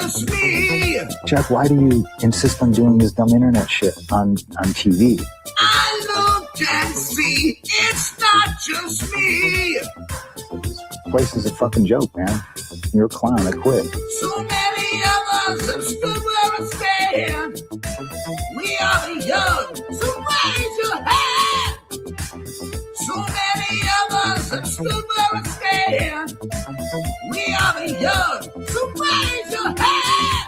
just me. Jeff, why do you insist on doing this dumb internet shit on TV? I look and see, it's not just me. This place is a fucking joke, man. You're a clown. I quit. So many of us have stood where I stand. We are the young, so raise your hand. So many of us have stood where I stand. We are the young, so raise your hand.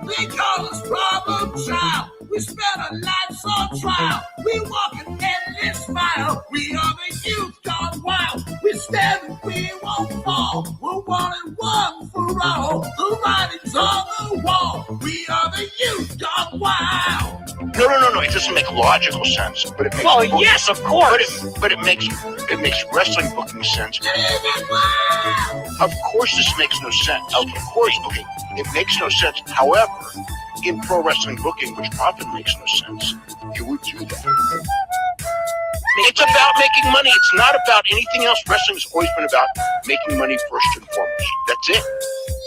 They call us problem child. We spend our lives on trial. We walk an endless mile. We are the youth gone wild. We stand and we won't fall. We're one and one for all. The writing's on the wall. We are the youth gone wild. No. It doesn't make logical sense, but it makes. Well, yes, of course. But it makes wrestling booking sense. Of course, this makes no sense. Of course, okay, it makes no sense. However, in pro wrestling booking, which often makes no sense, you would do that. It's about making money. It's not about anything else. Wrestling's always been about making money first and foremost. That's it.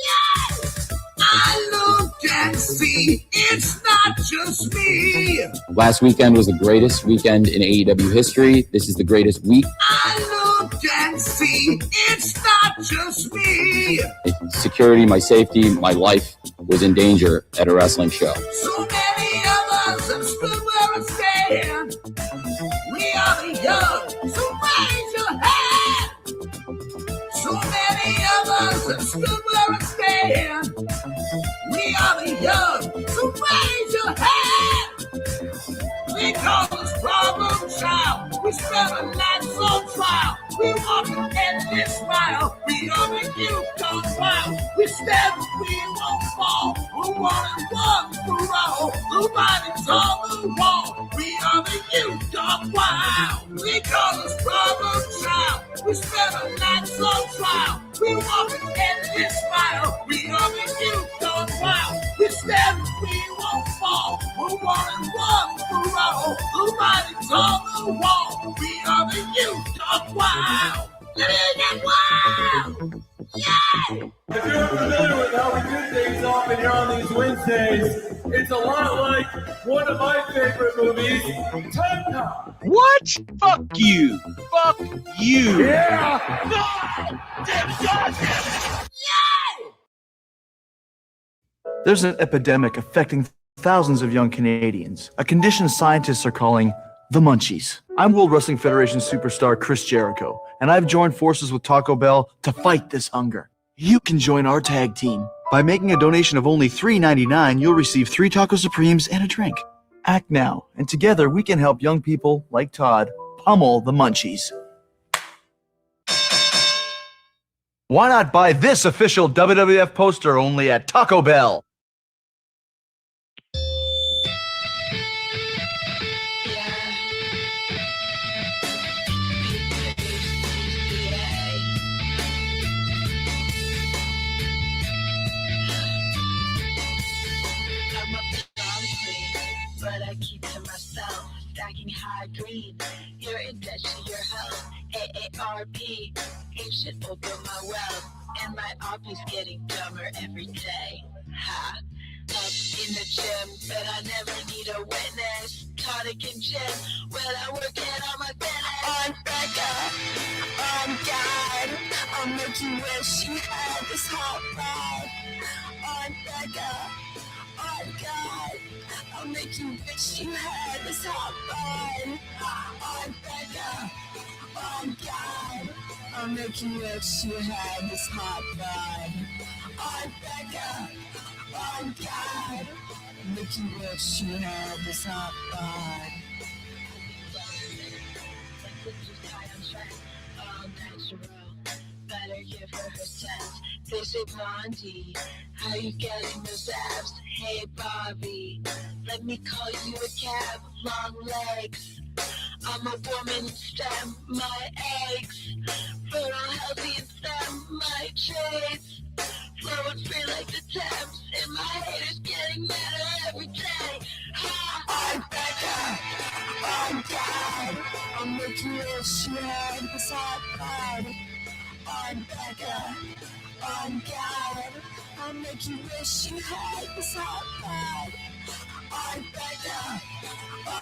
Yes! I look and see, it's not just me. Last weekend was the greatest weekend in AEW history. This is the greatest week. I look and see, it's not just me. Security, my safety, my life was in danger at a wrestling show. So many of us have stood where I stand. We are the young, so raise your hand. So many of us have stood where I stand. We are the young, so raise your hand. They call us problem child. We spend our lives on trial. We walk an endless mile. We are the youth gone wild. We stand and we won't fall. We're one and one for all. The writing's on the wall. We are the youth gone wild. They call us problem child. We spend our lives on trial. We walk an endless mile. We are the youth gone wild. We stand and we won't fall. We're one and one for all. The writing's on the wall. We are the youth gone wild. Wild. Yeah! If you're familiar with how we do things often here on these Wednesdays, it's a lot like one of my favorite movies, Time Cop. What? Fuck you. Fuck you. Yeah! Yeah! There's an epidemic affecting thousands of young Canadians, a condition scientists are calling the munchies. I'm World Wrestling Federation superstar Chris Jericho, and I've joined forces with Taco Bell to fight this hunger. You can join our tag team. By making a donation of only $3.99, you'll receive 3 Taco Supremes and a drink. Act now, and together we can help young people like Todd pummel the munchies. Why not buy this official WWF poster only at Taco Bell? High green, you're in debt to your health. AARP, ancient open my wealth, and my RP's getting dumber every day. Ha! Up in the gym, but I never need a witness. Tonic and gym, when I work it on my fitness. On Becca, on God, I'll make you wish you had this hot rod. On Becca, on God, I'll make you wish you had this hot rod. On Becca, on God, I'll make you wish you had this hot rod. On Becca, on God, I'll make you wish you had this hot rod. All natural, better give her her sense. They say Blondie, how you getting those abs? Hey Bobby, let me call you a cab, long legs. I'm a woman, stem my eggs. Fertile, healthy, and stem my traits. Flowing free like the Thames, and my haters getting better every day. I'm Becca, I'm God. I'll make you wish you had this hot rod. I'm Becca, On God, I'll make you wish you had this hot pad. On Becca,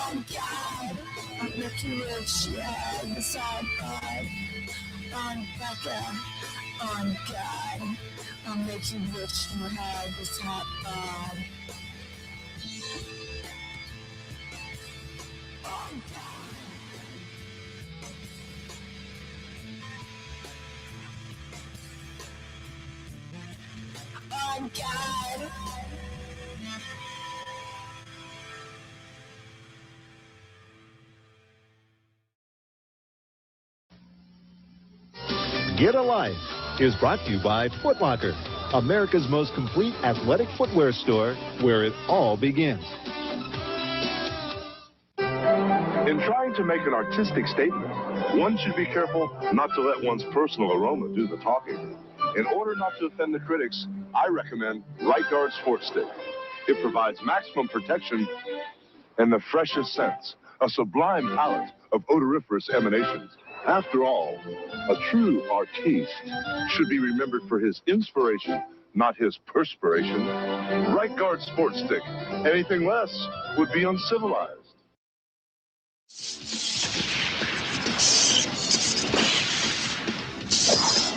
on God, I'll make you wish you had this hot pad. On Becca, on God, I'll make you wish you had this hot pad. On God. On God. Get a Life is brought to you by Foot Locker, America's most complete athletic footwear store where it all begins. In trying to make an artistic statement, one should be careful not to let one's personal aroma do the talking. In order not to offend the critics, I recommend Right Guard Sports Stick. It provides maximum protection and the freshest scents, a sublime palette of odoriferous emanations. After all, a true artiste should be remembered for his inspiration, not his perspiration. Right Guard Sports Stick. Anything less would be uncivilized.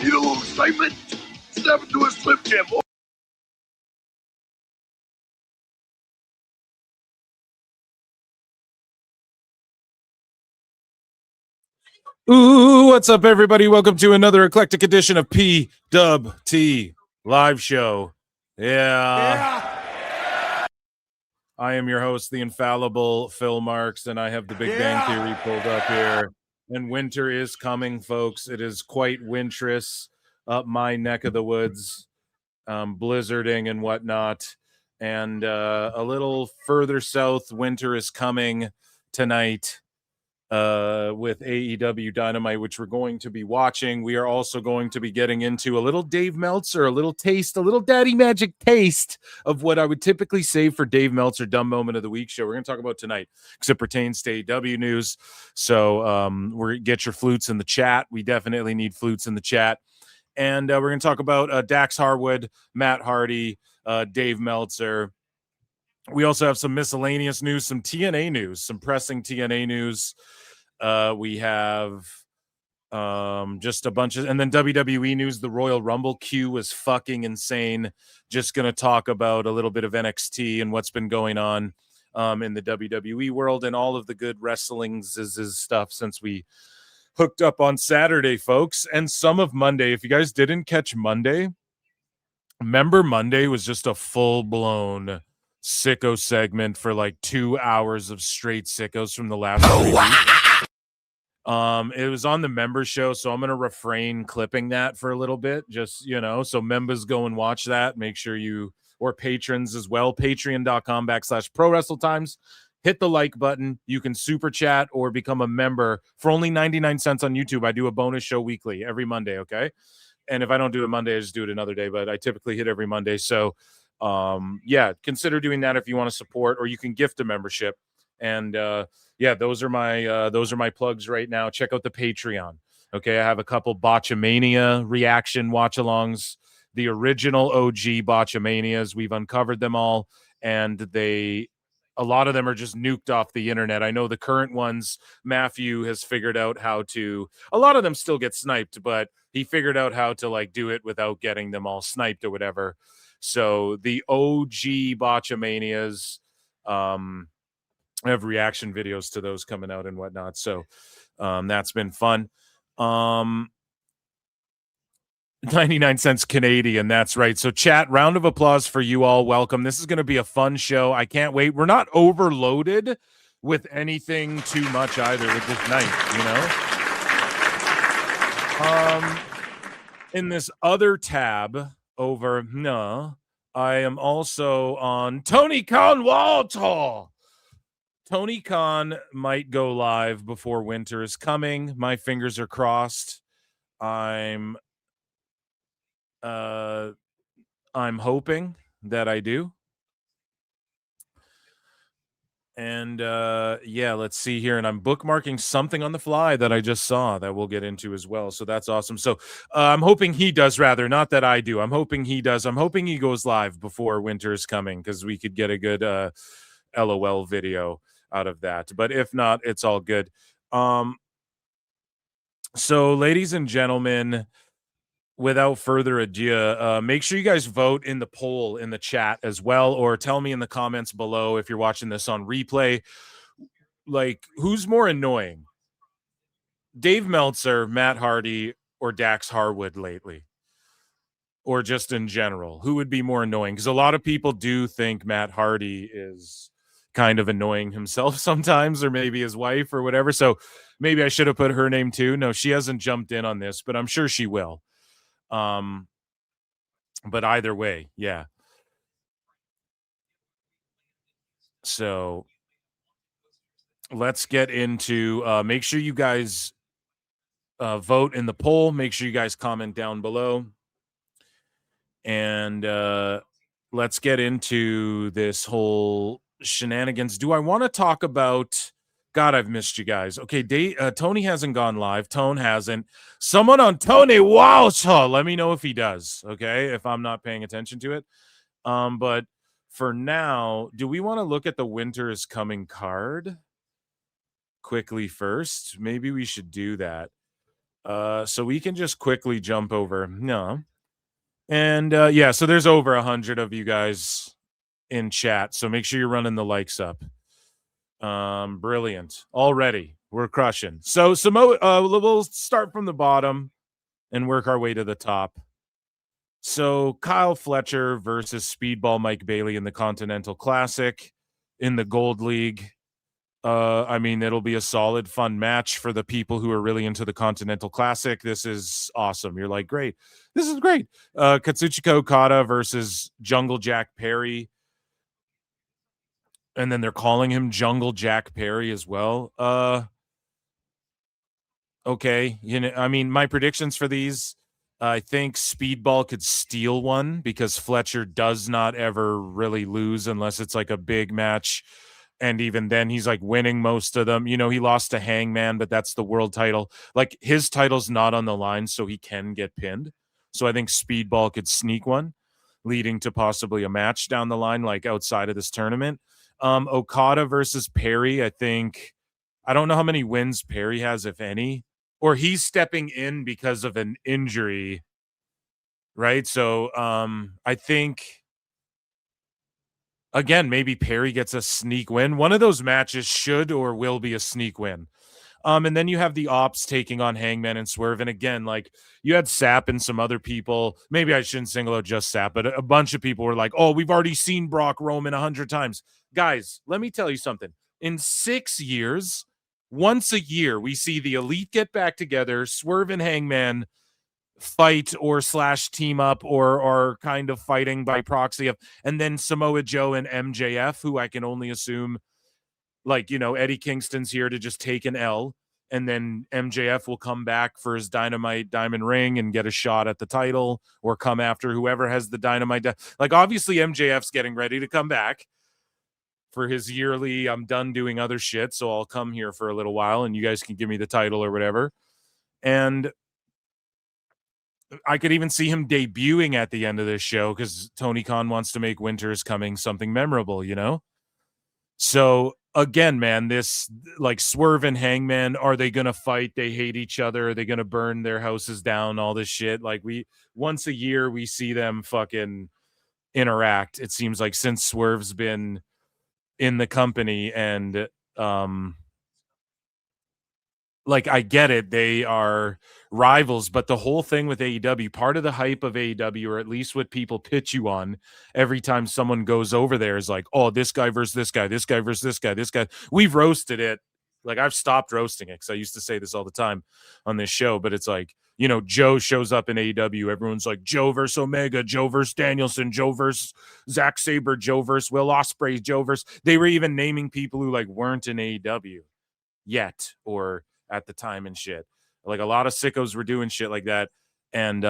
Need a little excitement? Step into a Slim Jim. Ooh, what's up, everybody? Welcome to another eclectic edition of PWT Live Show. Yeah. I am your host, the infallible Phil Marks, and I have the Big Bang Theory pulled up here. And winter is coming, folks. It is quite wintrous up my neck of the woods, blizzarding and whatnot. And a little further south, winter is coming tonight. With AEW Dynamite, which we're going to be watching. We are also going to be getting into a little Dave Meltzer, a little taste, a little daddy magic taste of what I would typically save for Dave Meltzer Dumb Moment of the Week show. We're going to talk about tonight because it pertains to AEW news. So we're get your flutes in the chat. We definitely need flutes in the chat. And we're going to talk about Dax Harwood, Matt Hardy, Dave Meltzer. We also have some miscellaneous news, some TNA news, some pressing TNA news. We have just a bunch of, and then WWE news. The Royal Rumble queue was fucking insane. Just going to talk about a little bit of NXT and what's been going on in the WWE world and all of the good wrestling stuff since we hooked up on Saturday, folks, and some of Monday. If you guys didn't catch Monday, remember Monday was just a full-blown sicko segment for like 2 hours of straight sickos from the last 3 weeks. It was on the member show, so I'm going to refrain clipping that for a little bit, just, so members go and watch that. Make sure you, or patrons as well, patreon.com/ProWrestleTimes. Hit the like button. You can super chat or become a member for only 99 cents on YouTube. I do a bonus show weekly every Monday, okay? And if I don't do it Monday, I just do it another day, but I typically hit every Monday. So consider doing that if you want to support, or you can gift a membership. And those are my plugs right now. Check out the Patreon. Okay, I have a couple Botchamania reaction watch-alongs, the original OG Botchamanias. We've uncovered them all, and a lot of them are just nuked off the internet. I know the current ones, Matthew has figured out how to, a lot of them still get sniped, but he figured out how to like do it without getting them all sniped or whatever. So the OG Botchamanias, I have reaction videos to those coming out and whatnot. So that's been fun. 99 cents Canadian. That's right. So chat, round of applause for you all. Welcome. This is going to be a fun show. I can't wait. We're not overloaded with anything too much either with this night, in this other tab over, I am also on Tony Khan Walter. Tony Khan might go live before winter is coming. My fingers are crossed. I'm hoping that I do. And yeah, let's see here. And I'm bookmarking something on the fly that I just saw that we'll get into as well. So that's awesome. So I'm hoping he does, rather, not that I do. I'm hoping he does. I'm hoping he goes live before winter is coming, because we could get a good LOL video out of that. But if not, it's all good. So ladies and gentlemen, without further ado, make sure you guys vote in the poll in the chat as well, or tell me in the comments below if you're watching this on replay, like, who's more annoying, Dave Meltzer, Matt Hardy, or Dax Harwood lately, or just in general? Who would be more annoying? Because a lot of people do think Matt Hardy is kind of annoying himself sometimes, or maybe his wife or whatever. So maybe I should have put her name too. No, she hasn't jumped in on this, but I'm sure she will. But either way, yeah. So let's get into, make sure you guys vote in the poll. Make sure you guys comment down below. And let's get into this whole shenanigans. Do I want to talk about... God, I've missed you guys. Okay, Tony hasn't gone live. Tone hasn't. Someone on Tony, wow, so let me know if he does, okay, if I'm not paying attention to it. But for now, do we want to look at the winter is coming card quickly first? Maybe we should do that. So we can just quickly jump over. No. And yeah, so there's over 100 of you guys in chat, so make sure you're running the likes up. Brilliant. Already, we're crushing. So we'll start from the bottom and work our way to the top. So Kyle Fletcher versus Speedball Mike Bailey in the Continental Classic in the Gold League. I mean, it'll be a solid, fun match for the people who are really into the Continental Classic. This is awesome. You're like, great. This is great. Katsuchika Okada versus Jungle Jack Perry. And then they're calling him Jungle Jack Perry as well. Okay. You know, I mean, my predictions for these, I think Speedball could steal one, because Fletcher does not ever really lose unless it's like a big match. And even then, he's like winning most of them. You know, he lost to Hangman, but that's the world title. Like, his title's not on the line, so he can get pinned. So I think Speedball could sneak one, leading to possibly a match down the line, like outside of this tournament. Okada versus Perry, I think, I don't know how many wins Perry has, if any, or he's stepping in because of an injury, right? So I think, again, maybe Perry gets a sneak win. One of those matches should or will be a sneak win. And then you have the Ops taking on Hangman and Swerve. And again, like, you had Sapp and some other people. Maybe I shouldn't single out just Sapp, but a bunch of people were like, oh, we've already seen Brock Roman 100 times. Guys, let me tell you something. In 6 years, once a year, we see the Elite get back together, Swerve and Hangman fight or / team up or kind of fighting by proxy of, and then Samoa Joe and MJF, who I can only assume, like, you know, Eddie Kingston's here to just take an L, and then MJF will come back for his Dynamite Diamond Ring and get a shot at the title, or come after whoever has the Dynamite. Like, obviously MJF's getting ready to come back for his yearly, I'm done doing other shit, so I'll come here for a little while and you guys can give me the title or whatever. And I could even see him debuting at the end of this show, because Tony Khan wants to make Winter is Coming something memorable, you know? So again, man, this, like, Swerve and Hangman, are they going to fight? They hate each other. Are they going to burn their houses down? All this shit. Like, once a year, we see them fucking interact. It seems like, since Swerve's been in the company, and like, I get it, they are rivals, but the whole thing with AEW, part of the hype of AEW, or at least what people pitch you on every time someone goes over there, is like, oh, this guy versus this guy, this guy versus this guy, this guy. We've roasted it. Like, I've stopped roasting it, because I used to say this all the time on this show, but it's like, you know, Joe shows up in AEW. Everyone's like, Joe versus Omega, Joe versus Danielson, Joe versus Zack Sabre, Joe versus Will Ospreay, Joe versus... They were even naming people who, like, weren't in AEW yet, or at the time and shit. Like, a lot of sickos were doing shit like that. And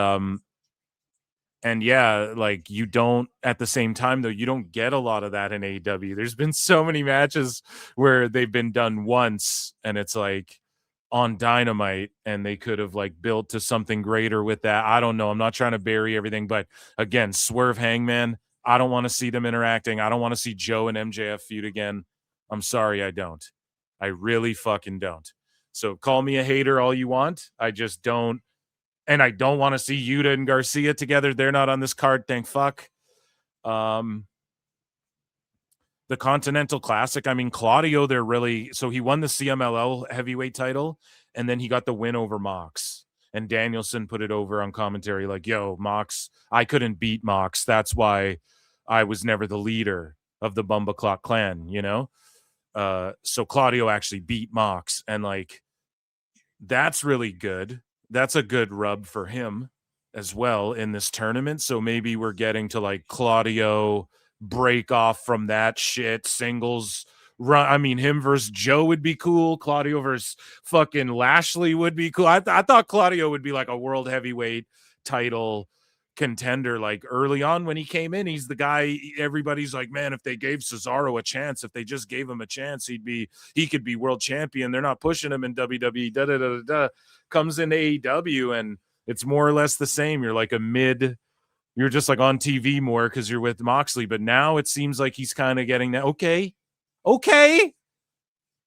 And yeah, like you don't at the same time though, you don't get a lot of that in AEW. There's been so many matches where they've been done once and it's like on Dynamite and they could have like built to something greater with that. I don't know. I'm not trying to bury everything, but again, Swerve Hangman, I don't want to see them interacting. I don't want to see Joe and MJF feud again. I'm sorry, I don't. I really fucking don't. So call me a hater all you want. I just don't. And I don't want to see Yuta and Garcia together. They're not on this card. Thank fuck. The Continental Classic. I mean, Claudio, they're really... So he won the CMLL heavyweight title, and then he got the win over Mox. And Danielson put it over on commentary like, yo, Mox, I couldn't beat Mox. That's why I was never the leader of the Bumba Clock clan, you know? So Claudio actually beat Mox. And, like, that's really good. That's a good rub for him as well in this tournament. So maybe we're getting to like Claudio break off from that shit singles run. I mean, him versus Joe would be cool. Claudio versus fucking Lashley would be cool. I thought Claudio would be like a world heavyweight title contender. Like early on when he came in, he's the guy everybody's like, man, if they gave Cesaro a chance, if they just gave him a chance, he could be world champion. They're not pushing him in WWE. Comes in AEW and it's more or less the same. You're like you're just like on TV more because you're with Moxley. But now it seems like he's kind of getting that. Okay.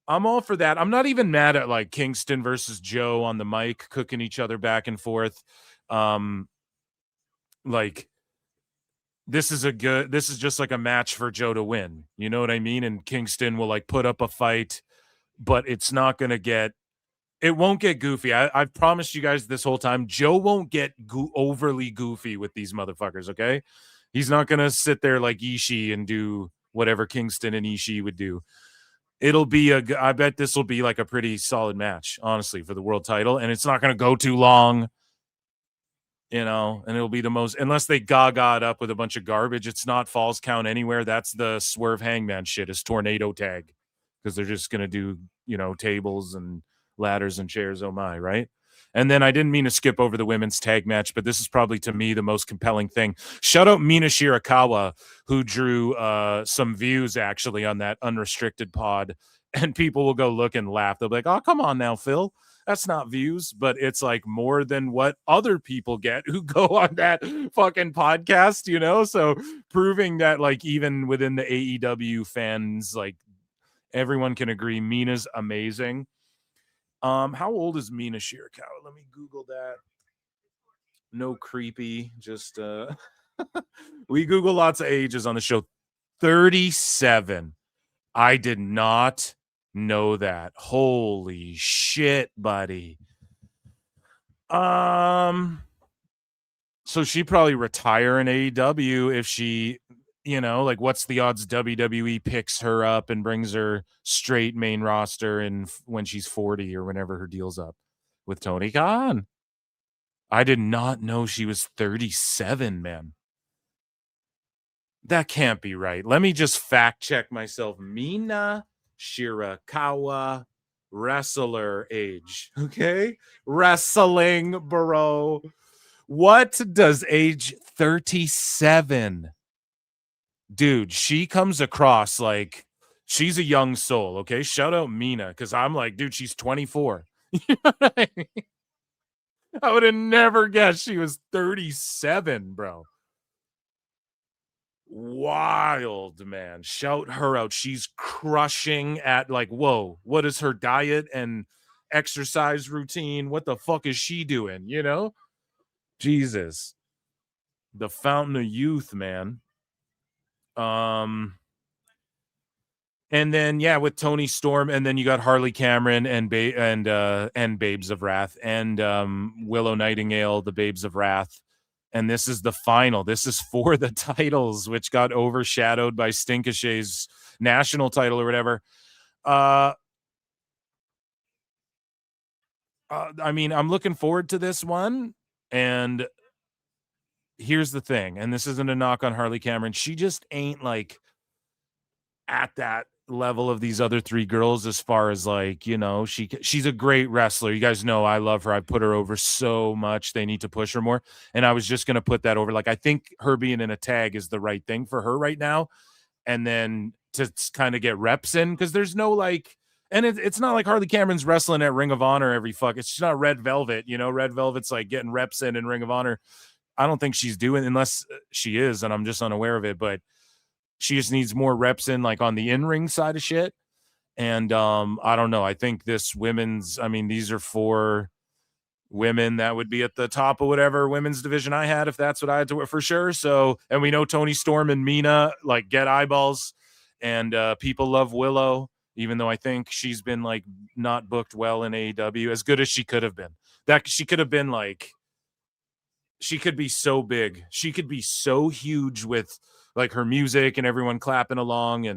I'm all for that. I'm not even mad at like Kingston versus Joe on the mic, cooking each other back and forth. Like this is just like a match for Joe to win. You know what I mean? And Kingston will like put up a fight, but it's not going to it won't get goofy. I've promised you guys this whole time, Joe won't get overly goofy with these motherfuckers, okay? He's not going to sit there like Ishii and do whatever Kingston and Ishii would do. I bet this will be like a pretty solid match, honestly, for the world title. And it's not going to go too long, you know, and it'll be the most, unless they gaga it up with a bunch of garbage. It's not Falls Count Anywhere. That's the Swerve Hangman shit, is Tornado Tag. Because they're just going to do, you know, tables and ladders and chairs, oh my, right? And then I didn't mean to skip over the women's tag match, but this is probably to me the most compelling thing. Shout out Mina Shirakawa, who drew some views actually on that unrestricted pod, and people will go look and laugh. They'll be like, oh, come on now, Phil. That's not views, but it's like more than what other people get who go on that fucking podcast, you know? So proving that like even within the AEW fans, like everyone can agree Mina's amazing. How old is Mina Shirakawa? Let me Google that. No creepy, just we Google lots of ages on the show. 37. I did not know that. Holy shit, buddy. So she'd probably retire in AEW if she, you know, like what's the odds WWE picks her up and brings her straight main roster and when she's 40 or whenever her deal's up with Tony Khan. I did not know she was 37, man. That can't be right. Let me just fact check myself. Mina Shirakawa, wrestler age. Okay? Wrestling, bro. What does age 37? Dude, she comes across like she's a young soul, okay? Shout out Mina, because I'm like, dude, she's 24. You know what I mean? I would have never guessed she was 37, bro. Wild, man. Shout her out. She's crushing at like, whoa, what is her diet and exercise routine? What the fuck is she doing? You know? Jesus. The fountain of youth, man. And then yeah, with Tony Storm, and then you got Harley Cameron and Babes of Wrath, and Willow Nightingale, the Babes of Wrath. And this is the final. This is for the titles, which got overshadowed by Stinkishay's national title or whatever. I mean, I'm looking forward to this one. And here's the thing, and this isn't a knock on Harley Cameron. She just ain't like at that level of these other three girls as far as like, you know, she's a great wrestler. You guys know I love her. I put her over so much. They need to push her more. And I was just going to put that over. Like, I think her being in a tag is the right thing for her right now. And then to kind of get reps in, because there's no like, and it's not like Harley Cameron's wrestling at Ring of Honor every fuck. It's not Red Velvet, you know. Red Velvet's like getting reps in Ring of Honor. I don't think she's doing, unless she is, and I'm just unaware of it. But she just needs more reps in, like on the in-ring side of shit. And I don't know. I think this women's, I mean, these are 4 women that would be at the top of whatever women's division I had, if that's what I had to wear, for sure. So, and we know Toni Storm and Mina like get eyeballs, and people love Willow, even though I think she's been like not booked well in AEW as good as she could have been. That she could have been like, she could be so big. She could be so huge with like her music and everyone clapping along.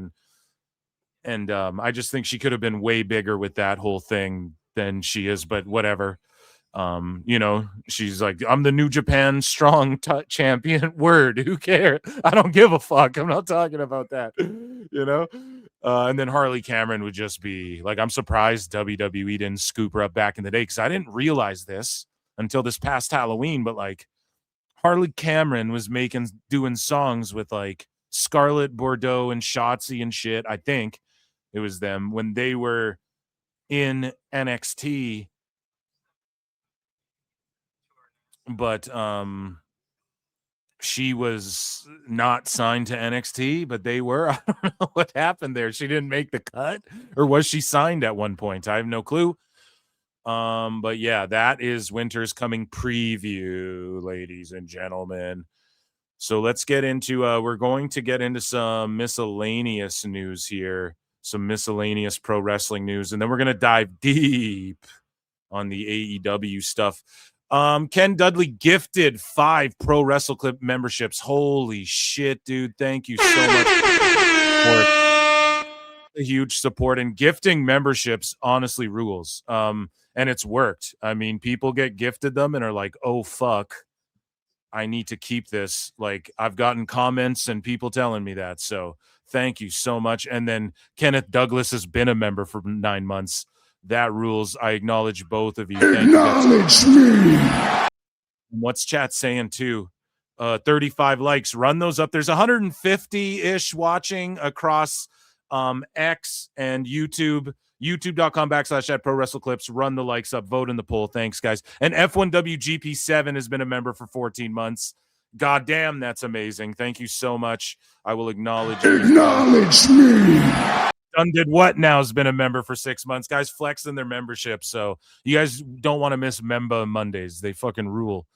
And I just think she could have been way bigger with that whole thing than she is, but whatever. You know, she's like, I'm the New Japan strong champion. Word, who cares? I don't give a fuck. I'm not talking about that, you know? And then Harley Cameron would just be like, I'm surprised WWE didn't scoop her up back in the day, because I didn't realize this until this past Halloween, but like Harley Cameron was doing songs with like Scarlett Bordeaux and Shotzi and shit. I think it was them when they were in NXT. But she was not signed to NXT, but they were. I don't know what happened there. She didn't make the cut, or was she signed at one point? I have no clue. But yeah, that is Winter's Coming preview, ladies and gentlemen. So let's get into we're going to get into some miscellaneous news here, some miscellaneous pro wrestling news, and then we're going to dive deep on the AEW stuff. Ken Dudley gifted 5 Pro Wrestle Clip memberships. Holy shit, dude. Thank you so much for the huge support, and gifting memberships honestly rules. And it's worked. I mean, people get gifted them and are like, oh fuck, I need to keep this. Like, I've gotten comments and people telling me that. So thank you so much. And then Kenneth Douglas has been a member for 9 months. That rules. I acknowledge both of you. Acknowledge me. What's chat saying too? 35 likes. Run those up. There's 150-ish watching across X and YouTube. YouTube.com/@Pro Wrestle Clips. Run the likes up. Vote in the poll. Thanks, guys. And F1WGP7 has been a member for 14 months. God damn, that's amazing. Thank you so much. I will acknowledge you. Acknowledge me. Done Did What Now has been a member for 6 months. Guys flexing their membership. So you guys don't want to miss Memba Mondays. They fucking rule.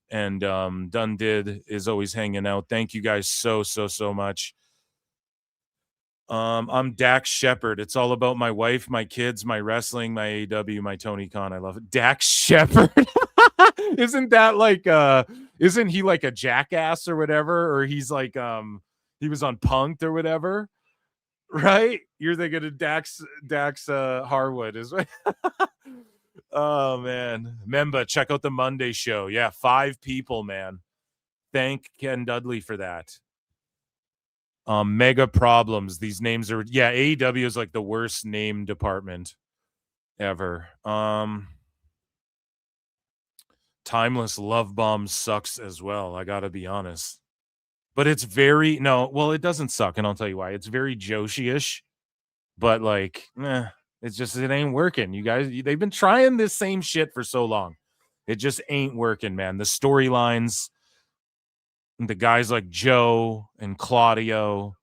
And Done Did is always hanging out. Thank you guys so much. I'm Dax Shepard. It's all about my wife, my kids, my wrestling, my AEW, my Tony Khan. I love it. Dax Shepard. Isn't that like isn't he like a jackass or whatever? Or he's like he was on Punk'd or whatever. Right? You're thinking of Dax Harwood is right. Oh man. Memba, check out the Monday show. Yeah, 5 people, man. Thank Ken Dudley for that. Mega problems. These names are AEW is like the worst name department ever. Timeless Love Bomb sucks as well. I gotta be honest. But it's very it doesn't suck, and I'll tell you why. It's very Joshi-ish, but like, it ain't working. You guys, they've been trying this same shit for so long. It just ain't working, man. The storylines, the guys like Joe and Claudio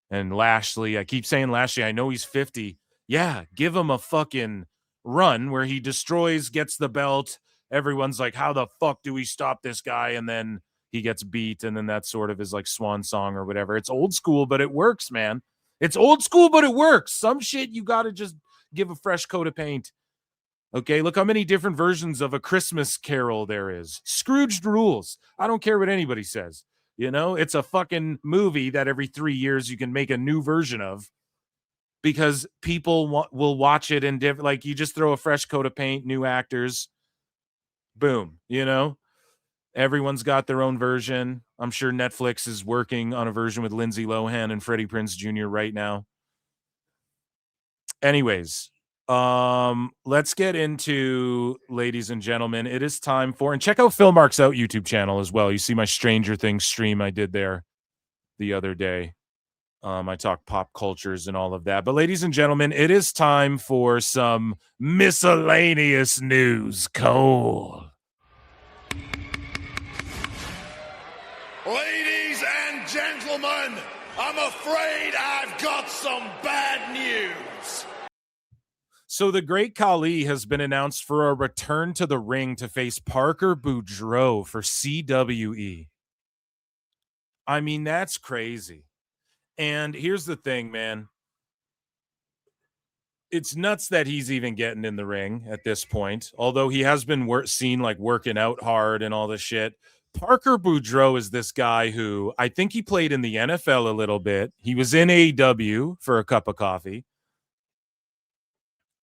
and Lashley. I keep saying Lashley. I know he's 50. Yeah, give him a fucking run where he destroys, gets the belt. Everyone's like, how the fuck do we stop this guy? And then he gets beat, and then that sort of is like swan song or whatever. It's old school, but it works, man. It's old school, but it works. Some shit you got to just give a fresh coat of paint. Okay, look how many different versions of A Christmas Carol there is. Scrooged rules. I don't care what anybody says. You know, it's a fucking movie that every 3 years you can make a new version of, because people will watch it in different, like you just throw a fresh coat of paint, new actors, boom, you know? Everyone's got their own version. I'm sure Netflix is working on a version with Lindsay Lohan and Freddie Prinze Jr. right now. Anyways, let's get into, ladies and gentlemen, it is time for, and check out Phil Mark's Out YouTube channel as well. You see my Stranger Things stream I did there the other day. I talk pop cultures and all of that. But ladies and gentlemen, it is time for some miscellaneous news. Cole. Ladies and gentlemen, I'm afraid I've got some bad news. So the Great Khali has been announced for a return to the ring to face Parker Boudreaux for CWE. I mean, that's crazy. And here's the thing, man. It's nuts that he's even getting in the ring at this point, although he has been seen like working out hard and all this shit. Parker Boudreaux is this guy who I think he played in the NFL a little bit. He was in AEW for a cup of coffee.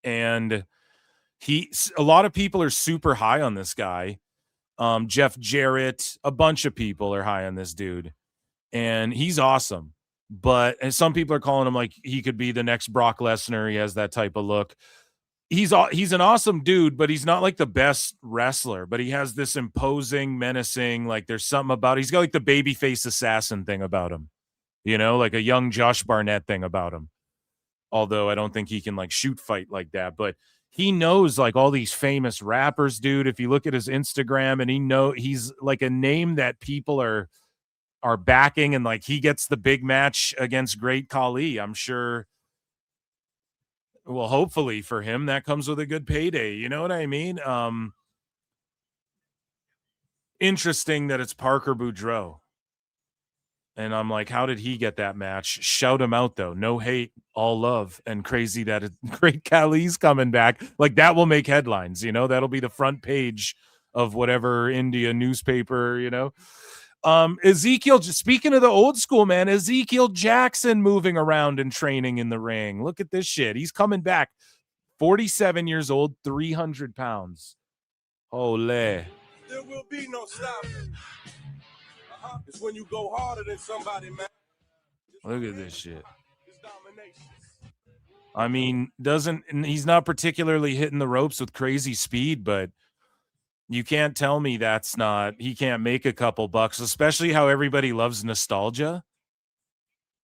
And a lot of people are super high on this guy. Jeff Jarrett, a bunch of people are high on this dude. And he's awesome. But some people are calling him like he could be the next Brock Lesnar. He has that type of look. He's an awesome dude, but he's not like the best wrestler. But he has this imposing, menacing, like there's something about it. He's got like the babyface assassin thing about him, you know, like a young Josh Barnett thing about him. Although I don't think he can like shoot fight like that, but he knows like all these famous rappers, dude. If you look at his Instagram, and he's like a name that people are backing, and like he gets the big match against Great Khali. I'm sure. Well, hopefully for him, that comes with a good payday. You know what I mean? Interesting that it's Parker Boudreaux. And I'm like, how did he get that match? Shout him out, though. No hate, all love. And crazy that Great Khali's coming back. Like, that will make headlines, you know? That'll be the front page of whatever India newspaper, you know? Ezekiel, speaking of the old school, man, Ezekiel Jackson moving around and training in the ring. Look at this shit. He's coming back. 47 years old, 300 pounds. Ole. There will be no stopping. It's when you go harder than somebody, man. Look at this shit. I mean, he's not particularly hitting the ropes with crazy speed, but you can't tell me he can't make a couple bucks, especially how everybody loves nostalgia.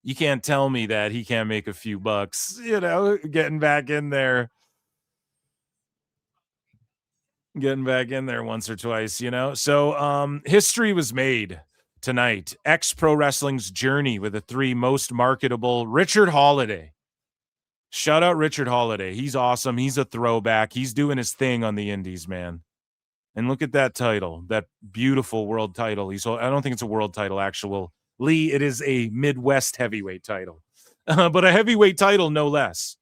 You can't tell me that he can't make a few bucks, you know, getting back in there once or twice, you know? So, history was made tonight. Pro Wrestling's journey with the 3 most marketable. Richard Holiday. Shout out Richard Holiday. He's awesome. He's a throwback. He's doing his thing on the indies, man. And look at that title, that beautiful world title. I don't think it's a world title, actually. It is a Midwest heavyweight title, but a heavyweight title, no less.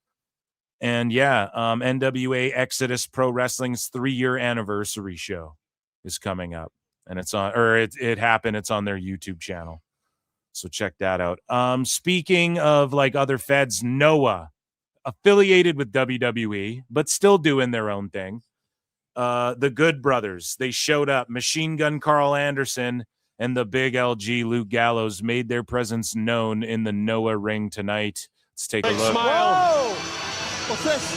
And yeah, NWA Exodus Pro Wrestling's 3-year anniversary show is coming up, and it's happened. It's on their YouTube channel. So check that out. Speaking of like other feds, Noah, affiliated with WWE, but still doing their own thing. The Good Brothers, they showed up. Machine Gun Carl Anderson and the Big LG Luke Gallows made their presence known in the Noah ring tonight. Let's take a look. Smile. Whoa! What's this?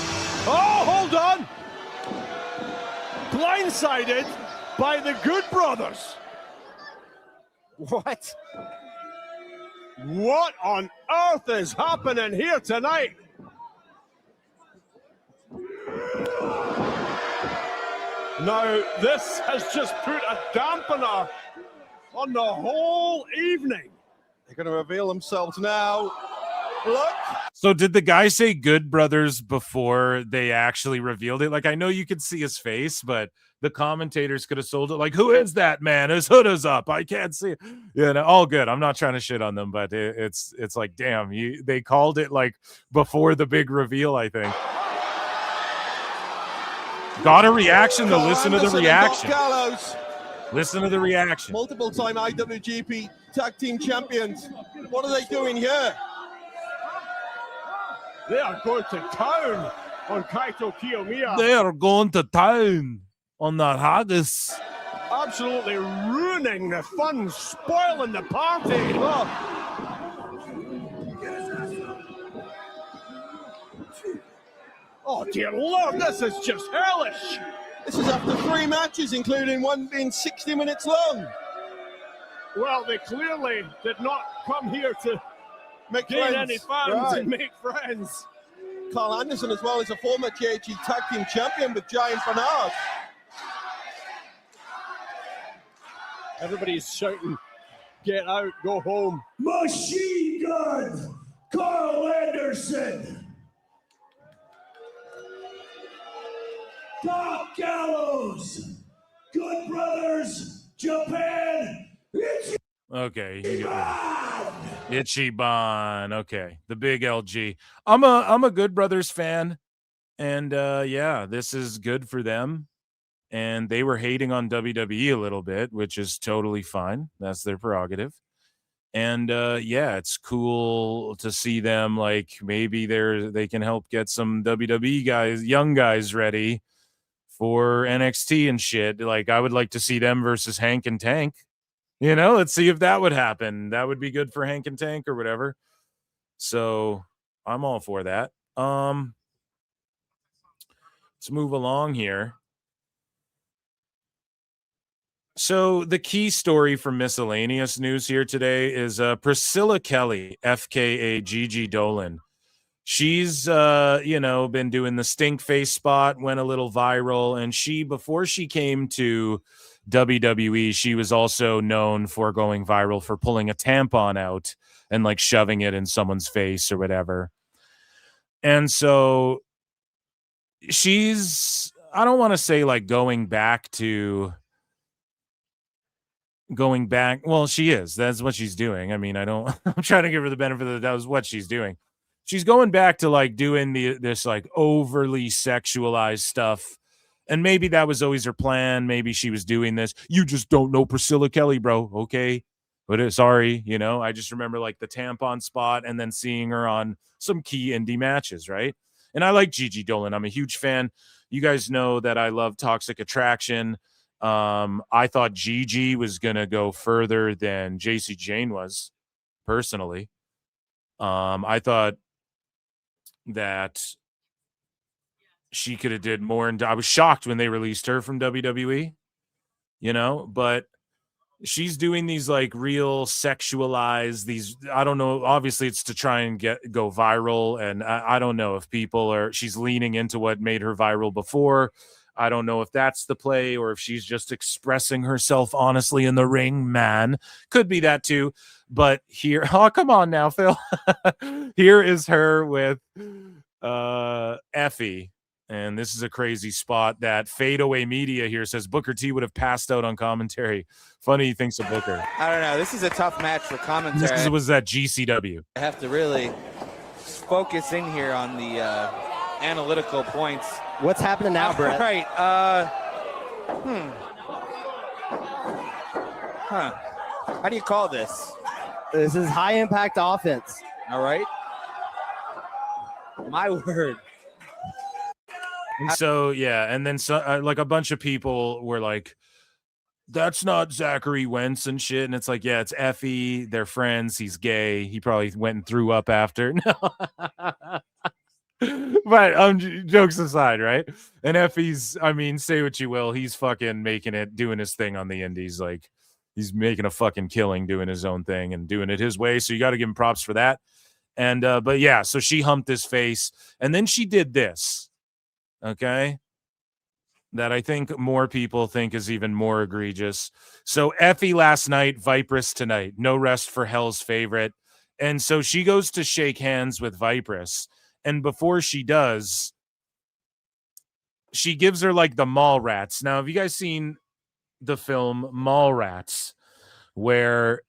Oh, hold on! Blindsided by the Good Brothers. What? What on earth is happening here tonight? Now, this has just put a dampener on the whole evening. They're going to reveal themselves now. Look. So did the guy say Good Brothers before they actually revealed it? Like, I know you could see his face, but the commentators could have sold it like, who is that man? His hood is up. I can't see it. Yeah, no, all good. I'm not trying to shit on them, but it's like, damn, they called it like before the big reveal, I think. Got a reaction to listen to the reaction. Listen to the reaction. Multiple-time IWGP Tag Team Champions. What are they doing here? They are going to town on Kaito Kiyomiya. They are going to town on that haggis. Absolutely ruining the fun, spoiling the party. Oh. Oh, dear Lord, this is just hellish. This is after 3 matches, including one being 60 minutes long. Well, they clearly did not come here to gain any fans and make friends. Carl Anderson, as well as a former JG Tag Team Champion with Giant Bernard. Everybody's shouting, get out, go home. Machine Gun Carl Anderson. Doc Gallows. Good Brothers Japan. Okay, Ichiban. Okay, the big LG. I'm a Good Brothers fan, and yeah, this is good for them. And they were hating on WWE a little bit, which is totally fine. That's their prerogative. And yeah, it's cool to see them. Like maybe they can help get some WWE guys, young guys, ready for NXT and shit. Like I would like to see them versus Hank and Tank. You know, let's see if that would happen. That would be good for Hank and Tank or whatever. So I'm all for that. Let's move along here. So the key story from miscellaneous news here today is Priscilla Kelly, FKA Gigi Dolan. She's, been doing the stink face spot, went a little viral, and before she came to WWE, she was also known for going viral for pulling a tampon out and like shoving it in someone's face or whatever. And so she's, I don't want to say like going back. Well, she is. That's what she's doing. I mean, I'm trying to give her the benefit of the doubt is what she's doing. She's going back to like doing this like overly sexualized stuff. And maybe that was always her plan. Maybe she was doing this. You just don't know Priscilla Kelly, bro. Okay. But sorry, I just remember like the tampon spot and then seeing her on some key indie matches, right? And I like Gigi Dolan. I'm a huge fan. You guys know that I love Toxic Attraction. I thought Gigi was going to go further than JC Jane was, personally. I thought that she could have did more, and I was shocked when they released her from WWE, but she's doing these like real sexualized, these, I don't know, obviously it's to try and go viral, and I don't know if she's leaning into what made her viral before. I don't know if that's the play or if she's just expressing herself honestly in the ring, man. Could be that too. But here, oh, come on now, Phil. Here is her with Effie. And this is a crazy spot that Fadeaway Media here says Booker T would have passed out on commentary. Funny he thinks of Booker. I don't know. This is a tough match for commentary. This was that GCW. I have to really focus in here on the analytical points. What's happening now, Brett? Right. How do you call this? This is high impact offense. All right. My word. And so, yeah. And then like a bunch of people were like, that's not Zachary Wentz and shit. And it's like, yeah, it's Effie. They're friends. He's gay. He probably went and threw up after. No. But jokes aside, right? And Effie's, say what you will, he's fucking doing his thing on the indies. Like he's making a fucking killing doing his own thing and doing it his way. So you got to give him props for that. And but yeah, so she humped his face and then she did this. Okay. That I think more people think is even more egregious. So Effie last night, Vipress tonight, no rest for Hell's favorite. And so she goes to shake hands with Vipress. And before she does, she gives her like the Mallrats. Now, have you guys seen the film Mallrats, where,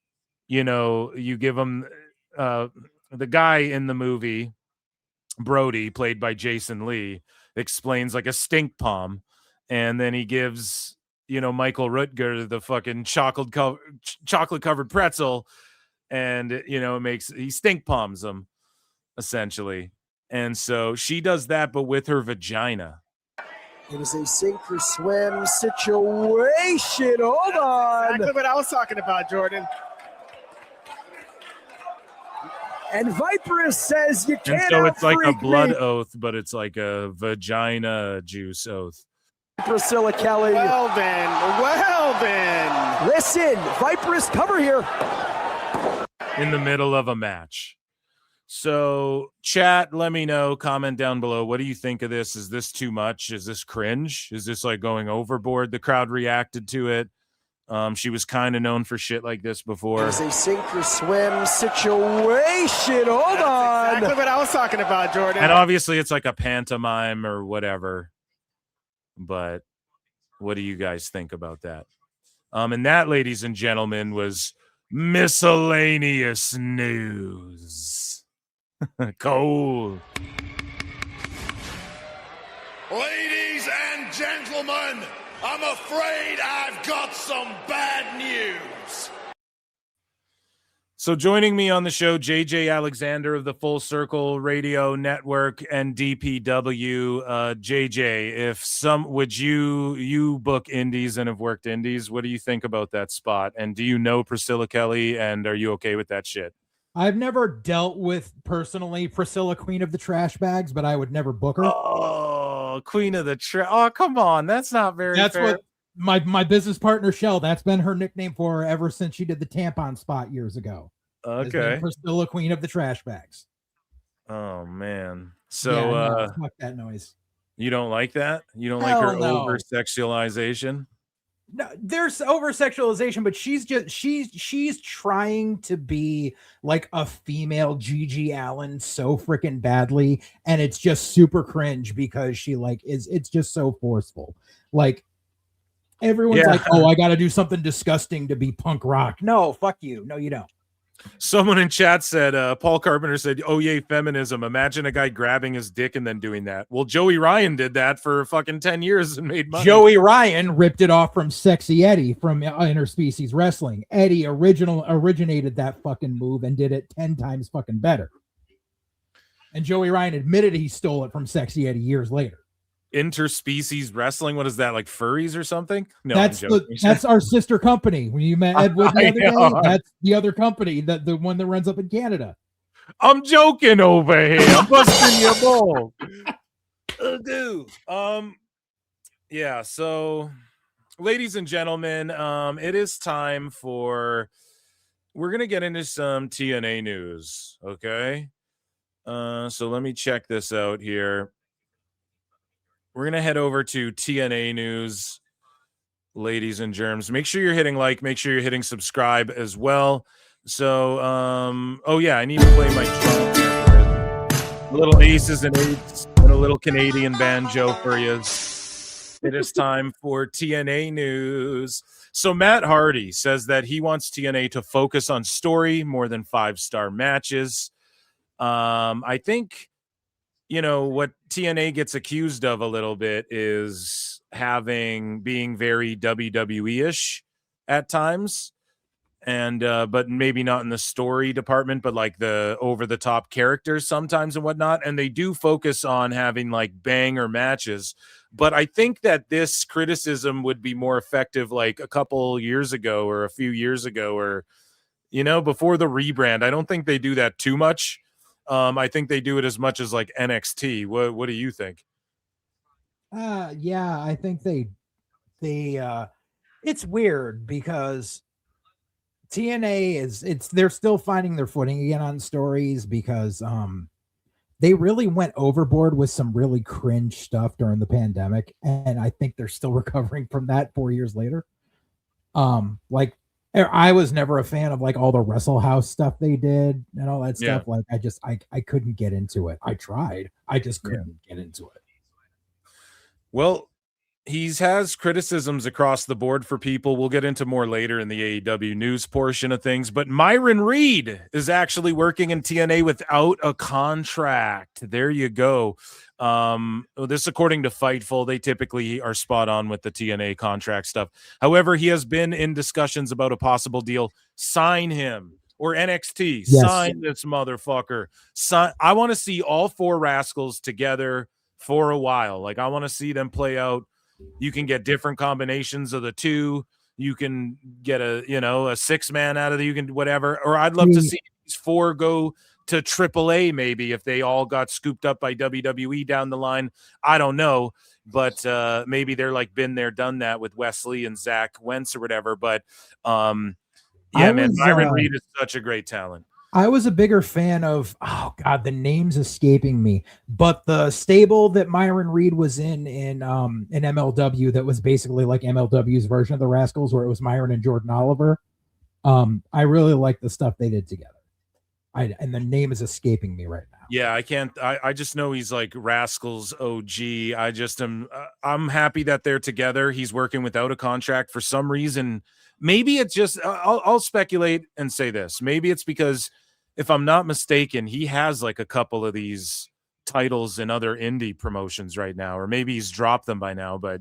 you give them the guy in the movie, Brody, played by Jason Lee, explains like a stink palm. And then he gives, Michael Rutger the fucking chocolate covered pretzel. And, he stink palms them, essentially. And so she does that, but with her vagina. It is a sink or swim situation. Hold on. Exactly what I was talking about, Jordan. And Viperous says you can't. And so it's like a outfreak blood me. oath, but it's like a vagina juice oath. Priscilla Kelly. Well then. Listen, Viperous cover here. In the middle of a match. So chat, let me know, comment down below. What do you think of this? Is this too much? Is this cringe? Is this like going overboard? The crowd reacted to it. She was kind of known for shit like this before. There's a sink or swim situation. Hold on. Exactly what I was talking about, Jordan. And obviously it's like a pantomime or whatever. But what do you guys think about that? And that, ladies and gentlemen, was miscellaneous news. Cold. Ladies and gentlemen, I'm afraid I've got some bad news. So joining me on the show, JJ Alexander of the Full Circle Radio Network and DPW. JJ, would you book indies and have worked indies? What do you think about that spot? And do you know Priscilla Kelly? And are you okay with that shit? I've never dealt with personally Priscilla, Queen of the Trash Bags, but I would never book her. Oh, Queen of the Trash. Oh, come on. That's not very fair. What my business partner, Shell, that's been her nickname for her ever since she did the tampon spot years ago. Okay. Priscilla, Queen of the Trash Bags. Oh, man. So, fuck that noise. You don't like that? You don't like her no. over-sexualization? No, there's over-sexualization, but she's trying to be like a female Gigi Allen so freaking badly, and it's just super cringe because she it's just so forceful. Like everyone's like, oh, I gotta do something disgusting to be punk rock. No, fuck you. No, you don't. Someone in chat said, Paul Carpenter said, oh, yay, feminism. Imagine a guy grabbing his dick and then doing that. Well, Joey Ryan did that for fucking 10 years and made money. Joey Ryan ripped it off from Sexy Eddie from Interspecies Wrestling. Eddie originated that fucking move and did it 10 times fucking better. And Joey Ryan admitted he stole it from Sexy Eddie years later. Interspecies Wrestling? What is that, like furries or something? No, that's our sister company. When you met Ed Wood the other day, that's the other company, the one that runs up in Canada. I'm joking over here. I'm busting your ball. Dude. Yeah, so ladies and gentlemen, it is time we're gonna get into some TNA news, okay? So let me check this out here. We're going to head over to TNA News, ladies and germs. Make sure you're hitting like, make sure you're hitting subscribe as well. So, oh yeah, I need to play my drum here for a little aces and eights and a little Canadian banjo for you. It is time for TNA News. So Matt Hardy says that he wants TNA to focus on story more than 5-star matches. I think, you know, what TNA gets accused of a little bit is being very WWE-ish at times, and but maybe not in the story department, but like the over-the-top characters sometimes and whatnot. And they do focus on having like banger matches. But I think that this criticism would be more effective like a couple years ago or a few years ago, or, you know, before the rebrand. I don't think they do that too much. I think they do it as much as like NXT. What do you think? Yeah, I think they it's weird because TNA they're still finding their footing again on stories because they really went overboard with some really cringe stuff during the pandemic, and I think they're still recovering from that 4 years later. Like I was never a fan of like all the Wrestle House stuff they did and all that stuff. Like I couldn't get into it. I tried. I just couldn't get into it. Well, he has criticisms across the board for people. We'll get into more later in the AEW news portion of things. But Myron Reed is actually working in TNA without a contract. There you go. This according to Fightful. They typically are spot on with the TNA contract stuff. However, he has been in discussions about a possible deal. Sign him. Or NXT. Yes. Sign this motherfucker. I want to see all four rascals together for a while. Like, I want to see them play out. You can get different combinations of the two. You can get a 6-man out of you can whatever. Or I'd love to see these four go to AAA maybe if they all got scooped up by WWE down the line. I don't know, but maybe they're like been there, done that with Wesley and Zach Wentz or whatever. But Myron Reed is such a great talent. I was a bigger fan of, oh God, the name's escaping me, but the stable that Myron Reed was in MLW that was basically like MLW's version of the Rascals, where it was Myron and Jordan Oliver. I really like the stuff they did together. And the name is escaping me right now. Yeah, I can't. I just know he's like Rascals OG. I'm happy that they're together. He's working without a contract for some reason. Maybe it's just, I'll speculate and say this. Maybe it's because, if I'm not mistaken, he has like a couple of these titles in other indie promotions right now, or maybe he's dropped them by now, but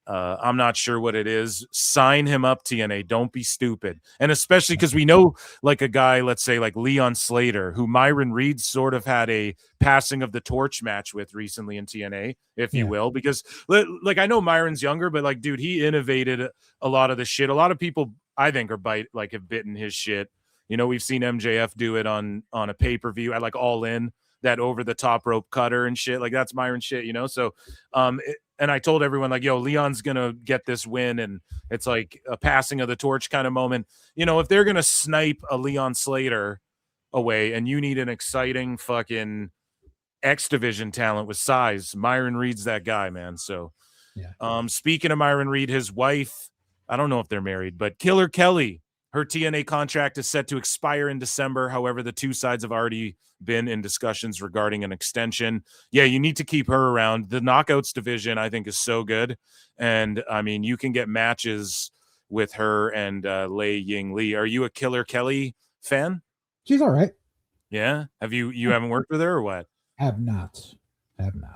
I'm not sure what it is. Sign him up, TNA. Don't be stupid. And especially because we know like a guy, let's say like Leon Slater, who Myron Reed sort of had a passing of the torch match with recently in TNA, if you will, because like I know Myron's younger, but like, dude, he innovated a lot of the shit. A lot of people I think have bitten his shit. You know, we've seen MJF do it on a pay-per-view. I like All In, that over the top rope cutter and shit. Like that's Myron shit, you know? So, and I told everyone like, yo, Leon's going to get this win. And it's like a passing of the torch kind of moment. You know, if they're going to snipe a Leon Slater away and you need an exciting fucking X Division talent with size, Myron Reed's that guy, man. So, speaking of Myron Reed, his wife, I don't know if they're married, but Killer Kelly, her TNA contract is set to expire in December. However, the two sides have already been in discussions regarding an extension. Yeah, you need to keep her around. The Knockouts division, I think, is so good. And, I mean, you can get matches with her and Lei Ying Lee. Are you a Killer Kelly fan? She's all right. Yeah? Have you haven't worked with her or what? Have not.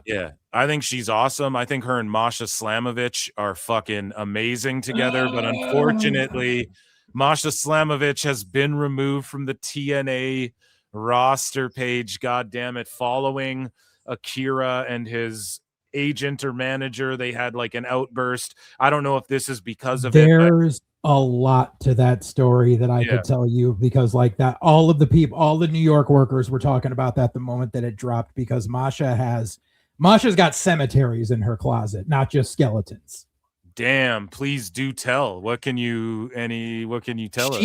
Yeah, I think she's awesome. I think her and Masha Slamovich are fucking amazing together. But unfortunately, Masha Slamovich has been removed from the TNA roster page. God damn it. Following Akira and his agent or manager, they had like an outburst. I don't know if this is because of There's a lot to that story that I could tell you, because like that, all the New York workers were talking about that the moment that it dropped, because Masha's got cemeteries in her closet, not just skeletons. Damn, please do tell. What can you tell us?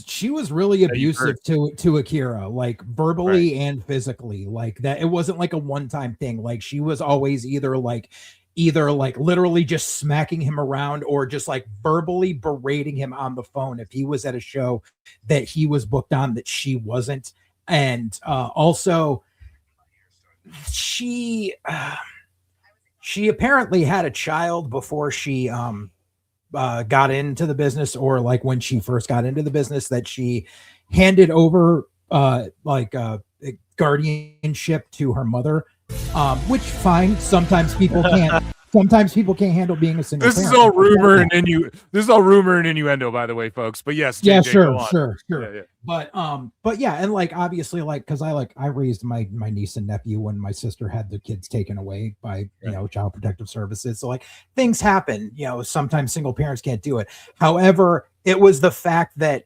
She was really abusive to Akira, like verbally and physically. Like that, it wasn't like a one-time thing. Like she was always either like literally just smacking him around, or just like verbally berating him on the phone if he was at a show that he was booked on that she wasn't. And also she apparently had a child before she got into the business, or like when she first got into the business, that she handed over guardianship to her mother, which fine. Sometimes people can't handle being a single This parent. is all rumor and innuendo, by the way, folks. But yes, JJ, sure. Yeah. But yeah, and like obviously, like, because I raised my niece and nephew when my sister had the kids taken away by Child Protective Services. So like things happen. Sometimes single parents can't do it. However, it was the fact that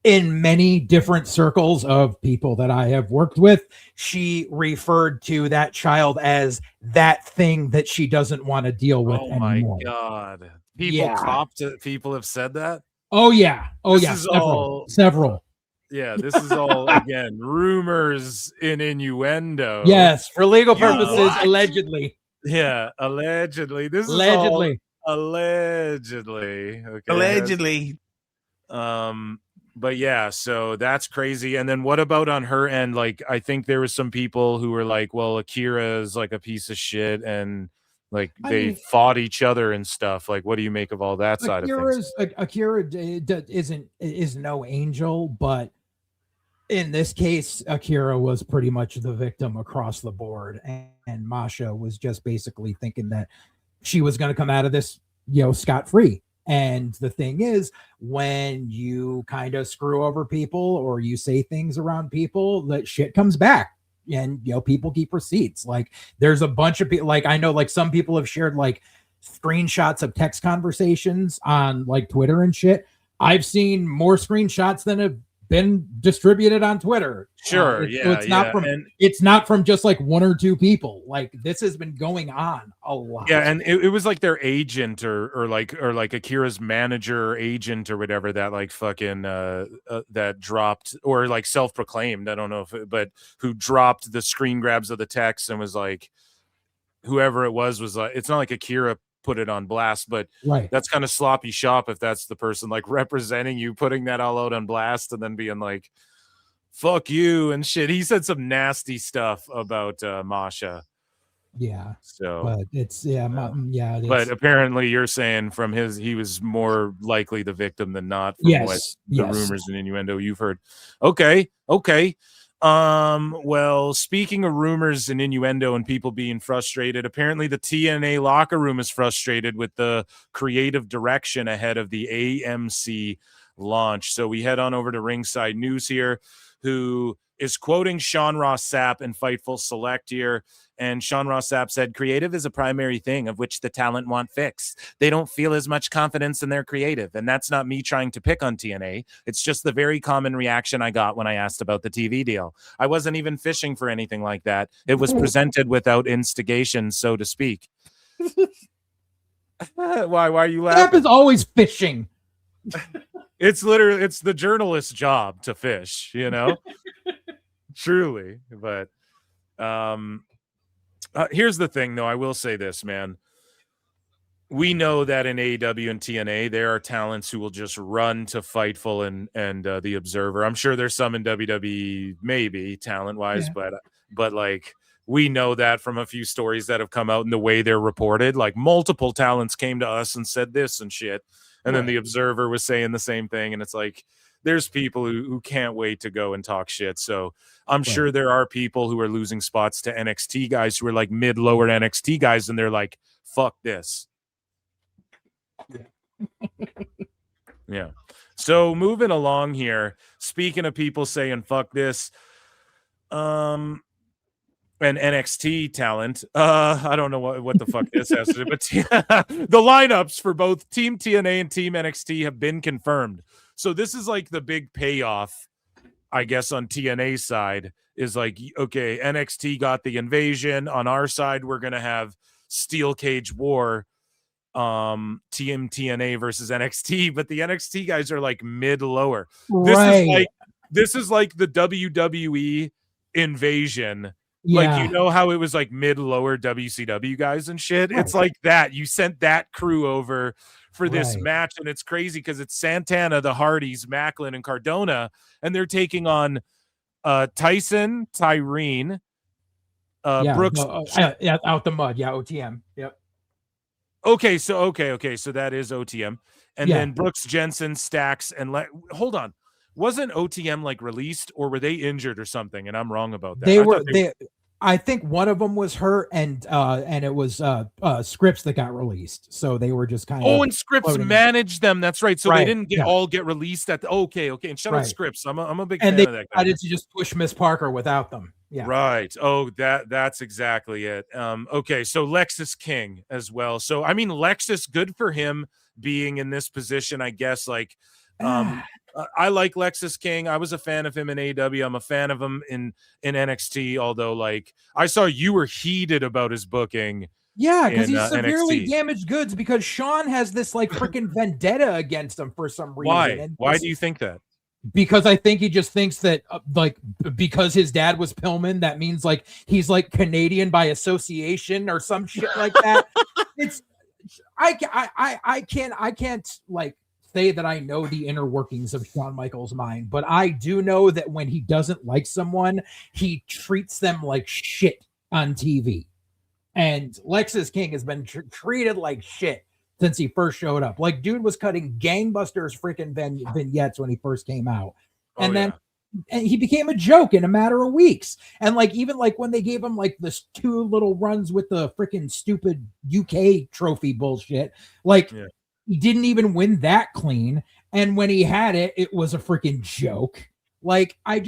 in many different circles of people that I have worked with, she referred to that child as that thing that she doesn't want to deal with anymore. Oh my God. People have said that? Oh yeah. Several. Yeah, this is all again rumors in innuendo. Yes, for legal purposes, allegedly. Yeah, allegedly. This allegedly. Is all allegedly. Okay. Allegedly. But yeah, so that's crazy. And then what about on her end? Like, I think there was some people who were like, well, Akira is like a piece of shit, and like they fought each other and stuff. Like, what do you make of all that side of things? Akira is no angel, but in this case, Akira was pretty much the victim across the board, and Masha was just basically thinking that she was going to come out of this, scot-free. And the thing is, when you kind of screw over people or you say things around people, that shit comes back, and people keep receipts. Like there's a bunch of people, like I know, like some people have shared like screenshots of text conversations on like Twitter and shit. I've seen more screenshots than have been distributed on Twitter. Sure, So it's not from just like one or two people. Like this has been going on a lot. Yeah, and it was like their agent or like Akira's manager or agent or whatever that like fucking that dropped, or like self-proclaimed, I don't know but who dropped the screen grabs of the text and was like, whoever it was like, it's not like Akira put it on blast, but right, that's kind of sloppy shop if that's the person like representing you putting that all out on blast and then being like, fuck you and shit. He said some nasty stuff about Masha. Yeah. So but it's but apparently you're saying from he was more likely the victim than not, from what the rumors and innuendo you've heard. Okay. Well, speaking of rumors and innuendo and people being frustrated, apparently the TNA locker room is frustrated with the creative direction ahead of the AMC launch. So we head on over to Ringside News here, who is quoting Sean Ross Sapp in Fightful Select here. And Sean Ross Sapp said, creative is a primary thing of which the talent want fixed. They don't feel as much confidence in their creative. And that's not me trying to pick on TNA. It's just the very common reaction I got when I asked about the TV deal. I wasn't even fishing for anything like that. It was presented without instigation, so to speak. Why are you laughing? Sapp is always fishing. It's the journalist's job to fish, you know? Truly. But here's the thing, though. I will say this, man. We know that in AEW and TNA, there are talents who will just run to Fightful and the Observer. I'm sure there's some in WWE, maybe talent-wise, but like we know that from a few stories that have come out and the way they're reported. Like multiple talents came to us and said this and shit, and then the Observer was saying the same thing, and it's like there's people who can't wait to go and talk shit. So I'm sure there are people who are losing spots to NXT guys who are like mid-lower NXT guys, and they're like, fuck this. Yeah. So moving along here, speaking of people saying fuck this, and NXT talent, I don't know what the fuck this has to do, but the lineups for both Team TNA and Team NXT have been confirmed. So this is like the big payoff, I guess, on TNA side is like, okay, NXT got the invasion. On our side, we're going to have Steel Cage War, Team TNA versus NXT, but the NXT guys are like mid-lower. Right. This is like the WWE invasion. Yeah. Like, you know how it was like mid-lower WCW guys and shit? Right. It's like that. You sent that crew over for this match, and it's crazy because it's Santana, the Hardys, Macklin, and Cardona, and they're taking on Tyson, Tyrene, Brooks. Out the mud. Yeah, OTM. Yep. Okay, so that is OTM. And then Brooks, Jensen, Stax, and hold on. Wasn't OTM like released, or were they injured or something? And I'm wrong about that. I think one of them was hurt, and it was Scripps that got released. So they were just kind of. Oh, and Scripps managed them. That's right. So they didn't all get released at the. Okay. And shout out Scripps. I'm a big fan of that guy. And they decided to just push Miss Parker without them. Yeah. Right. Oh, that's exactly it. Okay. So Lexus King as well. So I mean, Lexus, good for him being in this position, I guess. Like, I like Lexus King. I was a fan of him in AEW. I'm a fan of him in NXT. Although, like, I saw you were heated about his booking. Yeah, because he's severely NXT. damaged goods because Sean has this like freaking vendetta against him for some reason. Why do you think that? Because I think he just thinks that because his dad was Pillman, that means like he's like Canadian by association or some shit like that. I can't like say that I know the inner workings of Shawn Michaels' mind, but I do know that when he doesn't like someone, he treats them like shit on TV. And Lexus King has been treated like shit since he first showed up. Like, dude was cutting gangbusters freaking vignettes when he first came out. And then he became a joke in a matter of weeks. And like, even like when they gave him like this 2 little runs with the freaking stupid UK trophy bullshit, like he didn't even win that clean. And when he had it, it was a freaking joke. Like, I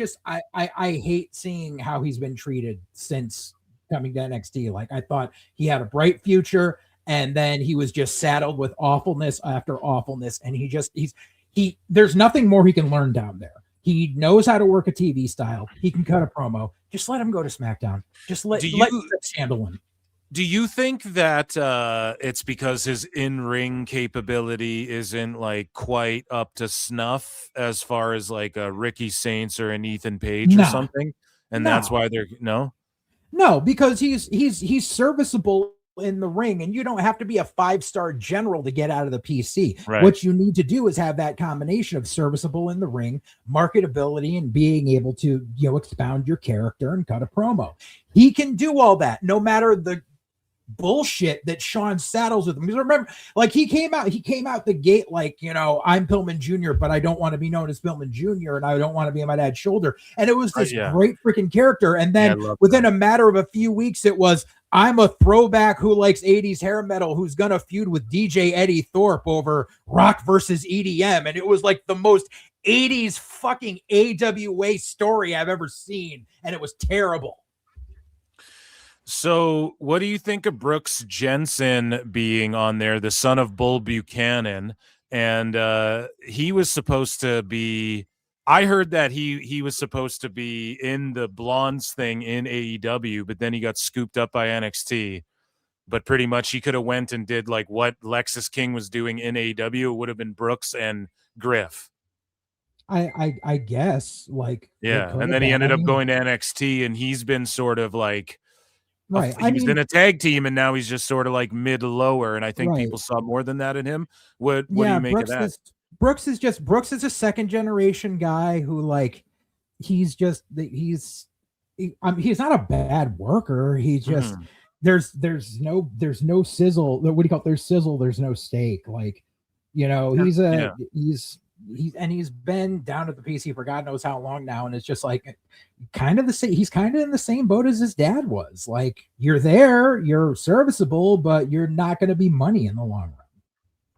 hate seeing how he's been treated since coming to NXT. Like, I thought he had a bright future, and then he was just saddled with awfulness after awfulness. And there's nothing more he can learn down there. He knows how to work a TV style. He can cut a promo. Just let him go to SmackDown. Just let Chris handle him. Do you think that it's because his in-ring capability isn't like quite up to snuff as far as like a Ricky Saints or an Ethan Page or something, and that's why they're No, because he's serviceable in the ring, and you don't have to be a 5-star general to get out of the PC. Right. What you need to do is have that combination of serviceable in the ring, marketability, and being able to expound your character and cut a promo. He can do all that, no matter the bullshit that Sean saddles with him. Because remember, like he came out the gate like, I'm Pillman Jr., but I don't want to be known as Pillman Jr. and I don't want to be on my dad's shoulder. And it was this great freaking character. And then within a matter of a few weeks, it was, I'm a throwback who likes 80s hair metal, who's gonna feud with DJ Eddie Thorpe over rock versus EDM. And it was like the most 80s fucking AWA story I've ever seen. And it was terrible. So what do you think of Brooks Jensen being on there, the son of Bull Buchanan? And he was supposed to be, I heard that he was supposed to be in the Blondes thing in AEW, but then he got scooped up by NXT. But pretty much he could have went and did like what Lexis King was doing in AEW. It would have been Brooks and Griff. I guess, like, yeah. And then he ended up going to NXT, and he's been sort of like, right. He's been a tag team, and now he's just sort of like mid-lower, and I think people saw more than that in him. What do you make of that? Brooks is a second-generation guy who, like, he's not a bad worker. He's just there's no sizzle. What do you call it? There's sizzle. There's no steak. Like, he's been down at the PC for God knows how long now, and it's just like kind of the same. He's kind of in the same boat as his dad was. Like, you're there, you're serviceable, but you're not going to be money in the long run.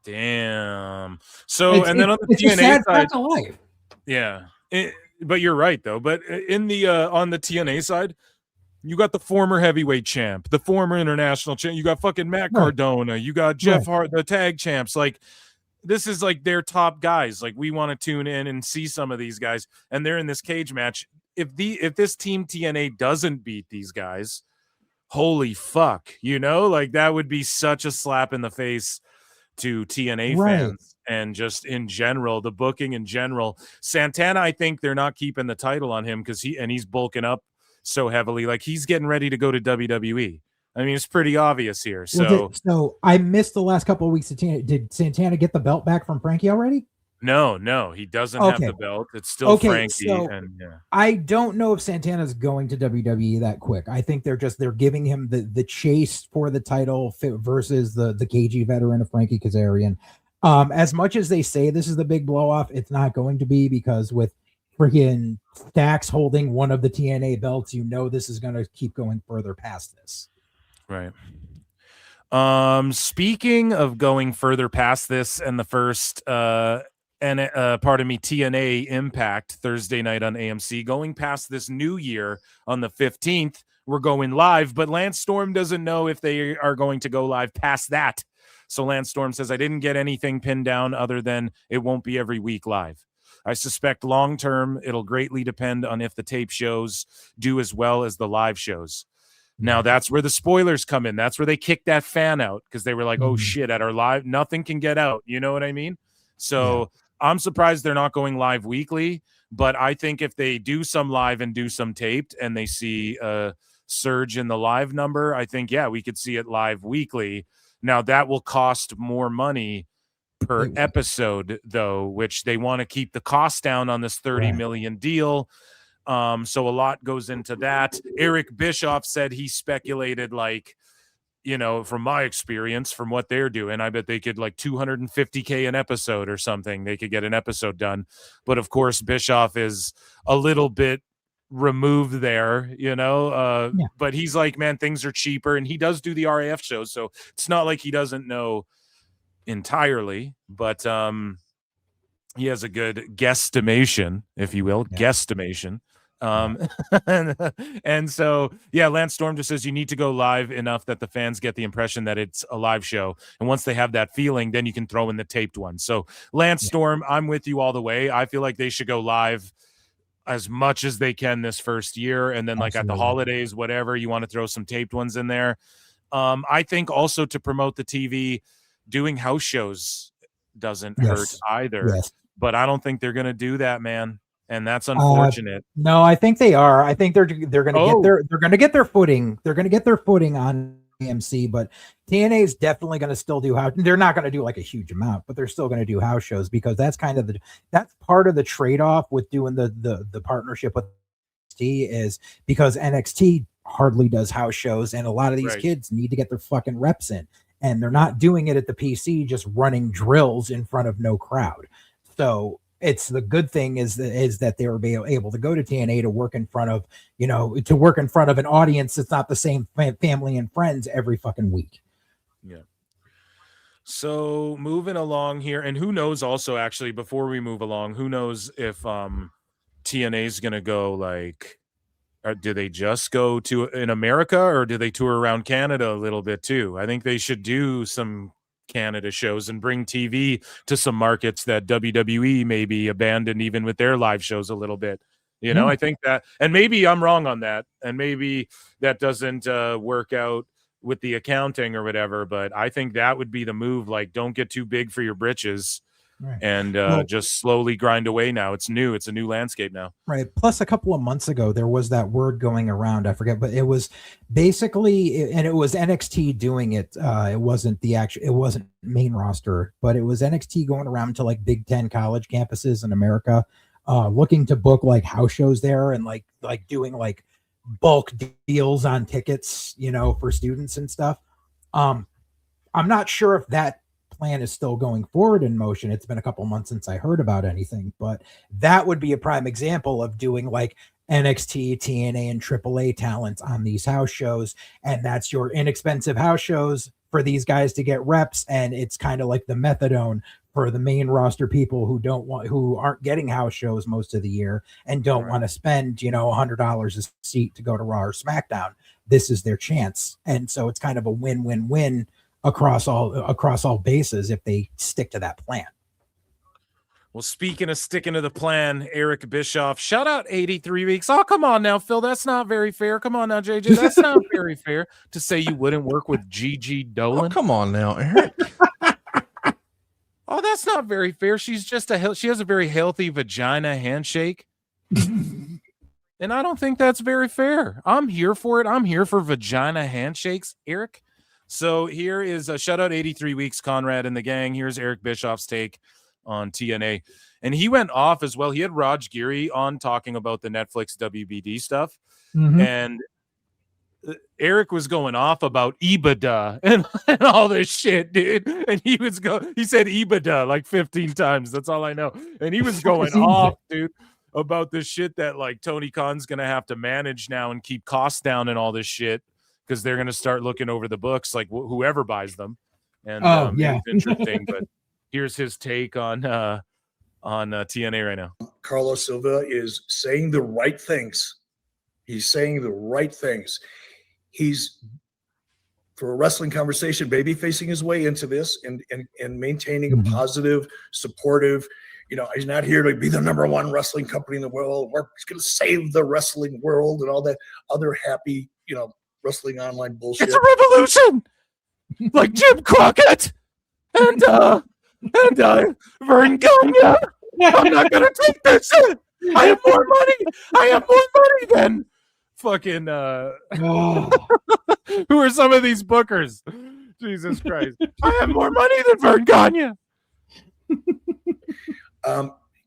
Damn. So and then on the TNA side, yeah, but you're right though. But in the on the TNA side, you got the former heavyweight champ, the former international champ. You got fucking Matt Cardona. You got Jeff Hart, the tag champs. Like, this is like their top guys. Like, we want to tune in and see some of these guys, and they're in this cage match. If this team TNA doesn't beat these guys, holy fuck, like that would be such a slap in the face to TNA fans and just in general, the booking in general. Santana, I think they're not keeping the title on him because he's bulking up so heavily. Like, he's getting ready to go to WWE. I mean, it's pretty obvious here. So, so I missed the last couple of weeks of TNA. Did Santana get the belt back from Frankie already? No, he doesn't have the belt. It's still Frankie. So I don't know if Santana's going to WWE that quick. I think they're giving him the chase for the title versus the KG veteran of Frankie Kazarian. As much as they say this is the big blow off, it's not going to be, because with freaking Dax holding one of the TNA belts, this is going to keep going further past this. Right. Speaking of going further past this, and the first TNA Impact Thursday night on AMC, going past this new year on the 15th, we're going live, but Lance Storm doesn't know if they are going to go live past that. So Lance Storm says, I didn't get anything pinned down other than it won't be every week live. I suspect long term it'll greatly depend on if the tape shows do as well as the live shows. Now, that's where the spoilers come in. That's where they kicked that fan out, because they were like, oh, shit, at our live, nothing can get out. You know what I mean? So I'm surprised they're not going live weekly, but I think if they do some live and do some taped and they see a surge in the live number, I think, we could see it live weekly. Now, that will cost more money per episode, though, which they want to keep the cost down on this $30 million deal. So a lot goes into that. Eric Bischoff said he speculated, like, from my experience, from what they're doing, I bet they could like $250K an episode or something. They could get an episode done. But of course, Bischoff is a little bit removed there, but he's like, man, things are cheaper. And he does do the RAF shows. So it's not like he doesn't know entirely, but he has a good guesstimation, if you will, guesstimation. And so, Lance Storm just says you need to go live enough that the fans get the impression that it's a live show. And once they have that feeling, then you can throw in the taped one. So Lance Storm, I'm with you all the way. I feel like they should go live as much as they can this first year, and then like at the holidays, whatever, you want to throw some taped ones in there. I think also to promote the TV, doing house shows doesn't hurt either. But I don't think they're going to do that, man, and that's unfortunate. No, I think they are. I think they're going to get their footing. They're going to get their footing on AMC, but TNA is definitely going to still do house. They're not going to do like a huge amount, but they're still going to do house shows, because that's kind of that's part of the trade-off with doing the partnership with NXT, is because NXT hardly does house shows, and a lot of these kids need to get their fucking reps in, and they're not doing it at the PC, just running drills in front of no crowd. So it's the good thing is that they were able to go to TNA to work in front of, an audience that's not the same family and friends every fucking week. Yeah. So moving along here, and who knows also, actually, before we move along, who knows if TNA is going to go like, or do they just go to in America, or do they tour around Canada a little bit too? I think they should do some Canada shows and bring TV to some markets that WWE maybe abandoned even with their live shows a little bit. I think that, and maybe I'm wrong on that, and maybe that doesn't work out with the accounting or whatever, but I think that would be the move. Like, don't get too big for your britches. And just slowly grind away now. It's new. It's a new landscape now. Right. Plus, a couple of months ago, there was that word going around. I forget, but it was basically, and it was NXT doing it. It wasn't it wasn't main roster, but it was NXT going around to like Big Ten college campuses in America, looking to book like house shows there, and like doing like bulk deals on tickets, for students and stuff. I'm not sure if that plan is still going forward in motion. It's been a couple months since I heard about anything, but that would be a prime example of doing like NXT, TNA, and AAA talents on these house shows, and that's your inexpensive house shows for these guys to get reps, and it's kind of like the methadone for the main roster people who aren't getting house shows most of the year and don't want to spend $100 a seat to go to Raw or SmackDown. This is their chance, and so it's kind of a win-win-win across all bases if they stick to that plan. Well, speaking of sticking to the plan, Eric Bischoff, shout out 83 weeks. Oh, come on now, Phil. That's not very fair. Come on now, JJ. That's not very fair to say you wouldn't work with Gigi Dolan. Oh, come on now, Eric. Oh, that's not very fair. She's just she has a very healthy vagina handshake. And I don't think that's very fair. I'm here for it. I'm here for vagina handshakes, Eric. So here is a shout out 83 weeks, Conrad and the gang. Here's Eric Bischoff's take on TNA. And he went off as well. He had Raj Giri on talking about the Netflix WBD stuff. Mm-hmm. And Eric was going off about EBITDA and all this shit, dude. And he said EBITDA like 15 times. That's all I know. And he was going off, dude, about this shit that like Tony Khan's going to have to manage now and keep costs down and all this shit, because they're going to start looking over the books, like whoever buys them. And it's interesting. But here's his take on TNA right now. Carlos Silva is saying the right things. He's saying the right things. He's, for a wrestling conversation, baby facing his way into this and maintaining a positive, supportive. He's not here to be the number one wrestling company in the world. He's going to save the wrestling world and all that other happy, wrestling online bullshit. It's a revolution, like Jim Crockett and Vern Gagne. I'm not gonna take this shit. I have more money than fucking. Who are some of these bookers? Jesus Christ! I have more money than Vern Gagne.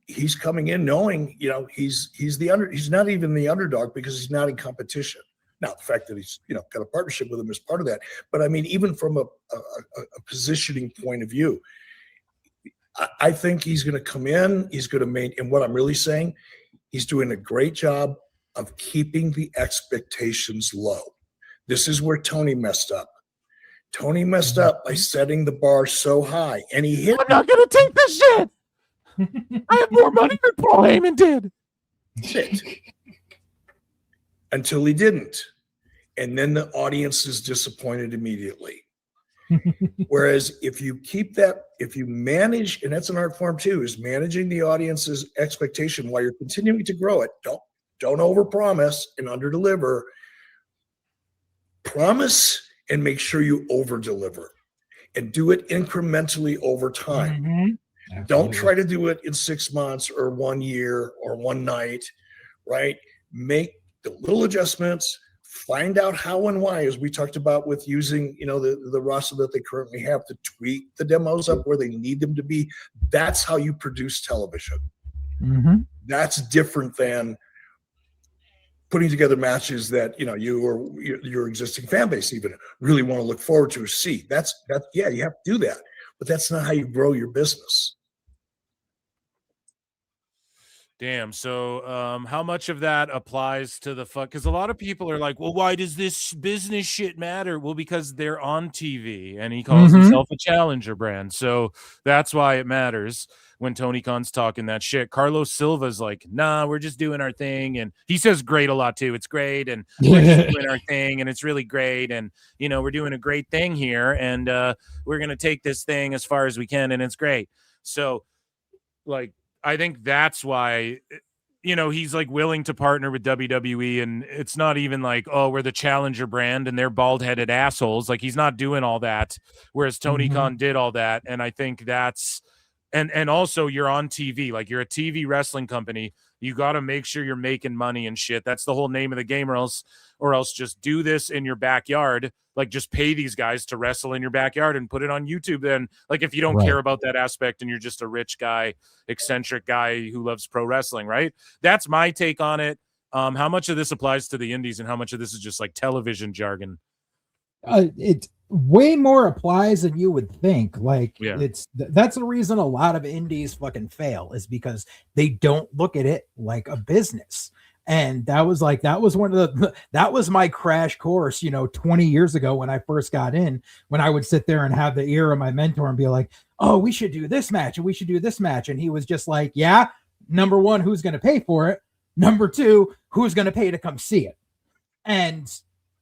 He's coming in knowing, he's not even the underdog because he's not in competition. Now, the fact that he's, got a partnership with him is part of that. But I mean, even from a positioning point of view, I think he's going to come in. He's going to maintain. And what I'm really saying, he's doing a great job of keeping the expectations low. This is where Tony messed up. Tony messed up by setting the bar so high, and he hit. I'm not going to take this shit. I have more money than Paul Heyman did. Shit. Until he didn't. And then the audience is disappointed immediately. Whereas if you keep that, if you manage, and that's an art form too, is managing the audience's expectation while you're continuing to grow it. Don't overpromise and underdeliver. Promise and make sure you overdeliver, and do it incrementally over time. Don't try to do it in 6 months or 1 year or one night, right? Make the little adjustments, find out how and why, as we talked about with using, the roster that they currently have to tweak the demos up where they need them to be. That's how you produce television. That's different than putting together matches that, you or your existing fan base even really want to look forward to or see. Yeah, you have to do that, but that's not how you grow your business. Damn. So how much of that applies to the fuck? Because a lot of people are like, well, why does this business shit matter? Well, because they're on TV and he calls himself a challenger brand. So that's why it matters when Tony Khan's talking that shit. Carlos Silva's like, nah, we're just doing our thing. And he says great a lot too. It's great. And we're just doing our thing. And it's really great. And, we're doing a great thing here. And we're going to take this thing as far as we can. And it's great. So like, I think that's why, he's like willing to partner with WWE, and it's not even like, oh, we're the challenger brand and they're bald-headed assholes. Like, he's not doing all that, whereas Tony Khan did all that. And I think that's, and also you're on TV, like you're a TV wrestling company. You got to make sure you're making money and shit. That's the whole name of the game, or else just do this in your backyard. Like, just pay these guys to wrestle in your backyard and put it on YouTube. Then, like, if you don't care about that aspect and you're just a rich guy, eccentric guy who loves pro wrestling, right? That's my take on it. How much of this applies to the indies and how much of this is just like television jargon? It way more applies than you would think. Like, that's the reason a lot of indies fucking fail, is because they don't look at it like a business. And that was my crash course, 20 years ago when I first got in, when I would sit there and have the ear of my mentor and be like, oh, we should do this match and we should do this match. And he was just like, yeah, number one, who's going to pay for it? Number two, who's going to pay to come see it? And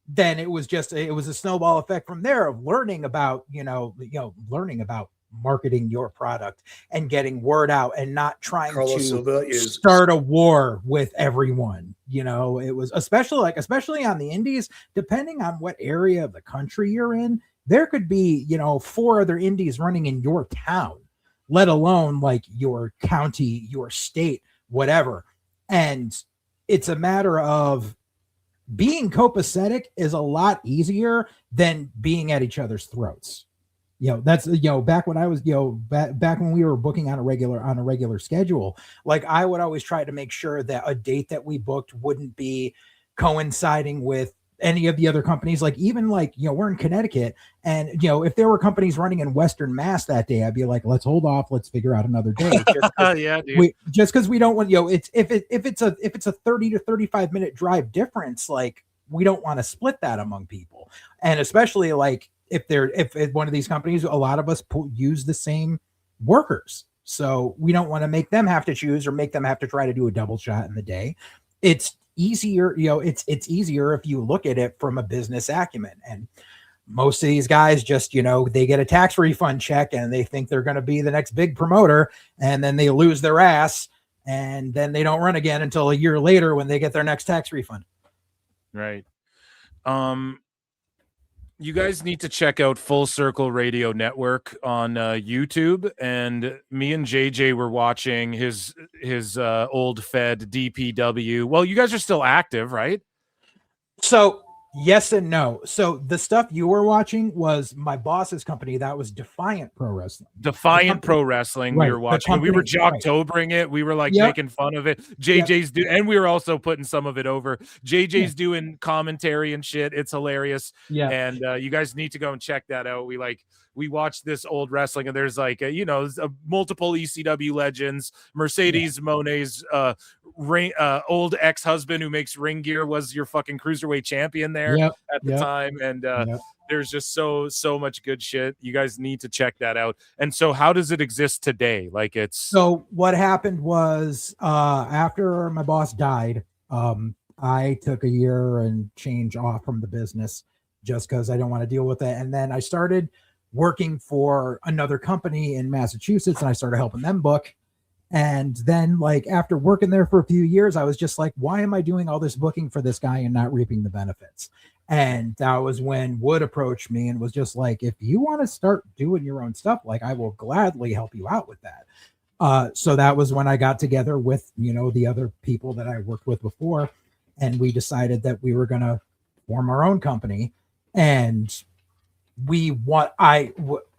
then it was a snowball effect from there of learning about, learning about marketing your product and getting word out and not trying to start a war with everyone. It was especially on the indies, depending on what area of the country you're in, there could be, 4 other indies running in your town, let alone like your county, your state, whatever. And it's a matter of being copacetic is a lot easier than being at each other's throats. That's, back when I was, back when we were booking on a regular schedule, like I would always try to make sure that a date that we booked wouldn't be coinciding with any of the other companies. Like, even like, we're in Connecticut, and, if there were companies running in Western Mass that day, I'd be like, let's hold off. Let's figure out another day. Just because we don't want, it's, if it's a 30 to 35 minute drive difference, like we don't want to split that among people. And especially like, if one of these companies, a lot of us use the same workers. So we don't want to make them have to choose or make them have to try to do a double shot in the day. It's easier, it's easier if you look at it from a business acumen. And most of these guys just, they get a tax refund check and they think they're going to be the next big promoter, and then they lose their ass, and then they don't run again until a year later when they get their next tax refund. Right. You guys need to check out Full Circle Radio Network on YouTube. And me and JJ were watching his old fed DPW. Well, you guys are still active, right? So yes and no. So the stuff you were watching was my boss's company. That was Defiant Pro Wrestling. Pro Wrestling. Right, we were watching. We were jock-tobering it. We were like making fun of it. JJ's and we were also putting some of it over. JJ's doing commentary and shit. It's hilarious. Yeah. And you guys need to go and check that out. We watched this old wrestling, and there's like multiple ECW legends. Mercedes Monet's old ex-husband who makes ring gear was your fucking cruiserweight champion there at the time. And there's just so much good shit. You guys need to check that out. And so how does it exist today? Like, it's so what happened was after my boss died, I took a year and change off from the business just because I don't want to deal with it. And then I started working for another company in Massachusetts, and I started helping them book. And then, like, after working there for a few years, I was just like, why am I doing all this booking for this guy and not reaping the benefits? And that was when Wood approached me and was just like, if you want to start doing your own stuff, like, I will gladly help you out with that. So that was when I got together with, the other people that I worked with before, and we decided that we were going to form our own company. And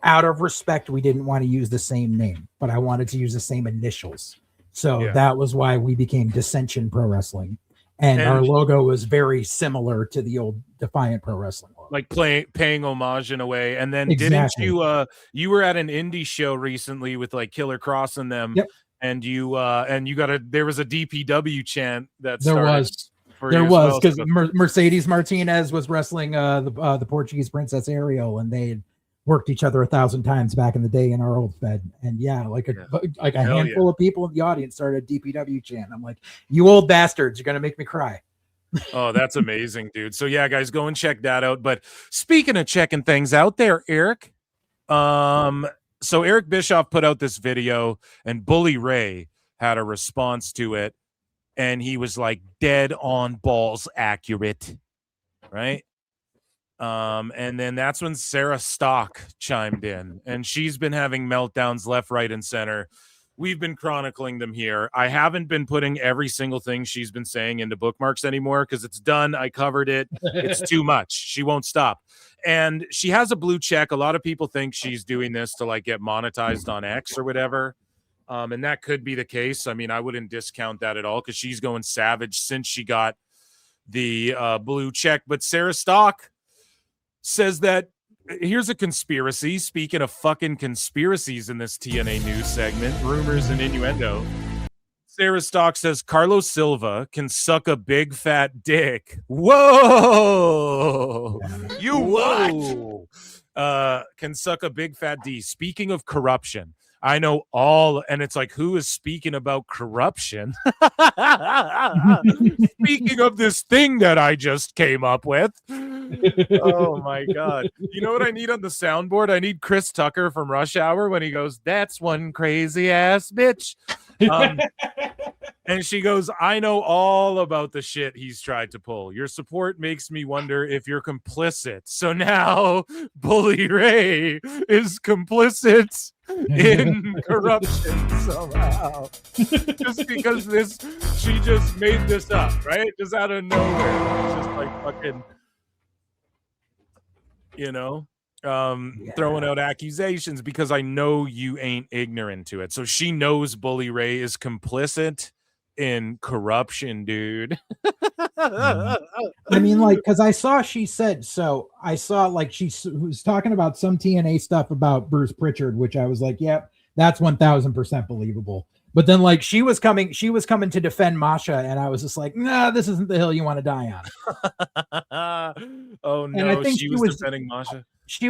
out of respect, we didn't want to use the same name, but I wanted to use the same initials. So that was why we became Dissension Pro Wrestling. And our logo was very similar to the old Defiant Pro Wrestling logo. Like paying homage in a way. And then Exactly. didn't you were at an indie show recently with like Killer Cross and them. Yep. And you there was a DPW chant that There was because Mercedes Martinez was wrestling the Portuguese Princess Ariel, and they had worked each other 1,000 times back in the day in our old Fed. And a handful of people in the audience started a DPW chant. I'm like, you old bastards, you're gonna make me cry. Oh, that's amazing, dude. So yeah, guys, go and check that out. But speaking of checking things out there, Eric, so Eric Bischoff put out this video, and Bully Ray had a response to it. And he was like dead on balls accurate, right? And then that's when Sarah Stock chimed in, and she's been having meltdowns left, right, and center. We've been chronicling them here. I haven't been putting every single thing she's been saying into bookmarks anymore because it's done. I covered it. It's too much. She won't stop. And she has a blue check. A lot of people think she's doing this to like get monetized on X or whatever. And that could be the case. I mean, I wouldn't discount that at all because she's going savage since she got the blue check. But Sarah Stock says that here's a conspiracy. Speaking of fucking conspiracies in this TNA news segment, rumors and innuendo. Sarah Stock says Carlos Silva can suck a big fat dick. Whoa! You what? Can suck a big fat D. Speaking of corruption, I know all, and it's like, who is speaking about corruption? Speaking of this thing that I just came up with. Oh my God. You know what I need on the soundboard? I need Chris Tucker from Rush Hour when he goes, that's one crazy ass bitch. And she goes, I know all about the shit he's tried to pull. Your support makes me wonder if you're complicit. So now Bully Ray is complicit in corruption somehow. Just because she just made this up, right? Just out of nowhere. It's just like fucking, throwing out accusations because I know you ain't ignorant to it. So she knows Bully Ray is complicit in corruption, dude. I mean, like, because I saw she was talking about some TNA stuff about Bruce Pritchard, which I was like, yep, that's 1,000% believable. But then, like, she was coming to defend Masha, and I was just like, nah, this isn't the hill you want to die on. Oh no, and I think she was defending Masha.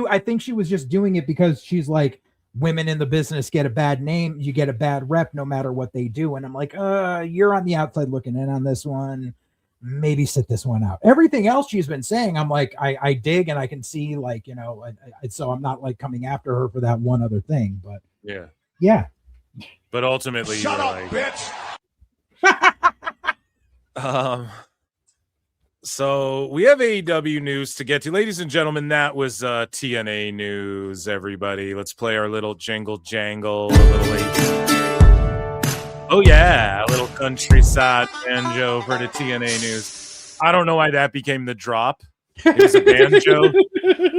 I think she was just doing it because she's like, women in the business get a bad name, you get a bad rep no matter what they do. And I'm like, you're on the outside looking in on this one. Maybe sit this one out. Everything else she's been saying, I'm like, I dig, and I can see, like, so I'm not like coming after her for that one other thing. But yeah. But ultimately, shut up, like, bitch. So we have AEW news to get to. Ladies and gentlemen, that was TNA news, everybody. Let's play our little jingle jangle. Oh, yeah, a little countryside banjo for the TNA news. I don't know why that became the drop. It was a banjo.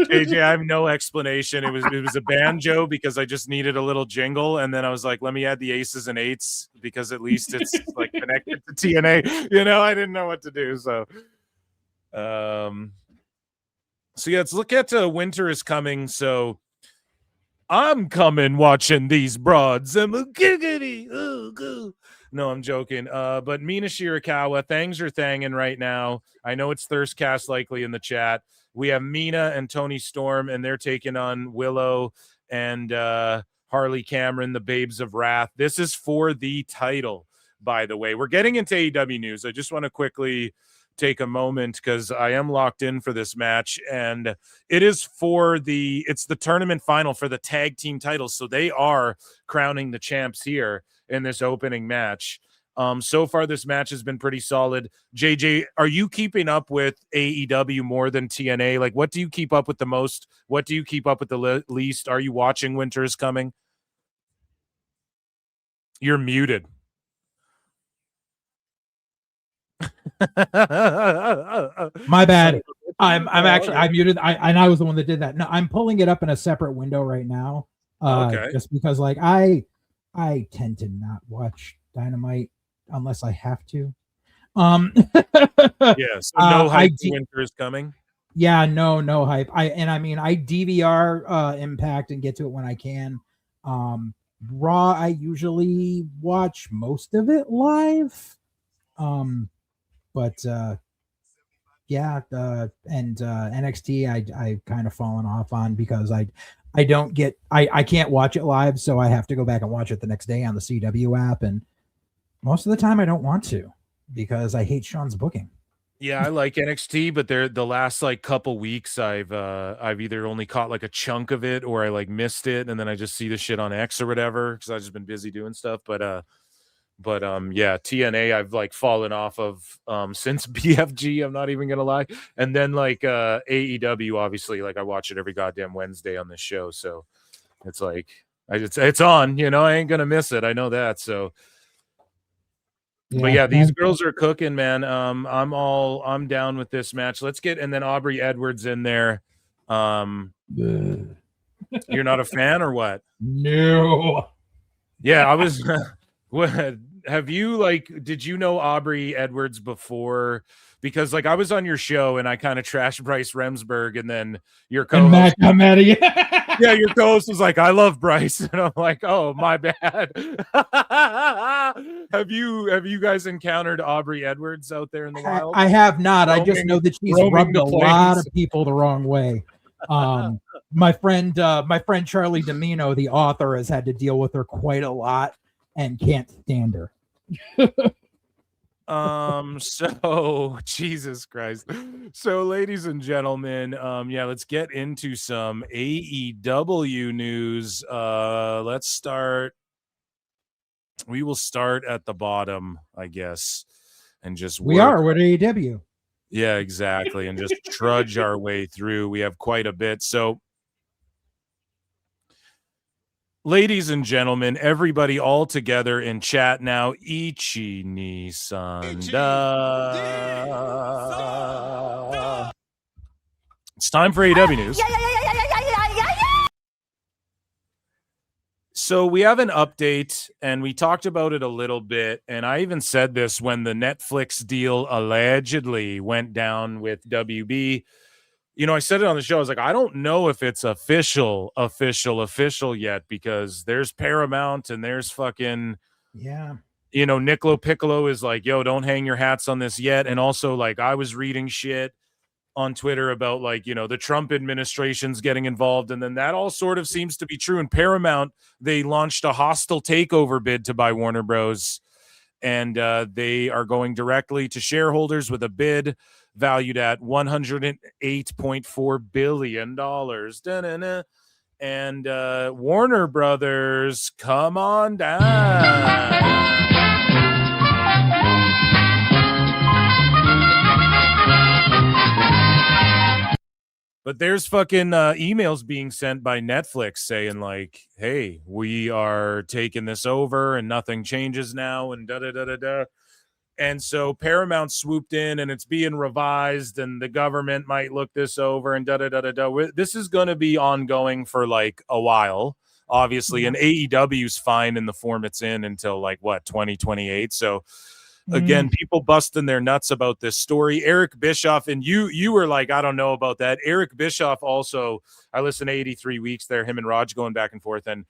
JJ, I have no explanation. It was a banjo because I just needed a little jingle, and then I was like, let me add the aces and eights because at least it's like connected to TNA. I didn't know what to do, so... So yeah, let's look at winter is coming. So I'm coming watching these broads. I'm a giggity. No, I'm joking. But Mina Shirakawa, things are thanging right now. I know it's Thirstcast likely in the chat. We have Mina and Tony Storm, and they're taking on Willow and Harley Cameron, the Babes of Wrath. This is for the title, by the way. We're getting into AEW news. I just want to quickly take a moment because I am locked in for this match, and it is it's the tournament final for the tag team titles. So they are crowning the champs here in this opening match. So far, this match has been pretty solid. JJ, are you keeping up with AEW more than TNA? Like, what do you keep up with the most? What do you keep up with the least? Are you watching Winter is Coming? You're muted. My bad. I muted. I was the one that did that. No, I'm pulling it up in a separate window right now. Okay. Just because like I tend to not watch Dynamite unless I have to. Yeah, so no hype Winter is Coming. Yeah, no hype. I DVR Impact and get to it when I can. Raw, I usually watch most of it live. But NXT I kind of fallen off on because I can't watch it live, so I have to go back and watch it the next day on the CW app, and most of the time I don't want to because I hate Sean's booking. Yeah, I like NXT, but the last like couple weeks I've either only caught like a chunk of it or I like missed it, and then I just see the shit on X or whatever because I've just been busy doing stuff. But yeah, TNA I've like fallen off of since BFG, I'm not even gonna lie. And then like AEW, obviously, like I watch it every goddamn Wednesday on this show, so it's like it's on, you know, I ain't gonna miss it. I know that. So but yeah, these girls are cooking, man. I'm down with this match. Let's get, and then Aubrey Edwards in there. You're not a fan or what? No. Yeah, I was. What have you like? Did you know Aubrey Edwards before? Because like I was on your show and I kind of trashed Bryce Remsburg, and then your co-host, I'm mad at you. Yeah, your co-host was like, "I love Bryce," and I'm like, "Oh, my bad." Have you guys encountered Aubrey Edwards out there in the wild? I have not. I just know that she's rubbed a lot of people the wrong way. My friend Charlie Domino, the author, has had to deal with her quite a lot and can't stand her. So Jesus Christ. So ladies and gentlemen, yeah, let's get into some AEW news. Let's start. We will start at the bottom, I guess, and just we're AEW. Yeah, exactly, and just trudge our way through. We have quite a bit. So ladies and gentlemen, everybody all together in chat now. Ichi ni Sanda. It's time for AEW news. So we have an update, and we talked about it a little bit, and I even said this when the Netflix deal allegedly went down with WB. You know, I said it on the show. I was like, I don't know if it's official yet, because there's Paramount and there's fucking, you know, Niccolo Piccolo is like, yo, don't hang your hats on this yet. And also, like, I was reading shit on Twitter about, like, you know, the Trump administration's getting involved. And then that all sort of seems to be true. And Paramount, they launched a hostile takeover bid to buy Warner Bros. And they are going directly to shareholders with a bid valued at $108.4 billion. Da-na-na. And Warner Brothers, come on down. But there's fucking emails being sent by Netflix saying like, hey, we are taking this over and nothing changes now and da-da-da-da-da. And so Paramount swooped in and it's being revised and the government might look this over and da-da-da-da-da. This is going to be ongoing for like a while, obviously. And AEW's fine in the form it's in until like, what, 2028? So again, people busting their nuts about this story. Eric Bischoff, and you were like, I don't know about that. Eric Bischoff also, I listened to 83 Weeks there, him and Raj going back and forth. And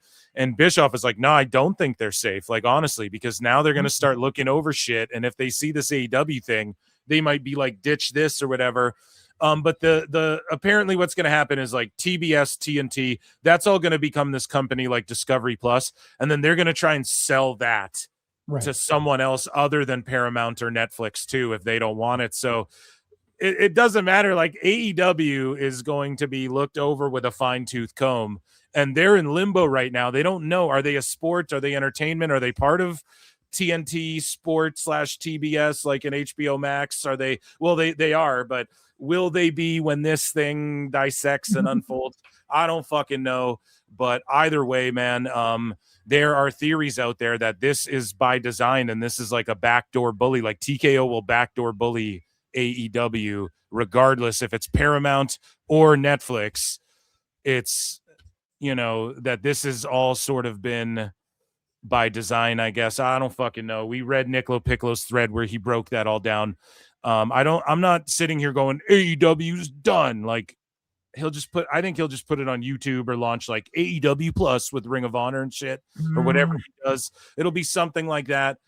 Bischoff is like, no, I don't think they're safe. Like, honestly, because now they're going to start looking over shit. And if they see this AEW thing, they might be like, ditch this or whatever. But the apparently what's going to happen is like TBS, TNT, that's all going to become this company like Discovery Plus. And then they're going to try and sell that to someone else other than Paramount or Netflix too, if they don't want it. So it doesn't matter. Like AEW is going to be looked over with a fine-tooth comb, and they're in limbo right now. They don't know. Are they a sport? Are they entertainment? Are they part of TNT Sport / TBS like an HBO Max? Are they? Well, they are, but will they be when this thing dissects and unfolds? I don't fucking know. But either way, man, there are theories out there that this is by design, and this is like a backdoor bully. Like TKO will backdoor bully AEW, regardless if it's Paramount or Netflix. It's, that this has all sort of been by design, I guess. I don't fucking know. We read Nicolo Piccolo's thread where he broke that all down. I'm not sitting here going AEW's done. Like, I think he'll just put it on YouTube or launch like AEW Plus with Ring of Honor and shit or whatever he does. It'll be something like that,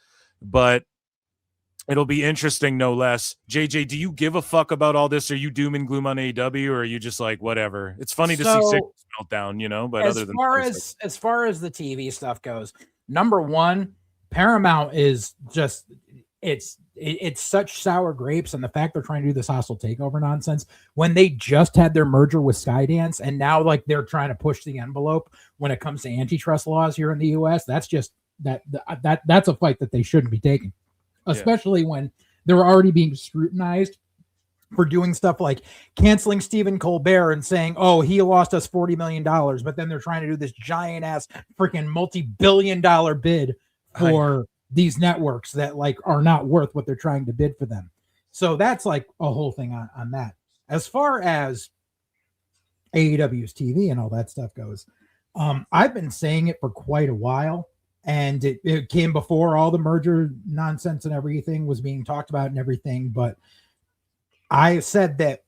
but it'll be interesting no less. JJ, do you give a fuck about all this? Are you doom and gloom on AEW, or are you just like, whatever? It's funny to see Six meltdown, but as far as the TV stuff goes, number one, Paramount is just it's such sour grapes, and the fact they're trying to do this hostile takeover nonsense when they just had their merger with Skydance, and now like they're trying to push the envelope when it comes to antitrust laws here in the US. That's just that's a fight that they shouldn't be taking, especially when they're already being scrutinized for doing stuff like canceling Stephen Colbert and saying, oh, he lost us $40 million, but then they're trying to do this giant ass freaking multi-billion-dollar bid for these networks that like are not worth what they're trying to bid for them. So that's like a whole thing on that. As far as AEW's TV and all that stuff goes, I've been saying it for quite a while, and it came before all the merger nonsense and everything was being talked about and everything. But I said that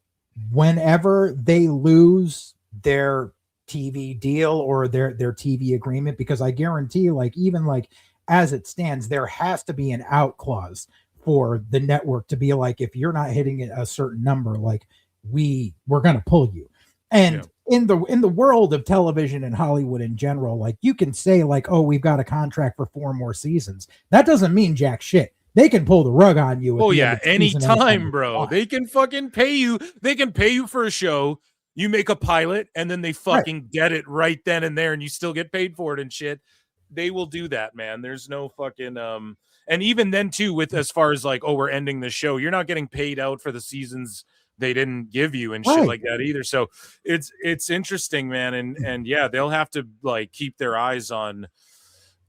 whenever they lose their TV deal or their TV agreement, because I guarantee like even like as it stands, there has to be an out clause for the network to be like, if you're not hitting a certain number, like we're going to pull you. And in the world of television and Hollywood in general, like you can say like, oh, we've got a contract for 4 more seasons. That doesn't mean jack shit. They can pull the rug on you. Oh yeah, anytime, bro. They can fucking pay you. They can pay you for a show. You make a pilot, and then they fucking get it right then and there, and you still get paid for it and shit. They will do that, man. There's no fucking and even then too, with as far as like, oh, we're ending the show, you're not getting paid out for the seasons they didn't give you and shit like that either. So it's interesting, man. And yeah, they'll have to like keep their eyes on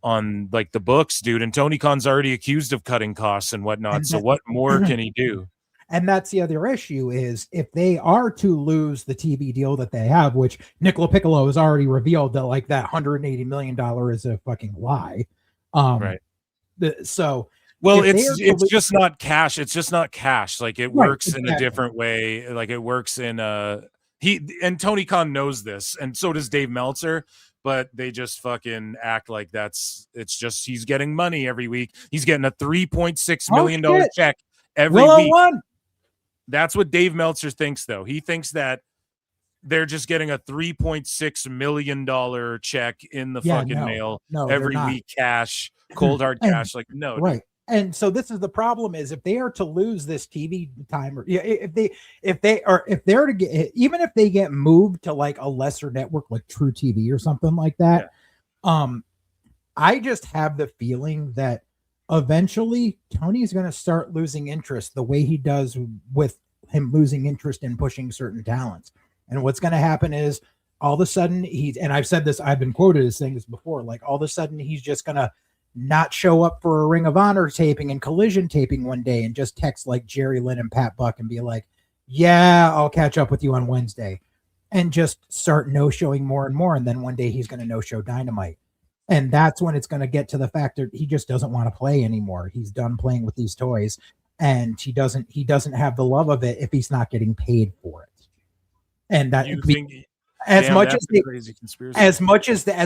like the books, dude. And Tony Khan's already accused of cutting costs and whatnot. So what more can he do? And that's the other issue is if they are to lose the TV deal that they have, which Nicolo Piccolo has already revealed that like that $180 million is a fucking lie. Well, it's just not cash. It's just not cash. Like it works in a different way. Like it works in and Tony Khan knows this, and so does Dave Meltzer. But they just fucking act like it's just he's getting money every week. He's getting a $3.6 million check every week. That's what Dave Meltzer thinks, though. He thinks that they're just getting a $3.6 million check in the mail every week, cash, cold hard cash. Like, no. Right. And so this is the problem is if they are to lose this TV time, or if they're to get, even if they get moved to like a lesser network, like True TV or something like that, I just have the feeling that eventually Tony's going to start losing interest the way he does with him losing interest in pushing certain talents. And what's going to happen is all of a sudden and I've said this, I've been quoted as saying this before, like all of a sudden he's just going to not show up for a Ring of Honor taping and Collision taping one day and just text like Jerry Lynn and Pat Buck and be like, yeah, I'll catch up with you on Wednesday, and just start no-showing more and more. And then one day he's going to no-show Dynamite. And that's when it's going to get to the fact that he just doesn't want to play anymore. He's done playing with these toys, and he doesn't have the love of it if he's not getting paid for it. And that as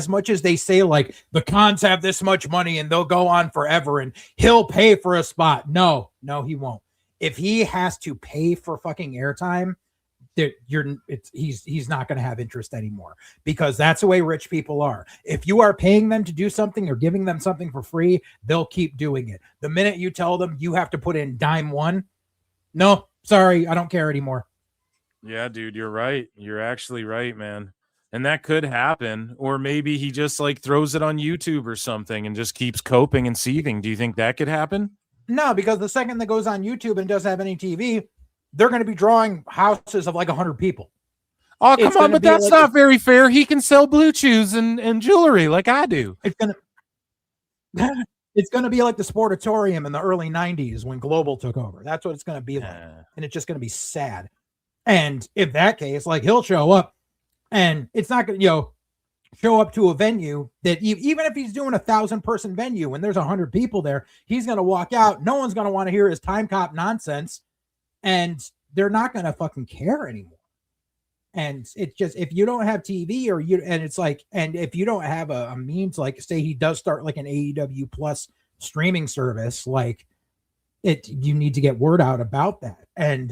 much as they say like the Khans have this much money and they'll go on forever and he'll pay for a spot. No, he won't. If he has to pay for fucking airtime, he's not going to have interest anymore, because that's the way rich people are. If you are paying them to do something or giving them something for free, they'll keep doing it. The minute you tell them you have to put in dime one, no, sorry, I don't care anymore. Yeah, dude, you're right. You're actually right, man. And that could happen. Or maybe he just like throws it on YouTube or something and just keeps coping and seething. Do you think that could happen? No, because the second that goes on YouTube and doesn't have any TV, they're going to be drawing houses of like 100 people. Oh, come on, but that's not very fair. He can sell blue chews and jewelry like I do. It's going to be like the Sportatorium in the early 90s when Global took over. That's what it's going to be like. And it's just going to be sad. And if that case, like, he'll show up and it's not going to, show up to a venue that even if he's doing 1,000-person venue and there's 100 people there, he's going to walk out. No one's going to want to hear his time cop nonsense, and they're not going to fucking care anymore. And it's just, if you don't have TV and if you don't have a means, like say he does start like an AEW Plus streaming service, like you need to get word out about that. And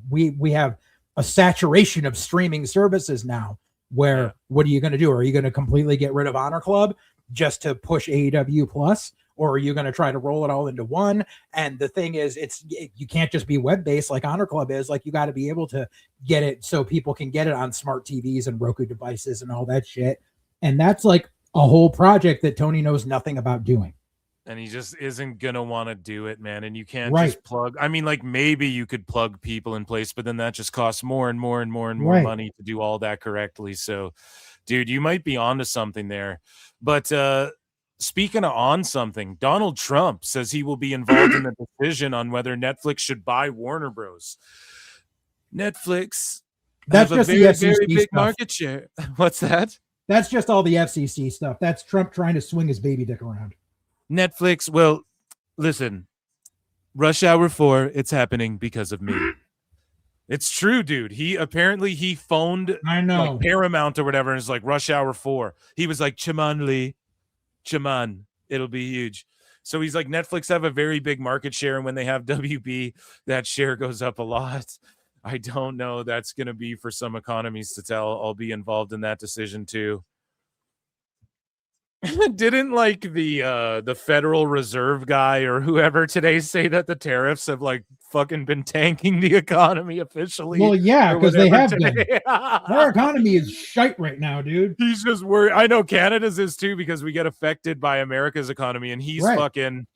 we have a saturation of streaming services now. Where what are you going to do? Are you going to completely get rid of Honor Club just to push AEW Plus, or are you going to try to roll it all into one? And the thing is, you can't just be web-based like Honor Club is. Like, you got to be able to get it so people can get it on smart TVs and Roku devices and all that shit. And that's like a whole project that Tony knows nothing about doing. And he just isn't going to want to do it, man. And you can't just plug. I mean, like, maybe you could plug people in place, but then that just costs more and more and more and more money to do all that correctly. So, dude, you might be onto something there. But speaking of on something, Donald Trump says he will be involved in the decision on whether Netflix should buy Warner Bros. Netflix. That's just very, the FCC very big stuff. Market share. What's that? That's just all the FCC stuff. That's Trump trying to swing his baby dick around. Netflix, well, listen, Rush Hour 4, it's happening because of me. It's true, dude. He phoned like Paramount or whatever, and it's like, Rush Hour 4. He was like, Chaman Lee, Chaman, it'll be huge. So he's like, Netflix have a very big market share, and when they have WB, that share goes up a lot. I don't know. That's going to be for some economies to tell. I'll be involved in that decision too. Didn't like the Federal Reserve guy or whoever today say that the tariffs have like fucking been tanking the economy officially? Well, yeah, because they have been. Our economy is shite right now, dude. He's just worried. I know Canada's is too, because we get affected by America's economy, and he's fucking.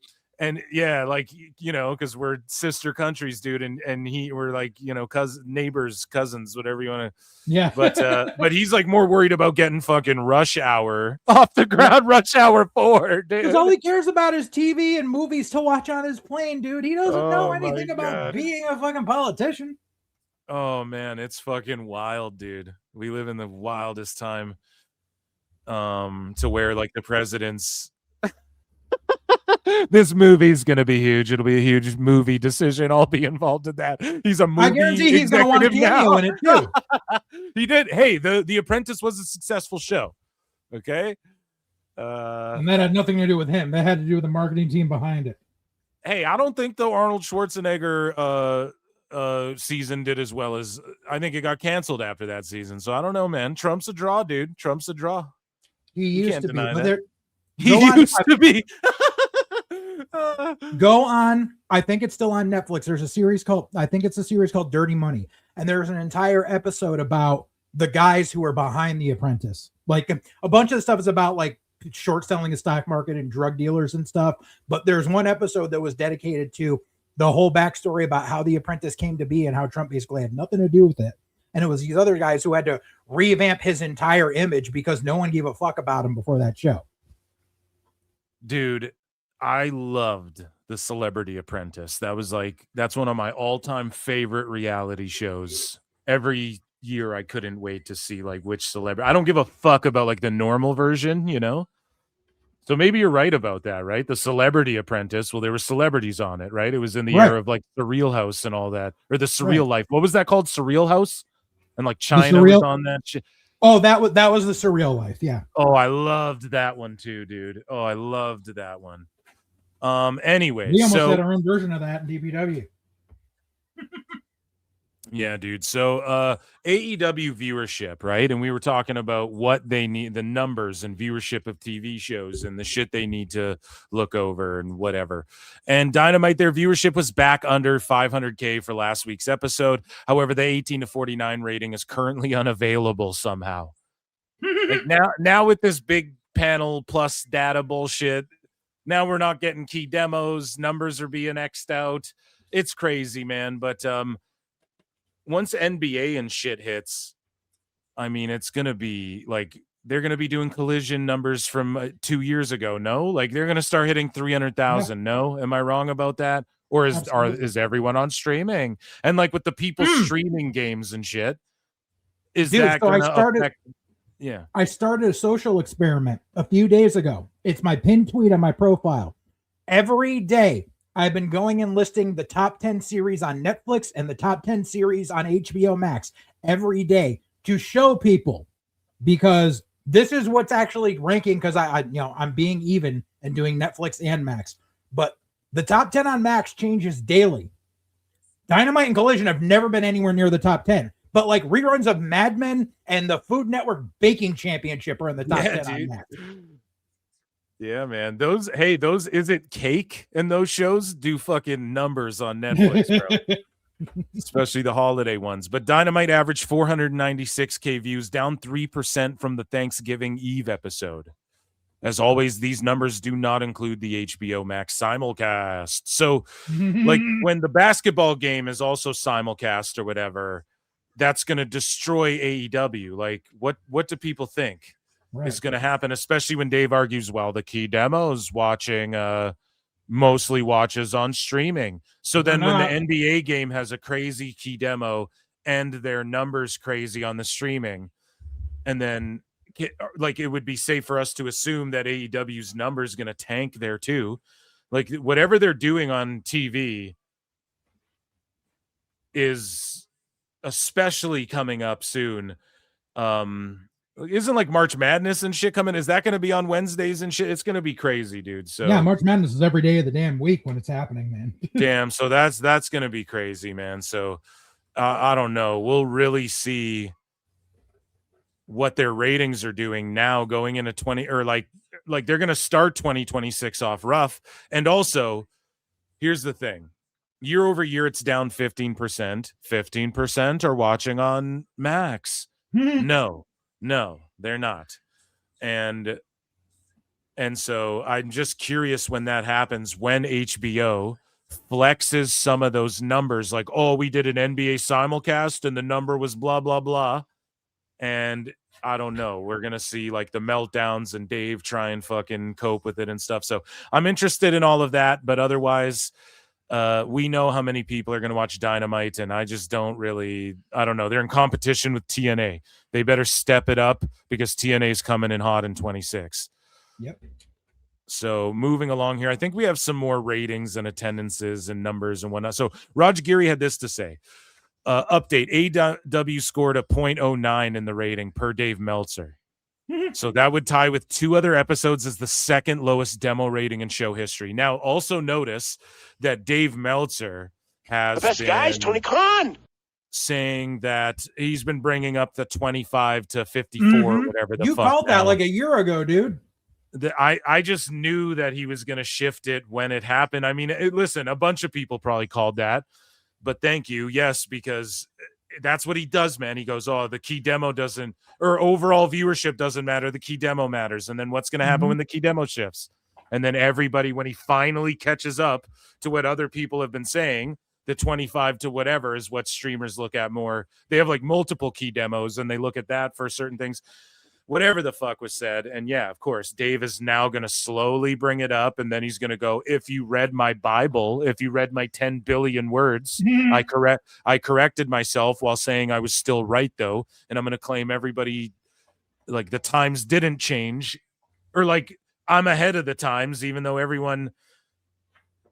And yeah, like, because we're sister countries, dude, and we're like, neighbors, cousins, whatever you want to. Yeah. But he's like more worried about getting fucking Rush Hour off the ground. Rush Hour 4, dude. Because all he cares about is TV and movies to watch on his plane, dude. He doesn't know anything about being a fucking politician. Oh man, it's fucking wild, dude. We live in the wildest time. To where like the president's. This movie's gonna be huge. It'll be a huge movie decision. I'll be involved in that. He's a movie. I guarantee he's gonna want a cameo in it too. He did. Hey, the Apprentice was a successful show. Okay. And that had nothing to do with him. That had to do with the marketing team behind it. Hey, I don't think the Arnold Schwarzenegger season did as well as I think it got canceled after that season. So I don't know, man. Trump's a draw, dude. Trump's a draw. He used to be, but he used to be. Go on. I think it's still on Netflix. There's a series called Dirty Money, and there's an entire episode about the guys who are behind The Apprentice. Like a bunch of the stuff is about like short selling the stock market and drug dealers and stuff. But there's one episode that was dedicated to the whole backstory about how The Apprentice came to be and how Trump basically had nothing to do with it. And it was these other guys who had to revamp his entire image because no one gave a fuck about him before that show. Dude, I loved The Celebrity Apprentice. That's one of my all-time favorite reality shows. Every year I couldn't wait to see like which celebrity. I don't give a fuck about like the normal version, So maybe you're right about that, right? The Celebrity Apprentice. Well, there were celebrities on it, right? It was in the era of like the Real House and all that, or the Surreal Life. What was that called? Surreal House? And like China was on that shit. Oh, that was the Surreal Life. Yeah. Oh, I loved that one too, dude. Oh, I loved that one. Anyway, we almost had our own version of that in DPW. Yeah, dude. So AEW viewership, right? And we were talking about what they need, the numbers and viewership of TV shows and the shit they need to look over and whatever. And Dynamite, their viewership was back under 500K for last week's episode. However, the 18 to 49 rating is currently unavailable somehow. Like now with this big panel plus data bullshit, now we're not getting key demos. Numbers are being X'd out. It's crazy, man. But once NBA and shit hits, I mean, it's going to be like they're going to be doing collision numbers from 2 years ago. No, like they're going to start hitting 300,000. Yeah. No, am I wrong about that? Or is everyone on streaming? And like with the people streaming games and shit, is that going to affect? Yeah. I started a social experiment a few days ago. It's my pinned tweet on my profile. Every day, I've been going and listing the top 10 series on Netflix and the top 10 series on HBO Max every day to show people, because this is what's actually ranking, because I'm being even and doing Netflix and Max. But the top 10 on Max changes daily. Dynamite and Collision have never been anywhere near the top 10. But like reruns of Mad Men and the Food Network Baking Championship are in the top 10 on Max. Yeah, man. Those is it cake? And those shows do fucking numbers on Netflix, bro. Especially the holiday ones. But Dynamite averaged 496K views, down 3% from the Thanksgiving Eve episode. As always, these numbers do not include the HBO Max simulcast. So, like when the basketball game is also simulcast or whatever, that's going to destroy AEW. Like, what do people think? Right. Is going to happen, especially when Dave argues, well, the key demos watching mostly watches on streaming. So then when the NBA game has a crazy key demo and their numbers crazy on the streaming, and then like it would be safe for us to assume that AEW's number is going to tank there too. Like whatever they're doing on TV is especially coming up soon. Isn't like March Madness and shit coming? Is that going to be on Wednesdays and shit? It's going to be crazy, dude. So yeah, March Madness is every day of the damn week when it's happening, man. Damn. So that's going to be crazy, man. So I don't know. We'll really see what their ratings are doing now going into 20 or like they're going to start 2026 off rough. And also here's the thing. Year over year, it's down 15%. 15% are watching on Max. No, they're not. And so I'm just curious when that happens, when HBO flexes some of those numbers, like, oh, we did an NBA simulcast and the number was blah, blah, blah. And I don't know. We're going to see like the meltdowns and Dave try and fucking cope with it and stuff. So I'm interested in all of that. But otherwise, we know how many people are going to watch Dynamite, and I just don't know. They're in competition with TNA. They better step it up because TNA is coming in hot in 26. Yep. So moving along here, I think we have some more ratings and attendances and numbers and whatnot. So Raj Giri had this to say. Update, AEW scored a 0.09 in the rating per Dave Meltzer. So that would tie with 2 other episodes as the second lowest demo rating in show history. Now, also notice that Dave Meltzer has the best guy is Tony Khan, saying that he's been bringing up the 25 to 54, whatever the fuck. You called that like a year ago, dude. I just knew that he was going to shift it when it happened. I mean, listen, a bunch of people probably called that, but thank you. Yes, because that's what he does, man. He goes, oh, the key demo doesn't, or overall viewership doesn't matter. The key demo matters. And then what's going to happen when the key demo shifts? And then everybody, when he finally catches up to what other people have been saying, the 25 to whatever is what streamers look at more. They have like multiple key demos and they look at that for certain things. Whatever the fuck was said. And yeah, of course, Dave is now going to slowly bring it up. And then he's going to go, if you read my Bible, if you read my 10 billion words, I corrected myself while saying I was still right, though. And I'm going to claim everybody, like the times didn't change, or like I'm ahead of the times, even though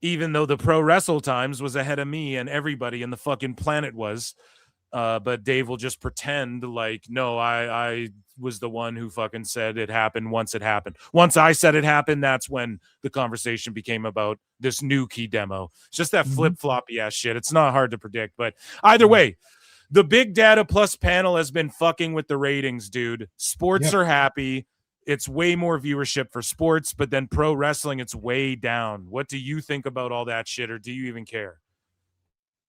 the Pro Wrestle Times was ahead of me and everybody in the fucking planet was. But Dave will just pretend like, no, I was the one who fucking said it happened once it happened. Once I said it happened, that's when the conversation became about this new key demo. It's just that flip-floppy ass shit. It's not hard to predict, but either way, The Big Data Plus panel has been fucking with the ratings, dude. Sports are happy. It's way more viewership for sports, but then pro wrestling, it's way down. What do you think about all that shit, or do you even care?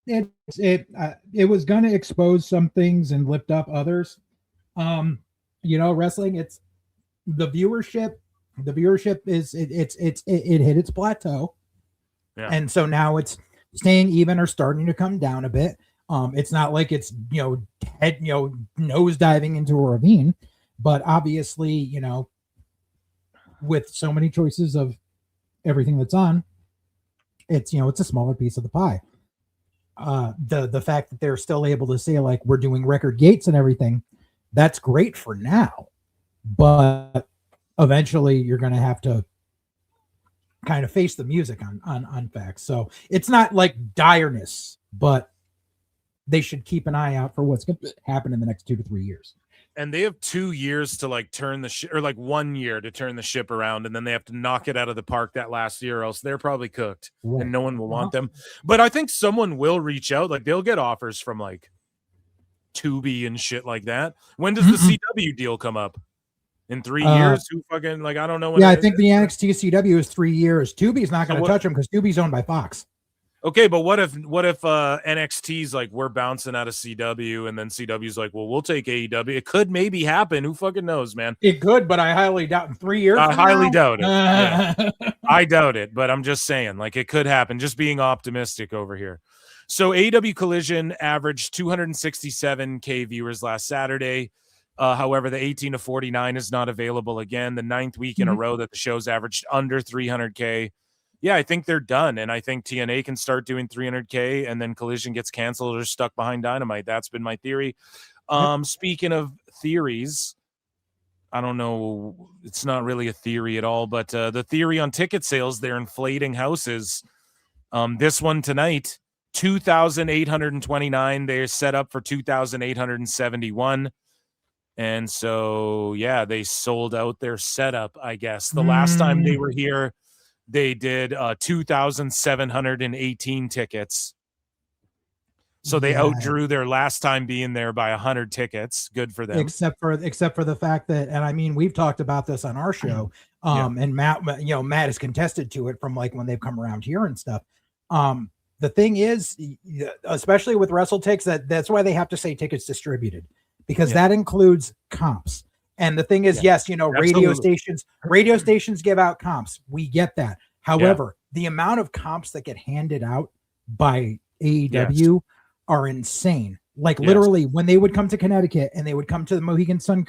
It was going to expose some things and lift up others. Wrestling, it's the viewership. The viewership is it hit its plateau, and so now it's staying even or starting to come down a bit. It's not like it's nose diving into a ravine, but obviously, with so many choices of everything that's on, it's a smaller piece of the pie. The fact that they're still able to say, like, we're doing record gates and everything, that's great for now, but eventually you're going to have to kind of face the music on facts. So it's not like direness, but they should keep an eye out for what's going to happen in the next 2 to 3 years. And they have 2 years to like turn the ship, or like 1 year to turn the ship around, and then they have to knock it out of the park that last year, or else they're probably cooked and no one will want them. But I think someone will reach out. Like, they'll get offers from like Tubi and shit like that. When does the CW deal come up? In 3 years? Who fucking, like, I don't know. I think the NXT CW is 3 years. Tubi's not going to touch them because Tubi's owned by Fox. Okay, but what if NXT's like, we're bouncing out of CW, and then CW's like, well, we'll take AEW. It could maybe happen. Who fucking knows, man? It could, but I highly doubt in 3 years. I highly doubt it. Yeah. I doubt it, but I'm just saying, like, it could happen. Just being optimistic over here. So AEW Collision averaged 267K viewers last Saturday. However, the 18 to 49 is not available again. The 9th week in a row that the show's averaged under 300K. Yeah, I think they're done, and I think TNA can start doing 300K, and then Collision gets canceled or stuck behind Dynamite. That's been my theory. Speaking of theories, I don't know. It's not really a theory at all, but the theory on ticket sales, they're inflating houses. This one tonight, 2,829. They're set up for 2,871. And so, yeah, they sold out their setup, I guess. The last time they were here, they did 2,718 tickets. So they outdrew their last time being there by 100 tickets. Good for them. Except for the fact that, and I mean, we've talked about this on our show, and Matt has contested to it from like when they've come around here and stuff. The thing is, especially with WrestleTix, that's why they have to say tickets distributed, because that includes comps. And the thing is, yes, radio stations give out comps. We get that. However, the amount of comps that get handed out by AEW are insane. Like literally, when they would come to Connecticut and they would come to the Mohegan Sun,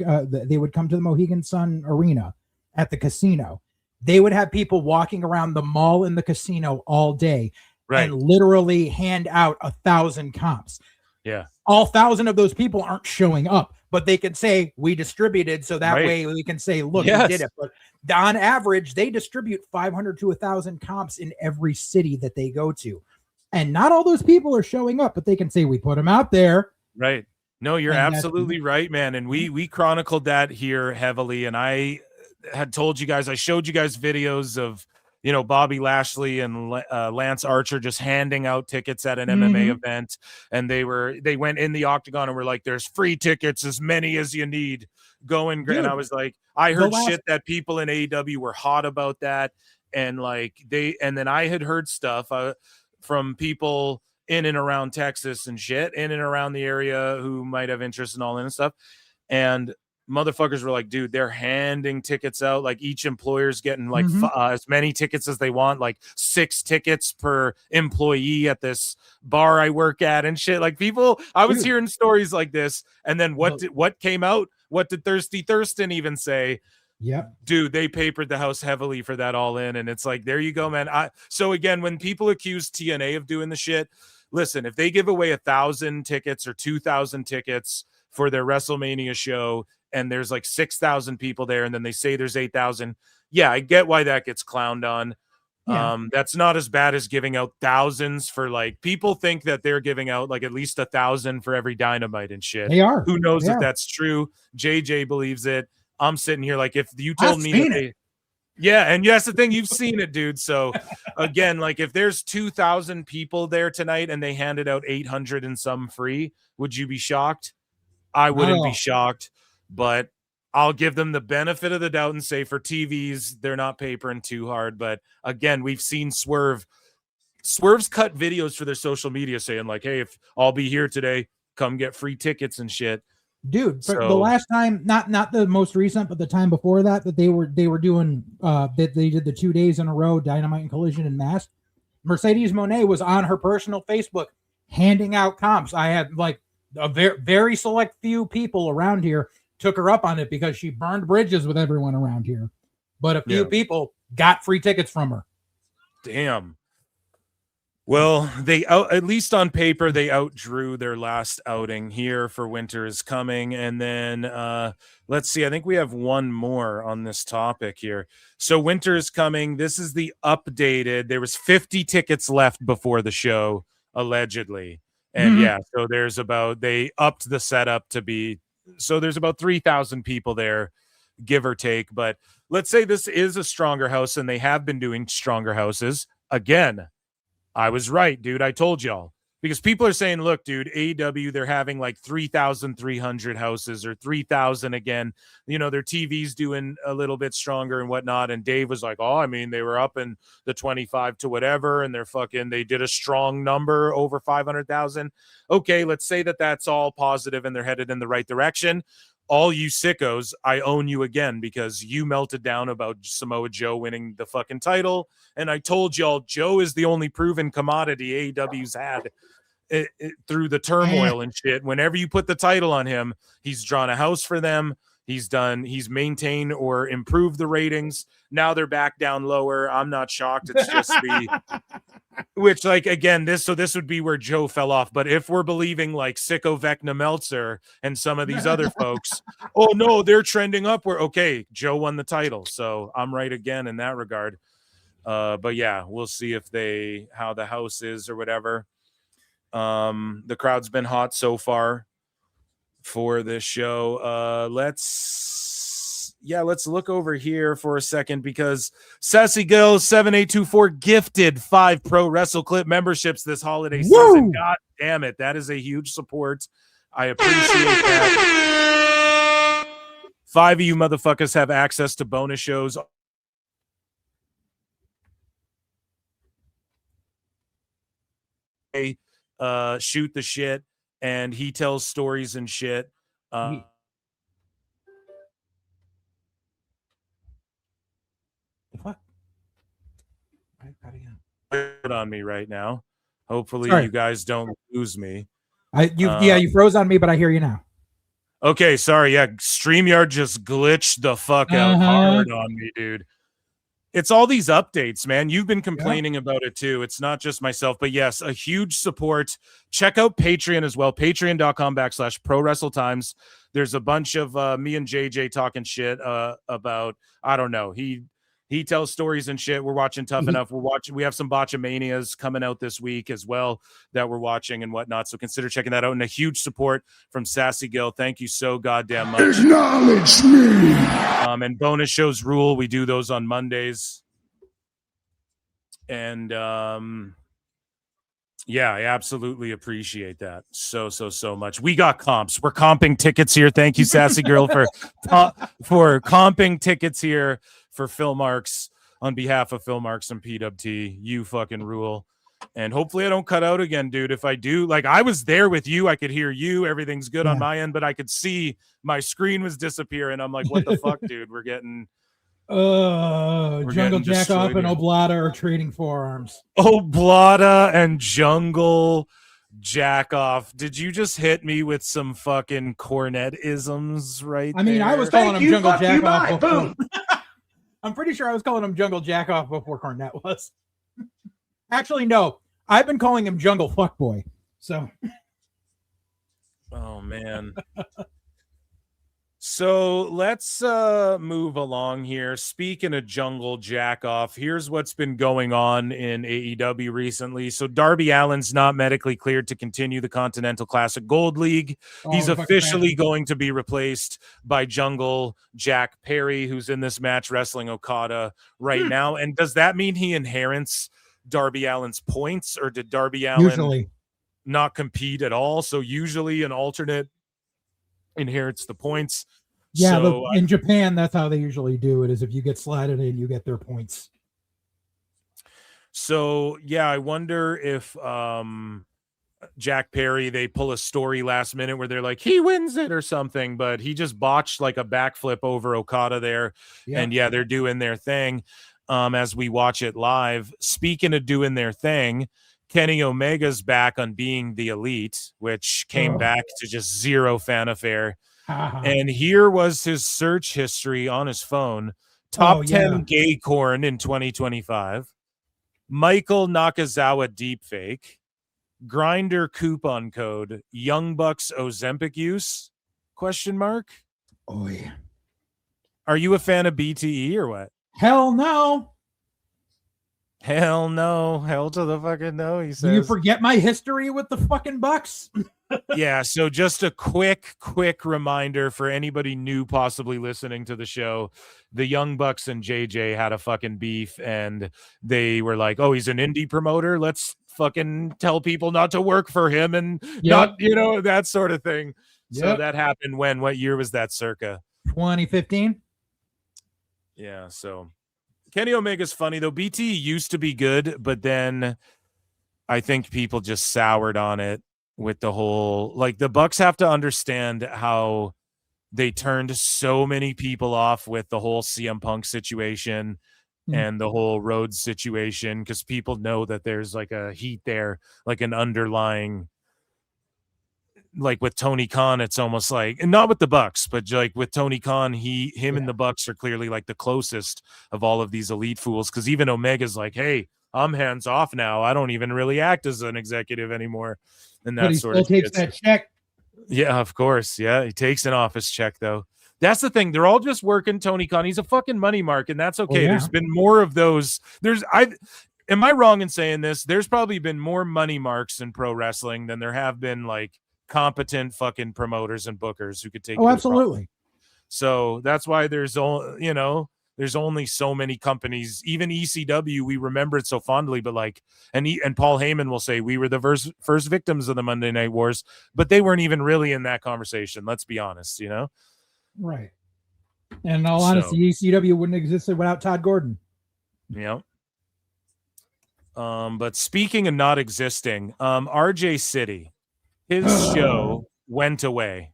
Arena at the casino, they would have people walking around the mall and the casino all day and literally hand out 1,000 comps. Yeah. All 1,000 of those people aren't showing up, but they can say we distributed, so that way we can say, look, we did it. But on average, they distribute 500 to 1,000 comps in every city that they go to. And not all those people are showing up, but they can say we put them out there. Right. No, you're absolutely right, man. And we chronicled that here heavily. And I had told you guys, I showed you guys videos of, Bobby Lashley and Lance Archer just handing out tickets at an MMA event. And they went in the octagon and were like, there's free tickets, as many as you need. Go and I was like, I heard shit that people in AEW were hot about that. And then I had heard stuff from people in and around Texas and shit, in and around the area who might have interest in all that and stuff. And motherfuckers were like, dude, they're handing tickets out. Like each employer's getting like as many tickets as they want, like 6 tickets per employee at this bar I work at and shit. Like people, I was hearing stories like this. And then what came out? What did Thirsty Thurston even say? Yep. Dude, they papered the house heavily for that all in. And it's like, there you go, man. So again, when people accuse TNA of doing the shit, listen, if they give away 1,000 tickets or 2,000 tickets for their WrestleMania show, and there's like 6,000 people there, and then they say there's 8,000. Yeah, I get why that gets clowned on. Yeah. That's not as bad as giving out thousands for like, people think that they're giving out like at least 1,000 for every Dynamite and shit. They are. Who knows if that's true? JJ believes it. I'm sitting here like, if you told me that Yeah, and that's the thing. You've seen it, dude. So again, like if there's 2,000 people there tonight and they handed out 800 and some free, would you be shocked? I wouldn't be shocked, but I'll give them the benefit of the doubt and say for TVs, they're not papering too hard. But again, we've seen Swerve's cut videos for their social media saying like, hey, if I'll be here today, come get free tickets and shit. Dude, the last time, not the most recent, but the time before that they were doing that they did the 2 days in a row, Dynamite and Collision and Mass. Mercedes Moné was on her personal Facebook handing out comps. I had like a very select few people around here took her up on it because she burned bridges with everyone around here, but a few people got free tickets from her. Damn. Well, at least on paper, they outdrew their last outing here for Winter is Coming. And then let's see, I think we have one more on this topic here. So Winter is Coming. This is the updated. There was 50 tickets left before the show, allegedly. And so they upped the setup to be, so there's about 3,000 people there, give or take. But let's say this is a stronger house and they have been doing stronger houses. Again, I was right, dude. I told y'all. Because people are saying, look, dude, AEW, they're having like 3,300 houses or 3,000 again. You know, their TV's doing a little bit stronger and whatnot. And Dave was like, oh, I mean, they were up in the 25 to whatever. And they did a strong number over 500,000. Okay, let's say that that's all positive and they're headed in the right direction. All you sickos, I own you again because you melted down about Samoa Joe winning the fucking title. And I told y'all Joe is the only proven commodity AEW's had through the turmoil and shit. Whenever you put the title on him, he's drawn a house for them. He's maintained or improved the ratings. Now they're back down lower. I'm not shocked. It's just which like, again, this would be where Joe fell off. But if we're believing like Sicko Vecna Meltzer and some of these other folks, oh no, they're trending upward. Okay, Joe won the title. So I'm right again in that regard. But yeah, we'll see how the house is or whatever. The crowd's been hot so far for this show. Let's look over here for a second because Sassy Girl 7824 gifted 5 Pro Wrestle Clip memberships this holiday season. God damn it. That is a huge support. I appreciate that. 5 of you motherfuckers have access to bonus shows. Shoot the shit and he tells stories and shit. The fuck? On me right now. Hopefully you guys don't lose me. You froze on me, but I hear you now. Okay, sorry. Yeah, StreamYard just glitched the fuck out hard on me, dude. It's all these updates, man. You've been complaining about it too. It's not just myself, but yes, a huge support. Check out Patreon as well. Patreon.com/ProWrestleTimes. There's a bunch of me and JJ talking shit about, I don't know. He tells stories and shit. We're watching Tough Enough. We have some Botchamanias coming out this week as well that we're watching and whatnot. So consider checking that out. And a huge support from Sassy Gill. Thank you so goddamn much. Acknowledge me. And bonus shows rule. We do those on Mondays. And yeah, I absolutely appreciate that so much. We got comps. We're comping tickets here. Thank you, Sassy Girl, for comping tickets here for Phil Marks on behalf of Phil Marks and PWT. You fucking rule. And hopefully I don't cut out again, dude. If I do, like I was there with you, I could hear you. Everything's good on my end, but I could see my screen was disappearing. I'm like, what the fuck, dude? We're getting Jungle Jack Off and Oblada are trading forearms. Oblada and Jungle Jack Off. Did you just hit me with some fucking Cornette-isms right I mean, there? I was calling him Jungle Jack Off. Boom. I'm pretty sure I was calling him Jungle Jack Off before Cornette was. Actually, no. I've been calling him Jungle Fuckboy. So. Oh, man. So let's move along here. Speaking of jungle jack off, here's what's been going on in AEW recently. So Darby Allin's not medically cleared to continue the Continental Classic Gold League. He's officially going to be replaced by Jungle Jack Perry, who's in this match wrestling Okada right now. And does that mean he inherits Darby Allin's points, or did Darby Allin Usually not compete at all? So usually an alternate inherits the points. Yeah, so, in Japan, that's how they usually do it, is if you get slotted in, you get their points. So yeah, I wonder if Jack Perry, they pull a story last minute where they're like, he wins it or something, but he just botched like a backflip over Okada there. Yeah. And yeah, they're doing their thing as we watch it live. Speaking of doing their thing, Kenny Omega's back on Being the Elite, which came back to just zero fanfare. And here was his search history on his phone. Top 10 gay corn in 2025. Michael Nakazawa deepfake. Grinder coupon code. Young Bucks Ozempic use? Question mark. Oh yeah. Are you a fan of BTE or what? Hell no. Hell no. Hell to the fucking no, he says. Do you forget my history with the fucking Bucks? Yeah, so just a quick reminder for anybody new possibly listening to the show. The Young Bucks and JJ had a fucking beef, and they were like, oh, he's an indie promoter. Let's fucking tell people not to work for him and not, that sort of thing. So that happened when? What year was that circa? 2015. Yeah, so Kenny Omega's funny, though. BT used to be good, but then I think people just soured on it with the whole, like, the Bucks have to understand how they turned so many people off with the whole CM Punk situation and the whole Rhodes situation, because people know that there's like a heat there, like an underlying, like with Tony Khan, it's almost like, and not with the Bucks, but like with Tony Khan, him and the Bucks are clearly like the closest of all of these elite fools, because even Omega's like, hey, I'm hands off now. I don't even really act as an executive anymore. And that sort of takes that check. Yeah, of course. Yeah, he takes an office check, though. That's the thing. They're all just working Tony Khan. He's a fucking money mark, and that's okay. There's been more of those. Am I wrong in saying this? There's probably been more money marks in pro wrestling than there have been like competent fucking promoters and bookers who could take. Oh, absolutely. So that's why there's only so many companies. Even ECW, we remember it so fondly, but like, and Paul Heyman will say we were the first victims of the Monday Night Wars, but they weren't even really in that conversation. Let's be honest, Right. And in all honesty, ECW wouldn't exist without Todd Gordon. Yeah. But speaking of not existing, RJ City, his show went away,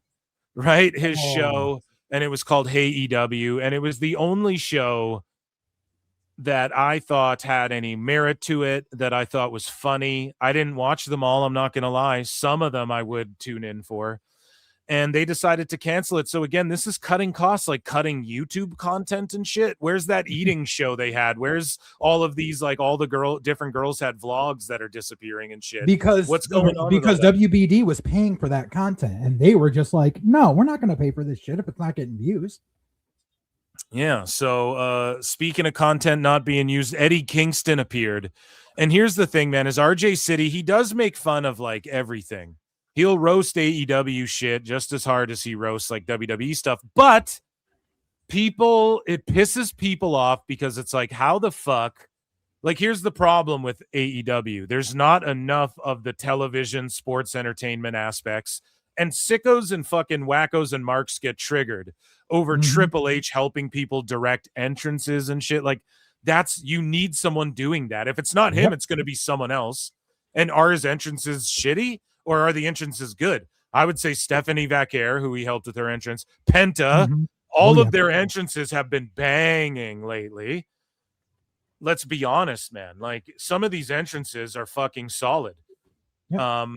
right? His show. And it was called Hey EW, and it was the only show that I thought had any merit to it, that I thought was funny. I didn't watch them all, I'm not going to lie. Some of them I would tune in for. And they decided to cancel it. So again, this is cutting costs, like cutting YouTube content and shit. Where's that eating show they had? Where's all of these, like all the different girls had vlogs that are disappearing and shit? Because what's going on? Because WBD was paying for that content, and they were just like, no, we're not going to pay for this shit if it's not getting views. Yeah. So speaking of content not being used, Eddie Kingston appeared. And here's the thing, man, is RJ City, he does make fun of like everything. He'll roast AEW shit just as hard as he roasts like WWE stuff, but it pisses people off because it's like, how the fuck? Like, here's the problem with AEW. There's not enough of the television sports entertainment aspects, and sickos and fucking wackos and marks get triggered over Triple H helping people direct entrances and shit. Like, you need someone doing that. If it's not him, it's going to be someone else. And are his entrances shitty? Or are the entrances good? I would say Stephanie Vaquer, who he helped with her entrance, Penta, all of their entrances have been banging lately. Let's be honest, man. Like, some of these entrances are fucking solid. Yep.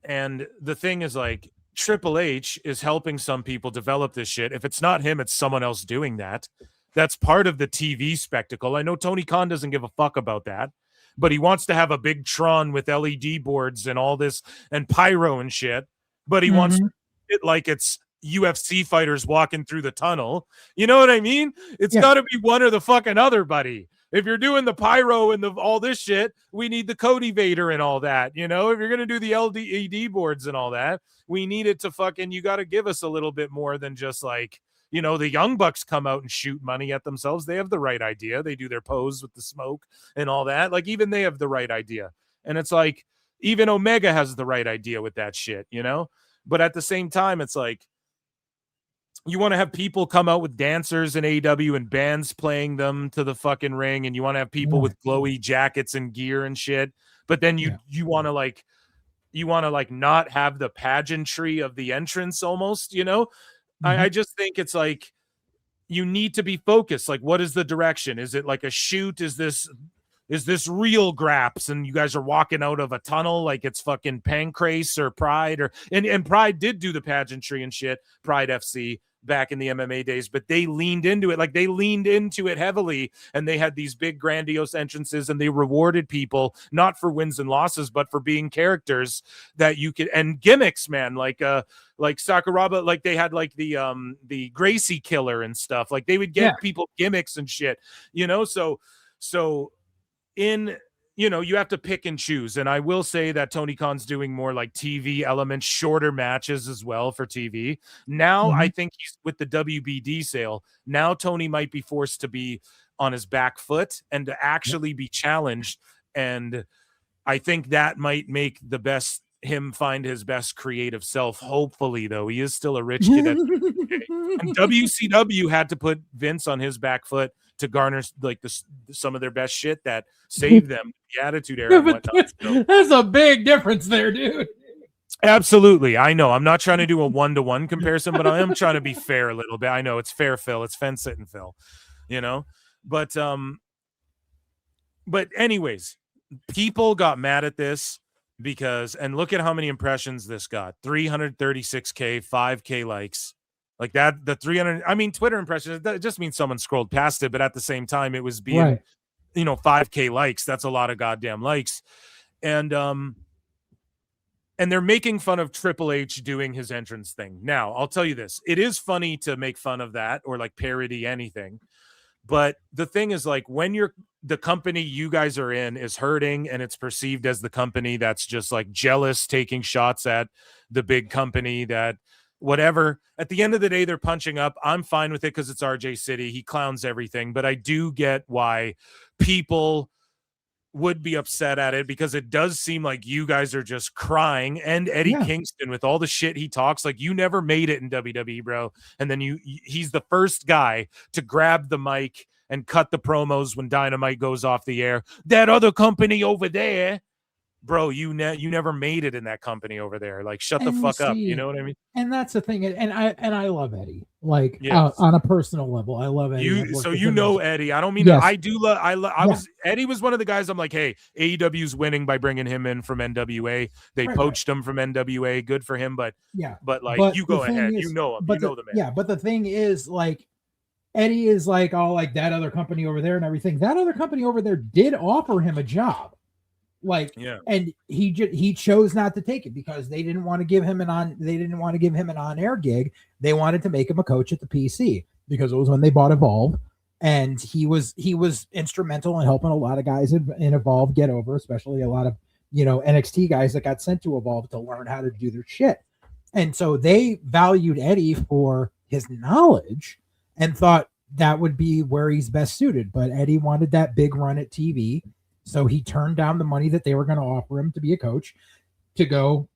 And the thing is, like, Triple H is helping some people develop this shit. If it's not him, it's someone else doing that. That's part of the TV spectacle. I know Tony Khan doesn't give a fuck about that, but he wants to have a big Tron with LED boards and all this and pyro and shit. But he wants it like it's UFC fighters walking through the tunnel. You know what I mean? It's Yeah. got to be one or the fucking other, buddy. If you're doing the pyro and all this shit, we need the Cody Vader and all that. You know, if you're going to do the LED boards and all that, we need it to fucking, you got to give us a little bit more than just like, you know, the Young Bucks come out and shoot money at themselves. They have the right idea. They do their pose with the smoke and all that. Like, even they have the right idea. And it's like, even Omega has the right idea with that shit, you know? But at the same time, it's like, you want to have people come out with dancers in AEW and bands playing them to the fucking ring, and you want to have people with glowy jackets and gear and shit. But then you want to like not have the pageantry of the entrance almost, you know? I just think it's like, you need to be focused. Like, what is the direction? Is it like a shoot? Is this real graps and you guys are walking out of a tunnel like it's fucking Pancrase or Pride or and Pride did do the pageantry and shit, Pride FC back in the MMA days, but they leaned into it. Like, they leaned into it heavily, and they had these big grandiose entrances, and they rewarded people not for wins and losses, but for being characters that you could, and gimmicks, man, like Sakuraba, like they had like the Gracie Killer and stuff. Like, they would get people gimmicks and shit, you know? So in, you know, you have to pick and choose. And I will say that Tony Khan's doing more like TV elements, shorter matches as well for TV. Now, I think he's with the WBD sale. Now Tony might be forced to be on his back foot and to actually be challenged. And I think that might make him find his best creative self. Hopefully, though, he is still a rich kid. And WCW had to put Vince on his back foot to garner like some of their best shit that saved them, the Attitude Era. And whatnot. That's a big difference there, dude. Absolutely. I know. I'm not trying to do a one-to-one comparison, but I am trying to be fair a little bit. I know it's fair, Phil. It's fence sitting, Phil. You know? But anyways, people got mad at this because, and look at how many impressions this got. 336K, 5K likes. Like that, the 300, I mean, Twitter impressions, that just means someone scrolled past it, but at the same time, it was being, you know, 5K likes. That's a lot of goddamn likes. And they're making fun of Triple H doing his entrance thing. Now, I'll tell you this. It is funny to make fun of that or like parody anything. But the thing is, like, when the company you guys are in is hurting and it's perceived as the company that's just like jealous, taking shots at the big company that whatever, at the end of the day, they're punching up. I'm fine with it because it's RJ City. He clowns everything. But I do get why people would be upset at it, because it does seem like you guys are just crying. And Eddie Kingston, with all the shit he talks, like, you never made it in WWE, bro. And then he's the first guy to grab the mic and cut the promos when Dynamite goes off the air. That other company over there, bro, you never made it in that company over there. Like, shut the fuck up. You know what I mean? And that's the thing. And I love Eddie. Like, on a personal level, I love Eddie. So you know Eddie. I don't mean yes. I do love. Eddie was one of the guys. I'm like, hey, AEW's winning by bringing him in from NWA. They poached him from NWA. Good for him. But you go ahead. You know him. You know the man. Yeah, but the thing is, like, Eddie is like, oh, like that other company over there and everything. That other company over there did offer him a job. Like, and he chose not to take it because they didn't want to give him an on-air gig. They wanted to make him a coach at the PC because it was when they bought Evolve, and he was instrumental in helping a lot of guys in Evolve get over, especially a lot of, you know, NXT guys that got sent to Evolve to learn how to do their shit. And so they valued Eddie for his knowledge and thought that would be where he's best suited. But Eddie wanted that big run at TV. So he turned down the money that they were going to offer him to be a coach to go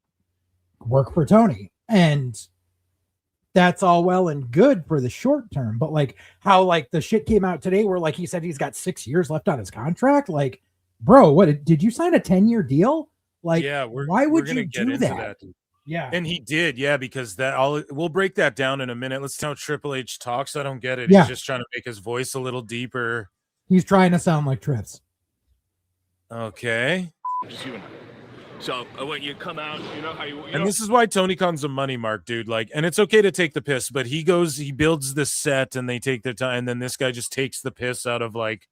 work for Tony. And that's all well and good for the short term. But like how like the shit came out today where like he said he's got 6 years left on his contract. Like, bro, what did you sign a 10-year deal? Like, why would you do that? Yeah. And he did. Yeah. Because we'll break that down in a minute. Let's tell Triple H talks. I don't get it. Yeah. He's just trying to make his voice a little deeper. He's trying to sound like Trips. Okay. So when you come out, you know how you. And this is why Tony Khan's a money mark, dude. Like, and it's okay to take the piss, but he builds this set, and they take their time, and then this guy just takes the piss out of like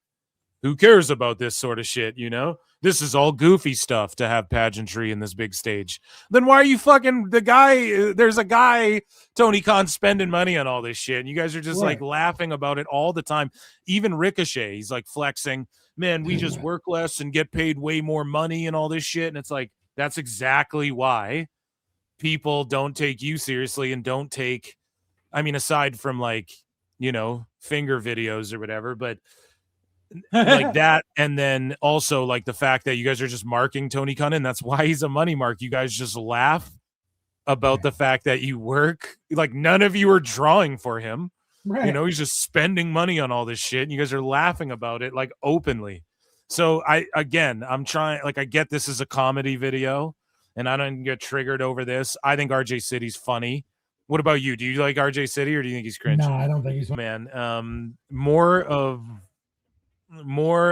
Who cares about this sort of shit, you know? This is all goofy stuff to have pageantry in this big stage. Then why are you fucking the guy? There's a guy, Tony Khan, spending money on all this shit. And you guys are just like laughing about it all the time. Even Ricochet, he's like flexing, man, we just work less and get paid way more money and all this shit. And it's like, that's exactly why people don't take you seriously and don't take, I mean, aside from like, you know, finger videos or whatever, but like that. And then also like the fact that you guys are just marking Tony Khan, and that's why he's a money mark. You guys just laugh about the fact that you work, like none of you are drawing for him. You know, he's just spending money on all this shit, and you guys are laughing about it like openly. So I'm trying, like, I get this is a comedy video and I don't get triggered over this. I think RJ City's funny. What about you? Do you like RJ City or do you think he's cringe? No, I don't think he's man. More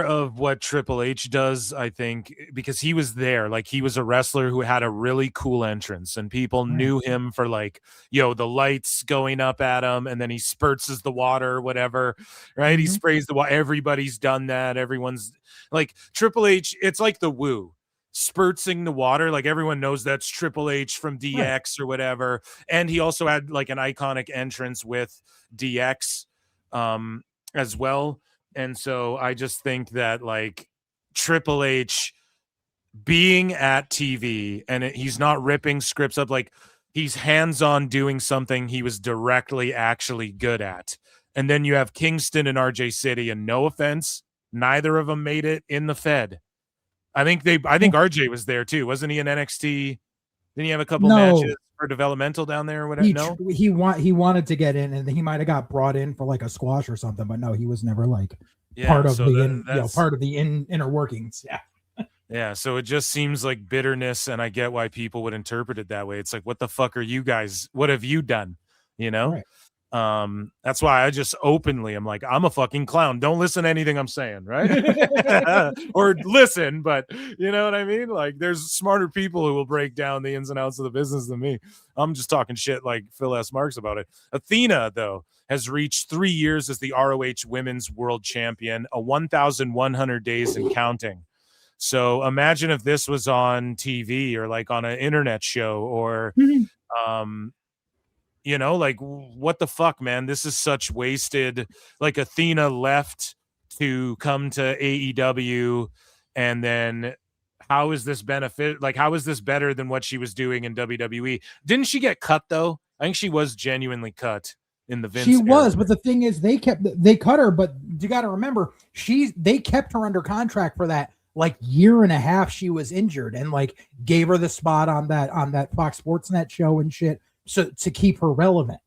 of what Triple H does, I think, because he was there. Like, he was a wrestler who had a really cool entrance, and people knew him for like, the lights going up at him, and then he spurts the water or whatever, right? He sprays the water. Everybody's done that. Everyone's like, Triple H, it's like the Woo. Spurtsing the water, like everyone knows that's Triple H from DX or whatever. And he also had like an iconic entrance with DX as well. And so I just think that like Triple H being at TV and he's not ripping scripts up, like he's hands-on doing something he was directly actually good at. And then you have Kingston and RJ City, and no offense, neither of them made it in the Fed. I think RJ was there too. Wasn't he in NXT? Didn't he have a couple matches for developmental down there or whatever? He wanted to get in, and he might have got brought in for like a squash or something, but no, he was never like part of the inner workings. Yeah. Yeah. So it just seems like bitterness, and I get why people would interpret it that way. It's like, what the fuck are you guys? What have you done? You know? Right. That's why I just openly, I'm like, I'm a fucking clown. Don't listen to anything I'm saying, right? Or listen, but you know what I mean? Like, there's smarter people who will break down the ins and outs of the business than me. I'm just talking shit like Phil S. Marks about it. Athena, though, has reached 3 years as the ROH Women's World Champion, a 1,100 days and counting. So imagine if this was on TV or like on an internet show or, you know, like, what the fuck, man? This is such wasted. Like, Athena left to come to AEW, and then how is this benefit? Like, how is this better than what she was doing in WWE? Didn't she get cut though? I think she was genuinely cut in the Vince. She was, but the thing is, they cut her. But you got to remember, they kept her under contract for that like year and a half. She was injured, and like gave her the spot on that Fox Sports Net show and shit. So to keep her relevant.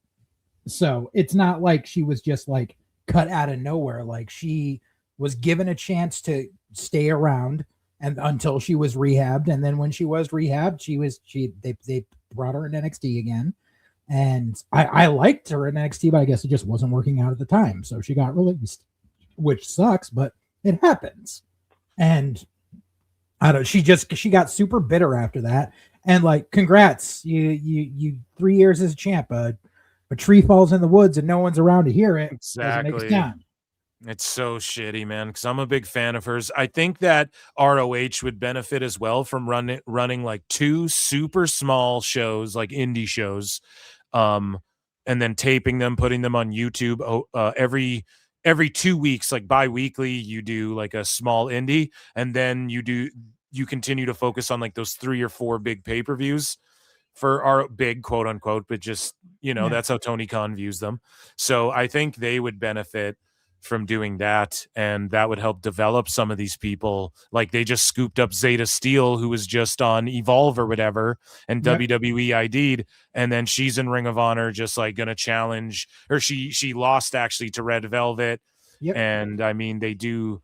So it's not like she was just like cut out of nowhere. Like, she was given a chance to stay around and until she was rehabbed. And then when she was rehabbed, they brought her in NXT again. And I liked her in NXT, but I guess it just wasn't working out at the time. So she got released, which sucks, but it happens. And she got super bitter after that. And like, congrats, you 3 years as a champ. A tree falls in the woods and no one's around to hear it. Exactly. It's so shitty, man, because I'm a big fan of hers. I think that ROH would benefit as well from running like 2 super small shows, like indie shows, and then taping them, putting them on YouTube every 2 weeks, like bi-weekly. You do like a small indie, and then you continue to focus on like those 3 or 4 big pay-per-views for our big quote unquote, but just, that's how Tony Khan views them. So I think they would benefit from doing that, and that would help develop some of these people. Like, they just scooped up Zeta Steel, who was just on Evolve or whatever, and WWE ID'd, and then she's in Ring of Honor, just like gonna challenge, or she lost actually to Red Velvet. And I mean, they do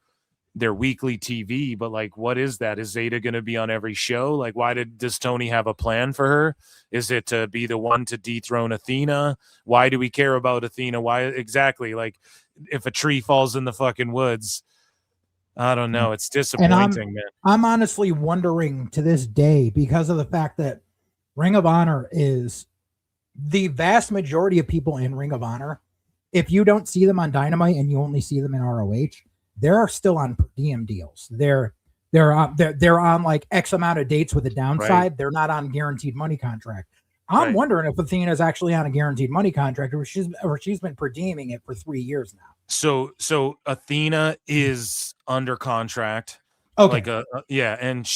their weekly TV, but like, what is that? Is Zeta going to be on every show? Like, does Tony have a plan for her? Is it to be the one to dethrone Athena? Why do we care about Athena? Why exactly? Like, if a tree falls in the fucking woods, I don't know. It's disappointing, man. I'm honestly wondering to this day, because of the fact that Ring of Honor is the vast majority of people in Ring of Honor. If you don't see them on Dynamite and you only see them in ROH, they're still on per diem deals. They're on like X amount of dates with a downside. Right. They're not on guaranteed money contract. I'm Right. wondering if Athena's actually on a guaranteed money contract, or she's been per dieming it for 3 years now. So Athena is under contract. Okay. Yeah, and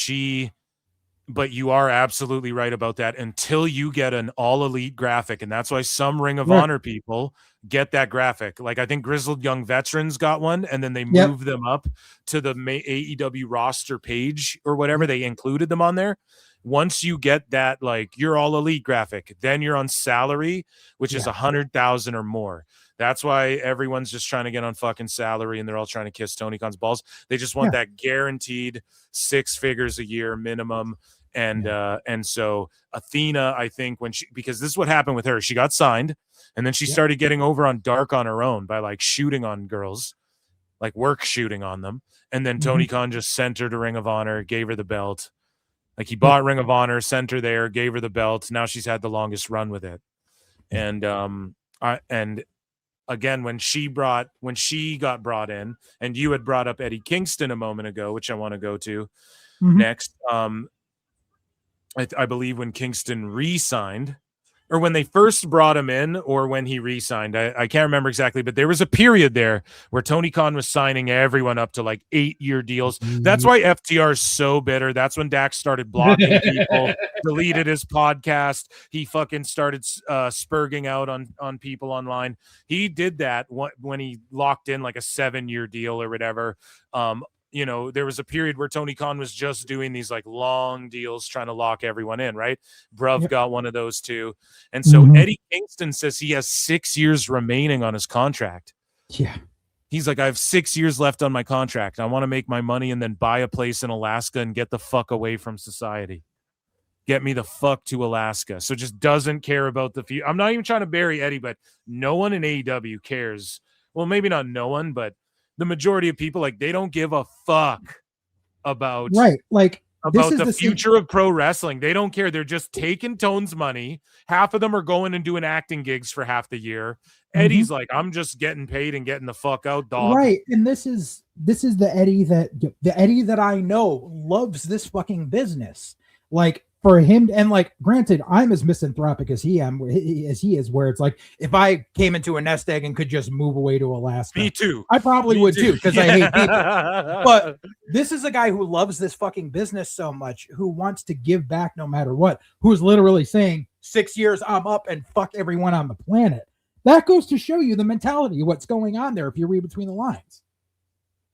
but you are absolutely right about that until you get an all elite graphic. And that's why some Ring of Honor people get that graphic. Like I think Grizzled Young Veterans got one, and then they moved them up to the AEW roster page or whatever. They included them on there. Once you get that, like your all elite graphic, then you're on salary, which is 100,000 or more. That's why everyone's just trying to get on fucking salary, and they're all trying to kiss Tony Khan's balls. They just want that guaranteed 6 figures a year minimum. And so Athena, I think because this is what happened with her, she got signed and then she started getting over on Dark on her own by like shooting on girls, like work shooting on them. And then Tony Khan just sent her to Ring of Honor, gave her the belt. Like he bought Ring of Honor, sent her there, gave her the belt. Now she's had the longest run with it. And again, when she got brought in, and you had brought up Eddie Kingston a moment ago, which I want to go to next. I believe when Kingston re-signed, or when they first brought him in, or when he re-signed, I can't remember exactly, but there was a period there where Tony Khan was signing everyone up to like 8-year deals. That's why FTR is so bitter. That's when Dax started blocking people, deleted his podcast. He fucking started spurging out on people online. He did that when he locked in like a 7-year deal or whatever. You know, there was a period where Tony Khan was just doing these like long deals trying to lock everyone in, right? Bruv got one of those too. And so Eddie Kingston says he has 6 years remaining on his contract. Yeah. He's like, I have 6 years left on my contract. I want to make my money and then buy a place in Alaska and get the fuck away from society. Get me the fuck to Alaska. So just doesn't care about the future. I'm not even trying to bury Eddie, but no one in AEW cares. Well, maybe not no one, but the majority of people, like, they don't give a fuck about the future of pro wrestling. They don't care. They're just taking Tone's money. Half of them are going and doing acting gigs for half the year. Eddie's like, I'm just getting paid and getting the fuck out, dog. Right. And this is the Eddie that I know loves this fucking business. Like, for him, and like, granted, I'm as misanthropic as he is, where it's like, if I came into a nest egg and could just move away to Alaska, me too. I probably would too, because I hate people. But this is a guy who loves this fucking business so much, who wants to give back no matter what, who's literally saying 6 years I'm up and fuck everyone on the planet. That goes to show you the mentality of what's going on there if you read between the lines.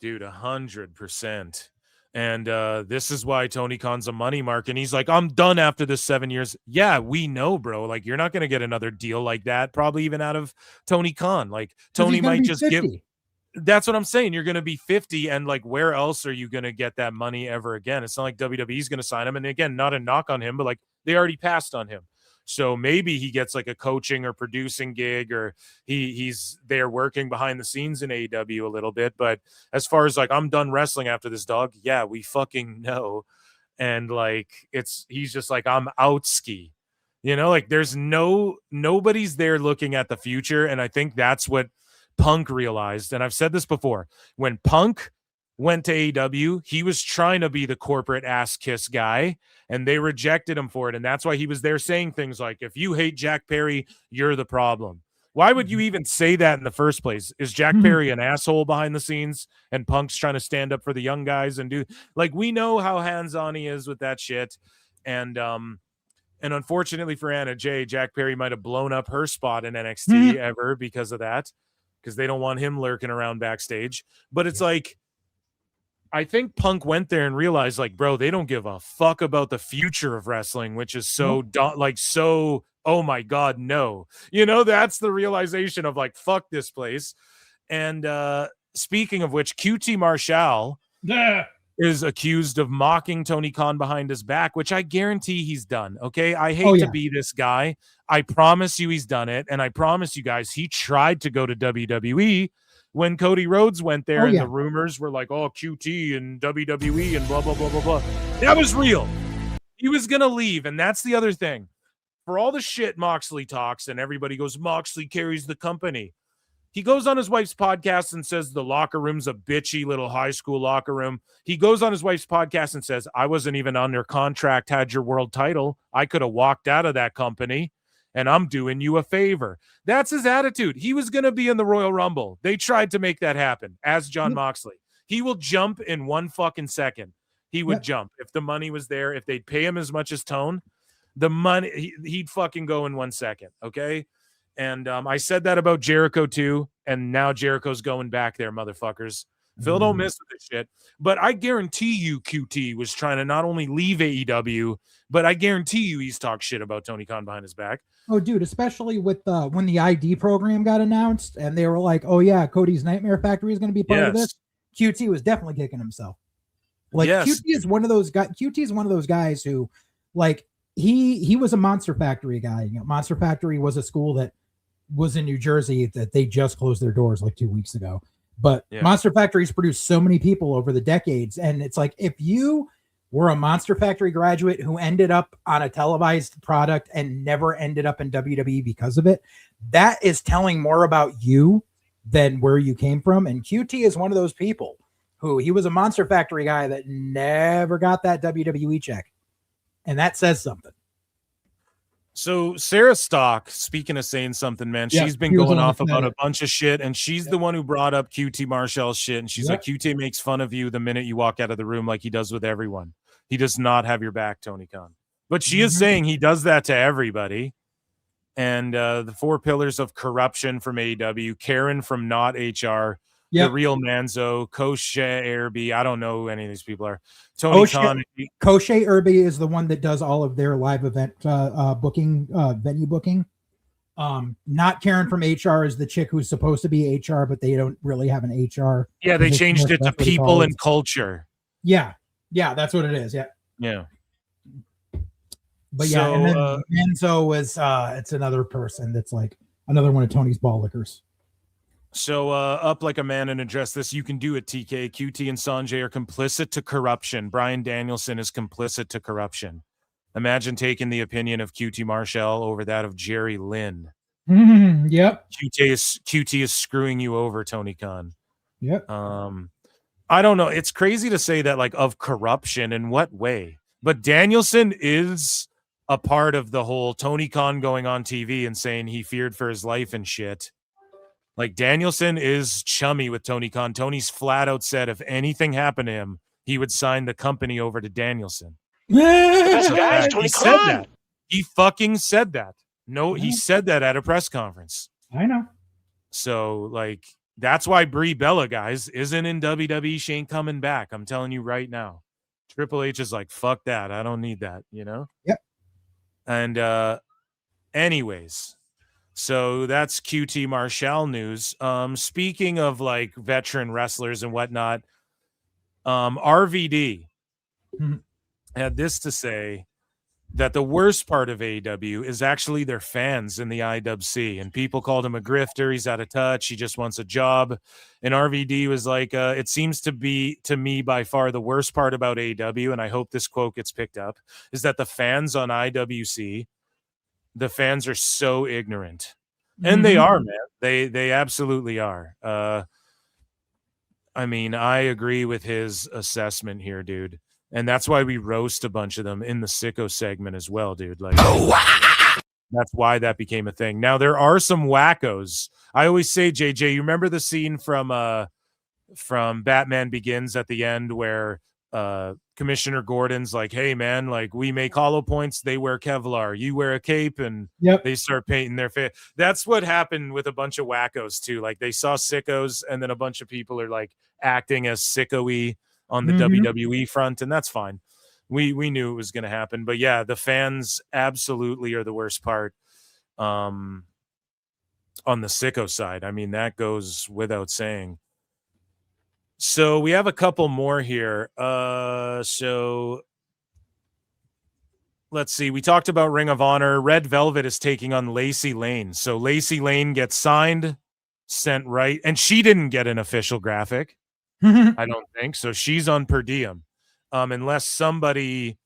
Dude, 100%. And this is why Tony Khan's a money mark. And he's like, I'm done after this 7 years. Yeah, we know, bro. Like, you're not going to get another deal like that, probably even out of Tony Khan. Like, Tony might just 50. That's what I'm saying. You're going to be 50. And like, where else are you going to get that money ever again? It's not like WWE's going to sign him. And again, not a knock on him, but like, they already passed on him. So maybe he gets like a coaching or producing gig, or he's there working behind the scenes in AEW a little bit. But as far as like, I'm done wrestling after this, dog. Yeah, we fucking know. And like, he's just like, I'm out ski, you know, like there's nobody's there looking at the future. And I think that's what Punk realized. And I've said this before, when Punk went to AEW, he was trying to be the corporate ass kiss guy, and they rejected him for it. And that's why he was there saying things like, if you hate Jack Perry, you're the problem. Why would you even say that in the first place? Is Jack Perry an asshole behind the scenes, and Punk's trying to stand up for the young guys and do, like, we know how hands-on he is with that shit. And unfortunately for Anna Jay, Jack Perry might have blown up her spot in NXT ever because of that, because they don't want him lurking around backstage. But it's like, I think Punk went there and realized, like, bro, they don't give a fuck about the future of wrestling, which is so, oh my God, no. You know, that's the realization of like, fuck this place. And speaking of which, QT Marshall is accused of mocking Tony Khan behind his back, which I guarantee he's done. Okay. I hate to be this guy. I promise you he's done it. And I promise you guys, he tried to go to WWE when Cody Rhodes went there, and the rumors were like, oh, QT and WWE and blah, blah, blah, blah, blah. That was real. He was going to leave. And that's the other thing. For all the shit Moxley talks and everybody goes, Moxley carries the company. He goes on his wife's podcast and says the locker room's a bitchy little high school locker room. He goes on his wife's podcast and says, I wasn't even under contract, had your world title. I could have walked out of that company, and I'm doing you a favor. That's his attitude. He was going to be in the Royal Rumble. They tried to make that happen, as John Moxley. He will jump in 1 fucking second. He would jump. If the money was there, if they'd pay him as much as Tone, the money, he'd fucking go in 1 second, okay? And I said that about Jericho too, and now Jericho's going back there, motherfuckers. Phil don't miss with this shit. But I guarantee you QT was trying to not only leave AEW, but I guarantee you he's talked shit about Tony Khan behind his back. Oh, dude, especially with when the ID program got announced and they were like, oh, yeah, Cody's Nightmare Factory is going to be part of this. QT was definitely kicking himself. Like, QT is one of those guys. QT is one of those guys who, like, he was a Monster Factory guy. You know, Monster Factory was a school that was in New Jersey that they just closed their doors like 2 weeks ago. But Monster Factory's produced so many people over the decades. And it's like, if you were a Monster Factory graduate who ended up on a televised product and never ended up in WWE because of it, that is telling more about you than where you came from. And QT is one of those people who he was a Monster Factory guy that never got that WWE check. And that says something. So Sarah Stock, speaking of saying something, man, she's been going off about a bunch of shit, and she's the one who brought up QT Marshall's shit, and she's like, QT makes fun of you the minute you walk out of the room like he does with everyone. He does not have your back, Tony Khan. But she is saying he does that to everybody. And the 4 pillars of corruption from AEW, Karen from Not HR, The Real Manzo, Koshe Irby. I don't know who any of these people are. Tony Khan. Koshe Irby is the one that does all of their live event booking, venue booking. Not Karen from HR is the chick who's supposed to be HR, but they don't really have an HR. Yeah, they changed it to people and culture. Yeah, that's what it is. Yeah. But yeah, and then Manzo was it's another person that's like another one of Tony's ball lickers. So up like a man and address this. You can do it, TK. QT and Sanjay are complicit to corruption. Bryan Danielson is complicit to corruption. Imagine taking the opinion of QT Marshall over that of Jerry Lynn. Yep. QT is screwing you over, Tony Khan. Yep. I don't know. It's crazy to say that, like, of corruption in what way? But Danielson is a part of the whole Tony Khan going on TV and saying he feared for his life and shit. Like, Danielson is chummy with Tony Khan. Tony's flat out said if anything happened to him, he would sign the company over to Danielson. Guys, Tony Khan. He fucking said that. No, he said that at a press conference. I know. So, like, that's why Brie Bella, guys, isn't in WWE. She ain't coming back. I'm telling you right now. Triple H is like, fuck that. I don't need that, you know? Yep. And anyways, so that's QT Marshall news. Speaking of like veteran wrestlers and whatnot, RVD had this to say, that the worst part of AEW is actually their fans in the IWC. And people called him a grifter. He's out of touch. He just wants a job. And RVD was like, it seems to be, to me, by far the worst part about AEW, and I hope this quote gets picked up, is that the fans on IWC, the fans are so ignorant. And they are, man. They absolutely are. I mean, I agree with his assessment here, dude. And that's why we roast a bunch of them in the sicko segment as well, dude. Like, that's why that became a thing. Now, there are some wackos. I always say, JJ, you remember the scene from Batman Begins at the end where Commissioner Gordon's like, hey, man, like, we make hollow points. They wear Kevlar. You wear a cape, and they start painting their face. That's what happened with a bunch of wackos, too. Like, they saw sickos, and then a bunch of people are, like, acting as sicko-y on the WWE front, and that's fine. We knew it was going to happen. But, yeah, the fans absolutely are the worst part on the sicko side. I mean, that goes without saying. So we have a couple more here. So let's see. We talked about Ring of Honor. Red Velvet is taking on Lacey Lane. So Lacey Lane gets signed, sent right, and she didn't get an official graphic. I don't think so. She's on per diem, unless somebody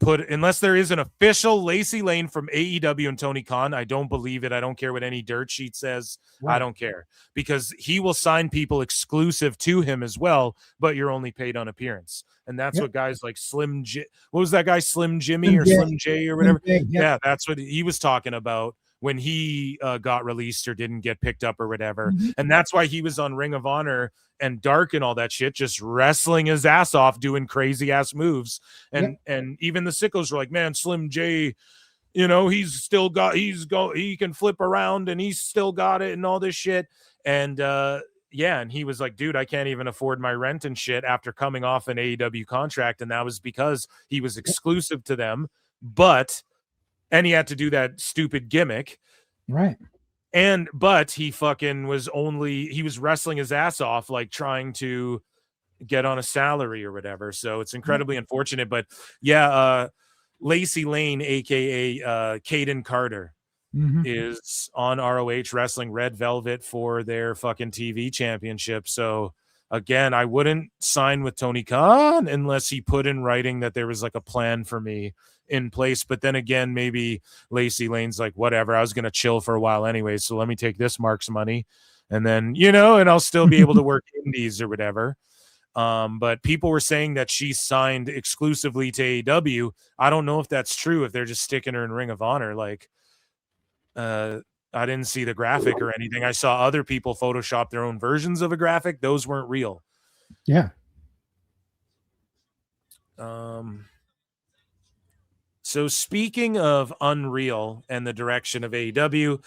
unless there is an official Lacey Lane from AEW and Tony Khan, I don't believe it. I don't care what any dirt sheet says. Right. I don't care, because he will sign people exclusive to him as well, but you're only paid on appearance. And that's what guys like what was that guy, Slim Jimmy or Slim J or whatever? Yeah, that's what he was talking about when he got released or didn't get picked up or whatever. And that's why he was on Ring of Honor and Dark and all that shit, just wrestling his ass off, doing crazy ass moves. And even the sickos were like, man, Slim J, you know, he can flip around and he's still got it and all this shit. And and he was like, dude, I can't even afford my rent and shit after coming off an AEW contract. And that was because he was exclusive to them, and he had to do that stupid gimmick. Right. But he fucking was wrestling his ass off, like trying to get on a salary or whatever. So it's incredibly unfortunate. But Lacey Lane, aka Caden Carter, is on ROH wrestling Red Velvet for their fucking TV championship. So again, I wouldn't sign with Tony Khan unless he put in writing that there was like a plan for me in place. But then again, maybe Lacey Lane's like, whatever, I was going to chill for a while anyway, so let me take this Mark's money, and then, you know, and I'll still be able to work indies or whatever. But people were saying that she signed exclusively to AEW. I don't know if that's true, if they're just sticking her in Ring of Honor. Like, I didn't see the graphic or anything. I saw other people Photoshop their own versions of a graphic. Those weren't real. Yeah. So speaking of Unreal and the direction of AEW,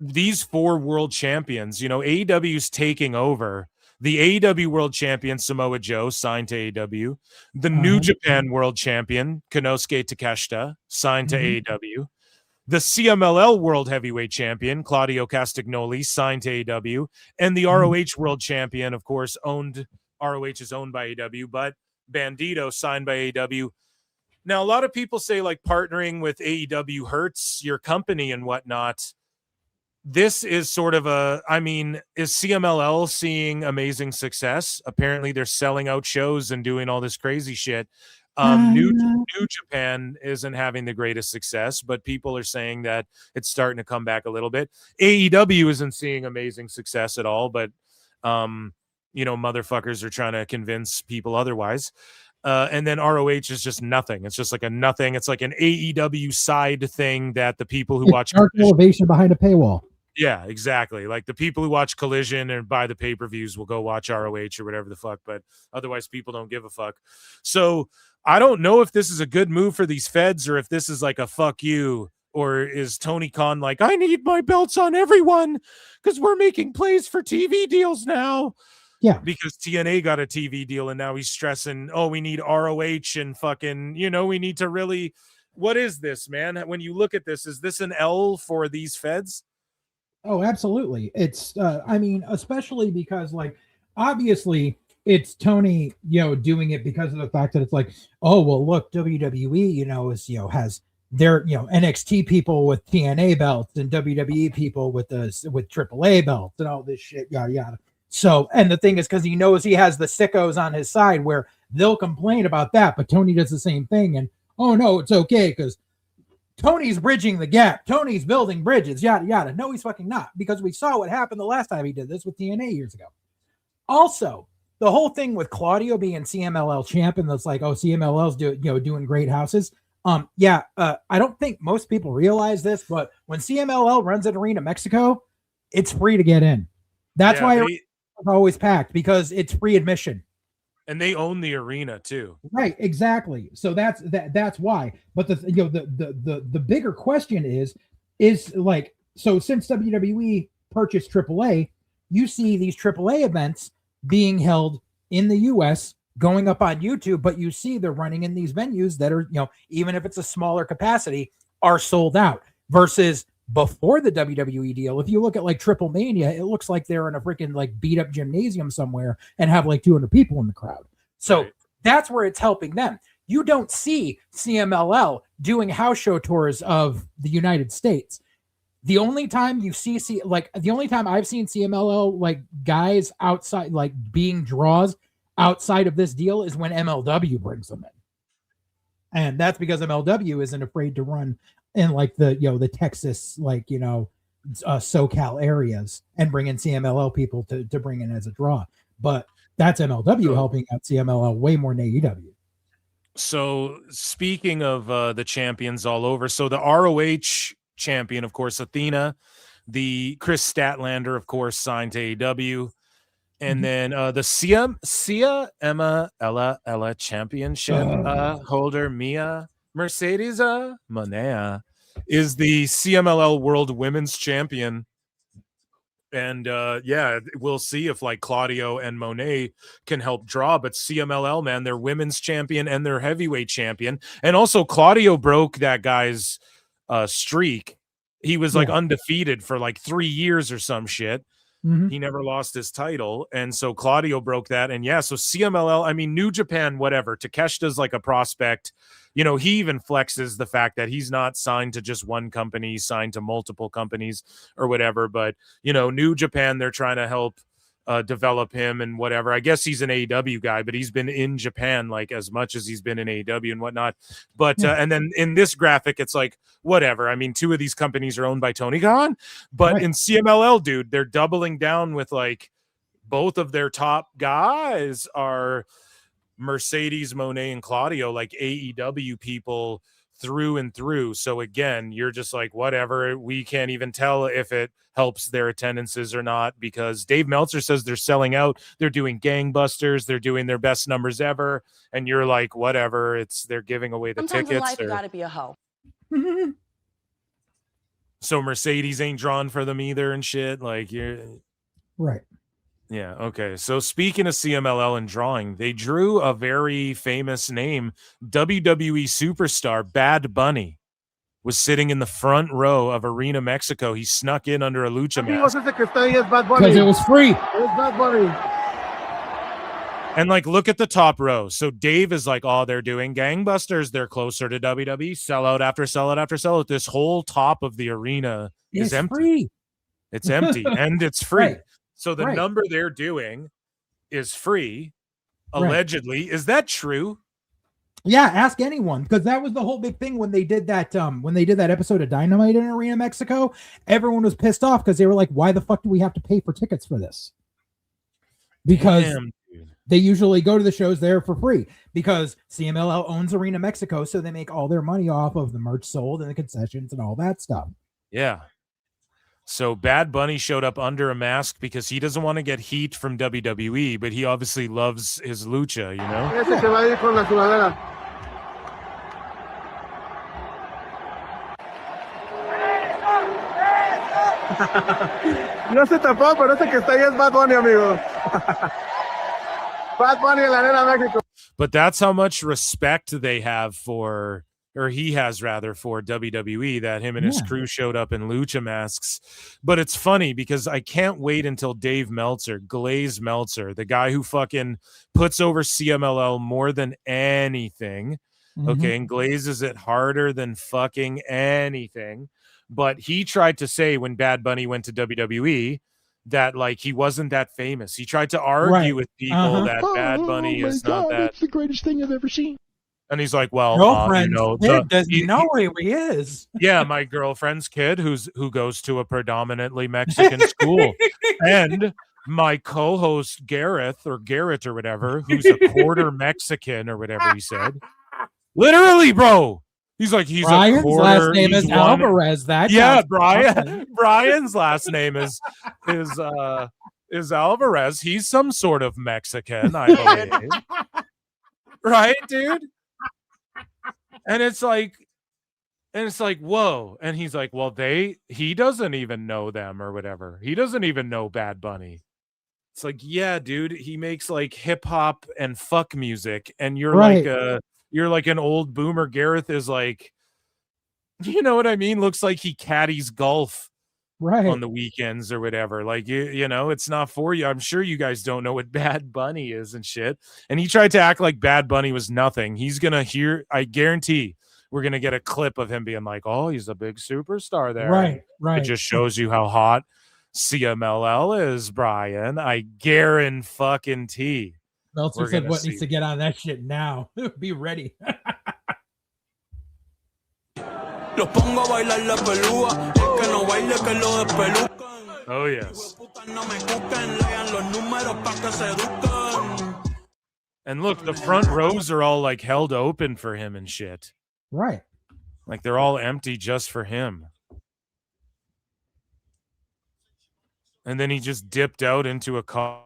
these four world champions, you know, AEW's taking over. The AEW world champion, Samoa Joe, signed to AEW. The New Japan world champion, Konosuke Takeshita, signed to AEW. The CMLL world heavyweight champion, Claudio Castagnoli, signed to AEW. And the ROH world champion, of course, ROH is owned by AEW, but Bandito signed by AEW. Now, a lot of people say like partnering with AEW hurts your company and whatnot. This is sort of is CMLL seeing amazing success? Apparently they're selling out shows and doing all this crazy shit. New Japan isn't having the greatest success, but people are saying that it's starting to come back a little bit. AEW isn't seeing amazing success at all, but you know, motherfuckers are trying to convince people otherwise. And then ROH is just nothing. It's just like a nothing. It's like an AEW side thing that the people who watch Dark Elevation behind a paywall. Yeah, exactly. Like the people who watch Collision and buy the pay-per-views will go watch ROH or whatever the fuck, but otherwise people don't give a fuck. So I don't know if this is a good move for these feds or if this is like a fuck you, or is Tony Khan like, I need my belts on everyone because we're making plays for TV deals now. Yeah. Because TNA got a TV deal and now he's stressing, oh, we need ROH and fucking, you know, we need to really, what is this, man? When you look at this, is this an L for these feds? Oh, absolutely. It's, I mean, especially because, like, obviously it's Tony, you know, doing it because of the fact that it's like, oh, well, look, WWE, you know, is, you know, has their, you know, NXT people with TNA belts and WWE people with AAA belts and all this shit, yada, yada. So, and the thing is, because he knows he has the sickos on his side where they'll complain about that, but Tony does the same thing. And, oh, no, it's okay because Tony's bridging the gap. Tony's building bridges, yada, yada. No, he's fucking not, because we saw what happened the last time he did this with TNA years ago. Also, the whole thing with Claudio being CMLL champion, that's like, oh, CMLL's doing great houses. I don't think most people realize this, but when CMLL runs at Arena Mexico, it's free to get in. That's why it's always packed, because it's free admission. And they own the arena too. Right, exactly. So that's why. But the bigger question is like, so since WWE purchased AAA, you see these AAA events being held in the US going up on YouTube, but you see they're running in these venues that are, you know, even if it's a smaller capacity, are sold out. Versus before the WWE deal, if you look at like Triple Mania, it looks like they're in a freaking like beat up gymnasium somewhere and have like 200 people in the crowd. So that's where it's helping them. You don't see CMLL doing house show tours of the United States. The only time you see the only time I've seen CMLL like guys outside, like being draws outside of this deal, is when MLW brings them in. And that's because MLW isn't afraid to run in like the Texas, SoCal areas and bring in CMLL people to bring in as a draw. But that's MLW helping out CMLL way more than AEW. So speaking of the champions all over, so the ROH champion, of course, Athena, the Chris Statlander, of course, signed to AEW. And then the Sia Emma Ella championship holder, Mia Mercedes Monea, is the CMLL World Women's Champion. And we'll see if like Claudio and Monet can help draw. But CMLL, man, they're women's champion and they're heavyweight champion. And also Claudio broke that guy's streak. He was like undefeated for like 3 years or some shit. He never lost his title. And so Claudio broke that. And so CMLL, I mean, New Japan, whatever. Takeshita's like a prospect. You know, he even flexes the fact that he's not signed to just one company, he's signed to multiple companies or whatever. But, you know, New Japan, they're trying to help develop him and whatever. I guess he's an AEW guy, but he's been in Japan like as much as he's been in AEW and whatnot. But and then in this graphic, it's like whatever. I mean, 2 of these companies are owned by Tony Khan, but in CMLL, dude, they're doubling down with like both of their top guys are Mercedes, Monet, and Claudio, like AEW people through and through. So again, you're just like, whatever. We can't even tell if it helps their attendances or not, because Dave Meltzer says they're selling out. They're doing gangbusters. They're doing their best numbers ever. And you're like, whatever. They're giving away the Sometimes tickets. in life, you gotta be a hoe. So Mercedes ain't drawn for them either and shit. Like you're right. Yeah. Okay. So speaking of CMLL and drawing, they drew a very famous name, WWE superstar Bad Bunny. Was sitting in the front row of Arena Mexico. He snuck in under a lucha mask. Because it was free. It's Bad Bunny. And like, look at the top row. So Dave is like, oh, they're doing gangbusters. They're closer to WWE. Sellout after sellout after sellout. This whole top of the arena is empty. Free. It's empty and it's free. Right. So the number they're doing is free, allegedly. Is that true? Yeah, ask anyone, because that was the whole big thing when they did that episode of Dynamite in Arena Mexico. Everyone was pissed off because they were like, why the fuck do we have to pay for tickets for this? Because they usually go to the shows there for free, because CMLL owns Arena Mexico, so they make all their money off of the merch sold and the concessions and all that stuff. Yeah. So Bad Bunny showed up under a mask because he doesn't want to get heat from WWE, but he obviously loves his lucha, you know? No se tapó, pero ese que está ahí es Bad Bunny, amigo. Bad Bunny en la Arena Mexico. But that's how much respect they have for, or he has rather, for WWE, that him and his crew showed up in lucha masks. But it's funny because I can't wait until Dave Meltzer, Glaze Meltzer, the guy who fucking puts over CMLL more than anything, okay, and glazes it harder than fucking anything. But he tried to say when Bad Bunny went to WWE that like he wasn't that famous. He tried to argue with people that Bad Bunny is not that. It's the greatest thing I've ever seen. And he's like, well, girlfriend's you know, kid doesn't know where he is. Yeah, my girlfriend's kid who goes to a predominantly Mexican school, and my co-host Garrett or whatever, who's a quarter Mexican or whatever he said. Literally, bro. He's like, he's Brian's a quarter. Last name is Alvarez. That Brian's last name is Alvarez. He's some sort of Mexican, I believe. Right, dude? And it's like, whoa. And he's like, well, he doesn't even know them or whatever. He doesn't even know Bad Bunny. It's like, yeah, dude, he makes like hip hop and fuck music, and you're like an old boomer. Gareth is like, you know what I mean? Looks like he caddies golf on the weekends or whatever. Like, you know, it's not for you. I'm sure you guys don't know what Bad Bunny is and shit. And he tried to act like Bad Bunny was nothing. He's going to hear, I guarantee we're going to get a clip of him being like, oh, he's a big superstar there. Right. It just shows you how hot CMLL is, Brian. I guarantee. Meltzer said what needs to get on that shit now. Be ready. Los pongo a bailar la pelúa. El que no baile que lo despelucan. Oh, yes. No me cuquen, lean los números pa' que se eduquen. And look, the front rows are all like held open for him and shit. Right. Like they're all empty just for him. And then he just dipped out into a car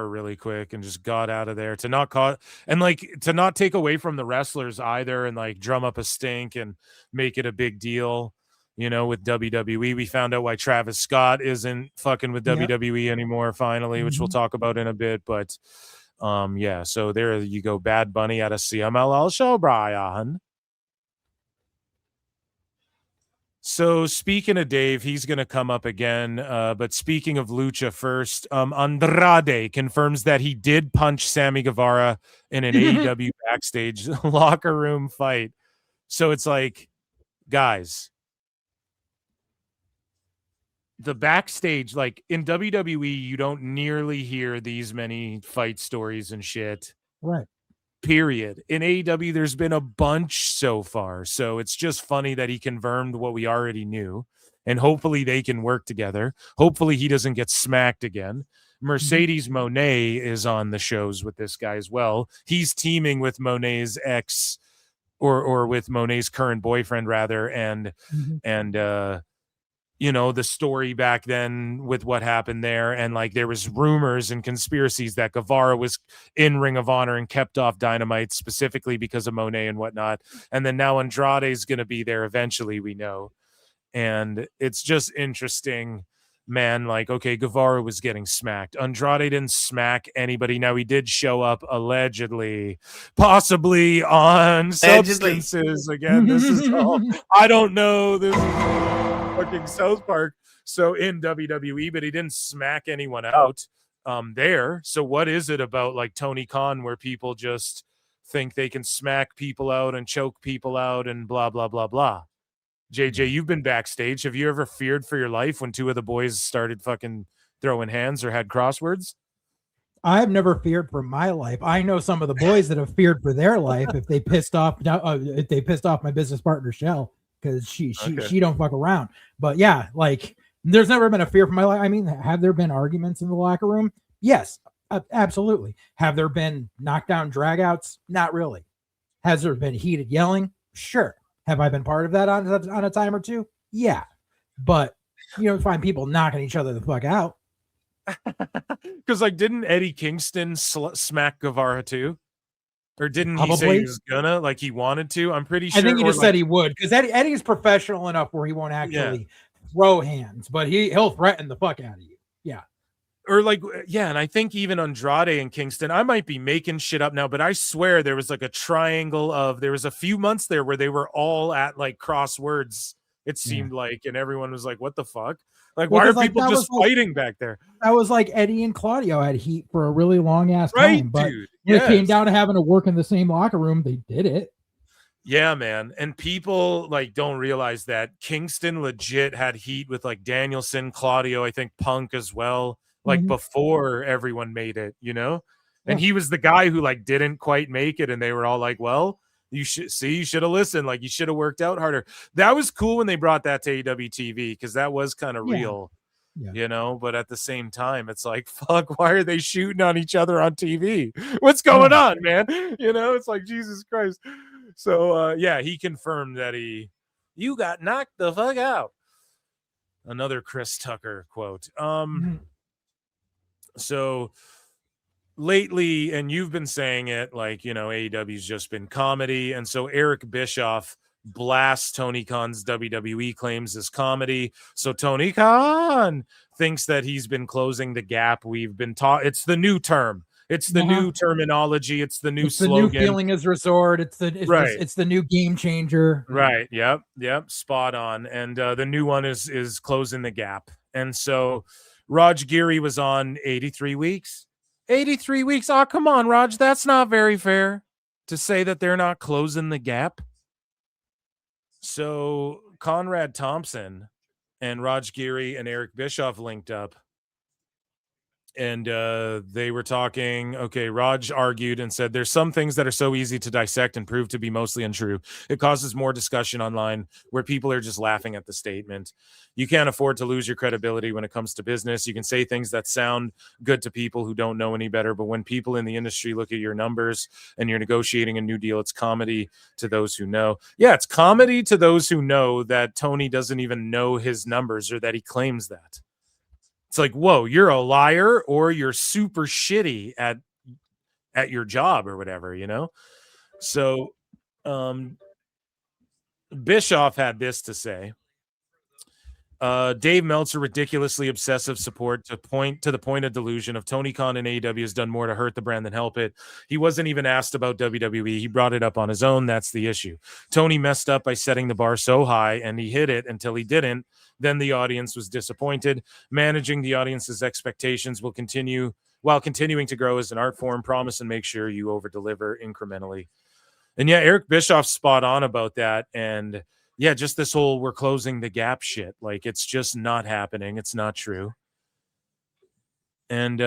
really quick and just got out of there to not to not take away from the wrestlers either and like drum up a stink and make it a big deal. You know, with WWE, we found out why Travis Scott isn't fucking with WWE anymore finally, which we'll talk about in a bit. But yeah, so there you go. Bad Bunny at a CMLL show, Brian. So speaking of Dave, he's going to come up again. But speaking of Lucha first, Andrade confirms that he did punch Sammy Guevara in an AEW backstage locker room fight. So it's like, guys, the backstage, like in WWE, you don't nearly hear these many fight stories and shit. Right. Period. In AEW, there's been a bunch so far. So it's just funny that he confirmed what we already knew. And hopefully they can work together. Hopefully he doesn't get smacked again. Mercedes Moné is on the shows with this guy as well. He's teaming with Monet's ex or with Monet's current boyfriend rather. And you know, the story back then with what happened there. And like, there was rumors and conspiracies that Guevara was in Ring of Honor and kept off Dynamite specifically because of Monet and whatnot. And then now Andrade is going to be there eventually, we know. And it's just interesting, man. Like, okay, Guevara was getting smacked. Andrade didn't smack anybody. Now he did show up allegedly, possibly on substances again. This is all, I don't know. This is fucking South Park. So in WWE, but he didn't smack anyone out there. So what is it about like Tony Khan where people just think they can smack people out and choke people out and blah, blah, blah, blah? JJ, you've been backstage. Have you ever feared for your life when two of the boys started fucking throwing hands or had crosswords? I've never feared for my life. I know some of the boys that have feared for their life if they pissed off my business partner Shell, because she don't fuck around. But yeah, like there's never been a fear for my life. I mean, have there been arguments in the locker room? Yes, absolutely. Have there been knockdown dragouts? Not really. Has there been heated yelling? Sure. Have I been part of that on a time or two? Yeah. But you don't find people knocking each other the fuck out. Because like, didn't Eddie Kingston smack Guevara too? Or didn't he say Probably. he was gonna, like he wanted to? I'm pretty sure. I think he or, just like, said he would, because Eddie's professional enough where he won't actually throw hands, but he'll threaten the fuck out of you. Yeah. Or like, yeah, and I think even Andrade and Kingston, I might be making shit up now, but I swear there was like a triangle of, there was a few months there where they were all at like crosswords, it seemed like, and everyone was like, what the fuck? Like, why are people just fighting back there? That was like Eddie and Claudio had heat for a really long ass Right, time, but dude. when it came Yes. down to having to work in the same locker room, they did it. Yeah, man. And people like don't realize that Kingston legit had heat with like Danielson, Claudio, I think Punk as well, like before everyone made it, you know? And he was the guy who like didn't quite make it, and they were all like, well, you should have listened, like you should have worked out harder. That was cool when they brought that to AEW TV, because that was kind of real. You know, but at the same time, it's like, fuck, why are they shooting on each other on TV? What's going on, man? You know, it's like, Jesus Christ. So, yeah, he confirmed that you got knocked the fuck out. Another Chris Tucker quote. So lately, and you've been saying it, like, you know, AEW's just been comedy. And so Eric Bischoff blasts Tony Khan's WWE claims as comedy. So Tony Khan thinks that he's been closing the gap. We've been taught it's the new term. It's the new terminology. It's the new slogan. The new feeling is resort. It's the new game changer. Right. Yep. Spot on. And the new one is closing the gap. And so Raj Giri was on 83 weeks. 83 weeks. Oh, come on, Raj. That's not very fair to say that they're not closing the gap. So Conrad Thompson and Raj Giri and Eric Bischoff linked up. and they were talking. Okay, Raj argued and said there's some things that are so easy to dissect and prove to be mostly untrue. It causes more discussion online where people are just laughing at the statement. You can't afford to lose your credibility when it comes to business. You can say things that sound good to people who don't know any better, but when people in the industry look at your numbers and you're negotiating a new deal, it's comedy to those who know. Yeah, it's comedy to those who know that Tony doesn't even know his numbers or that he claims that. It's like, whoa, you're a liar or you're super shitty at your job or whatever, you know? So Bischoff had this to say. Dave Meltzer, ridiculously obsessive support to the point of delusion of Tony Khan and AEW has done more to hurt the brand than help it. He wasn't even asked about WWE. He brought it up on his own. That's the issue. Tony messed up by setting the bar so high, and he hit it until he didn't. Then the audience was disappointed. Managing the audience's expectations will continue while continuing to grow as an art form. Promise and make sure you over-deliver incrementally. And yeah, Eric Bischoff's spot on about that. And yeah, just this whole we're closing the gap shit. Like, it's just not happening. It's not true. And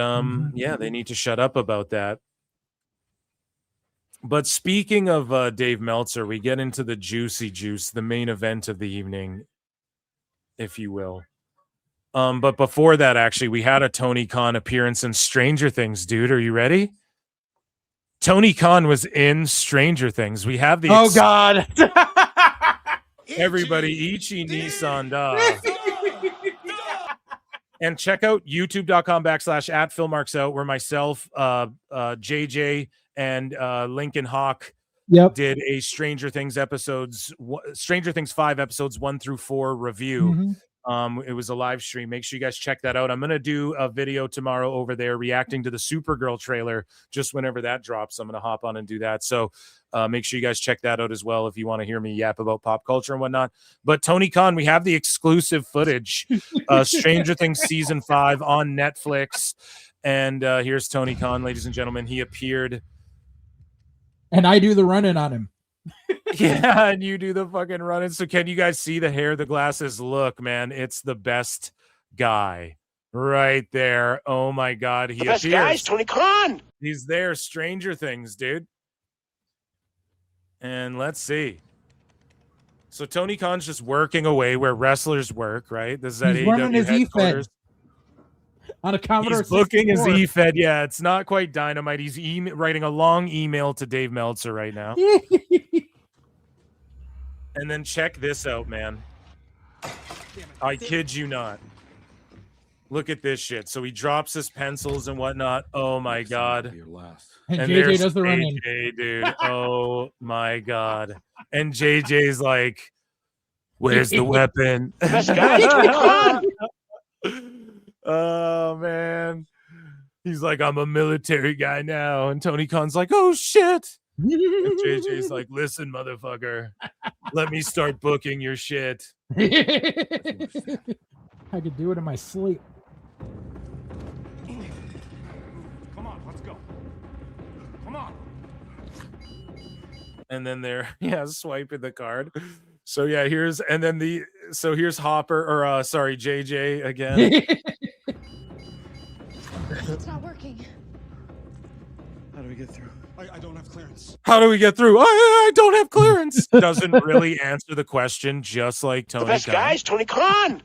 yeah, they need to shut up about that. But speaking of Dave Meltzer, we get into the juicy juice, the main event of the evening, if you will. But before that, actually, we had a Tony Khan appearance in Stranger Things, dude. Are you ready? Tony Khan was in Stranger Things. We have the God. Everybody, Ichi Nissan da. And check out youtube.com/@PhilMarksOut, where myself, JJ, and Lincoln Hawk did a Stranger Things 5 episodes 1 through 4 review. It was a live stream. Make sure you guys check that out. I'm going to do a video tomorrow over there reacting to the Supergirl trailer. Just whenever that drops, I'm going to hop on and do that. So make sure you guys check that out as well if you want to hear me yap about pop culture and whatnot. But Tony Khan, we have the exclusive footage. Stranger Things season 5 on Netflix. And here's Tony Khan, ladies and gentlemen. He appeared. And I do the run-in on him. Yeah, and you do the fucking running. So can you guys see the hair, the glasses? Look, man, it's the best guy right there. Oh my God, he best appears. guy is Tony Khan. He's there. Stranger Things, dude. And let's see. So Tony Khan's just working away where wrestlers work, right? This is at He's running AEW his headquarters. On a Commodore He's booking 64. his E-Fed. Yeah, it's not quite Dynamite. He's writing a long email to Dave Meltzer right now. And then check this out, man. I kid you not. Look at this shit. So he drops his pencils and whatnot. Oh my God. And JJ there's does the run-in. JJ, dude. Oh my God. And JJ's like, where's the weapon? Best guy is Tony Khan. Oh man. He's like, I'm a military guy now. And Tony Khan's like, oh shit. And JJ's like, listen, motherfucker, let me start booking your shit. I could do it in my sleep. Come on, let's go. Come on. And then they're swiping the card. So yeah, here's Hopper or sorry, JJ again. It's not working. How do we get through? I don't have clearance. How do we get through? I don't have clearance. Doesn't really answer the question, just like Tony. The best Khan. guy is Tony Khan.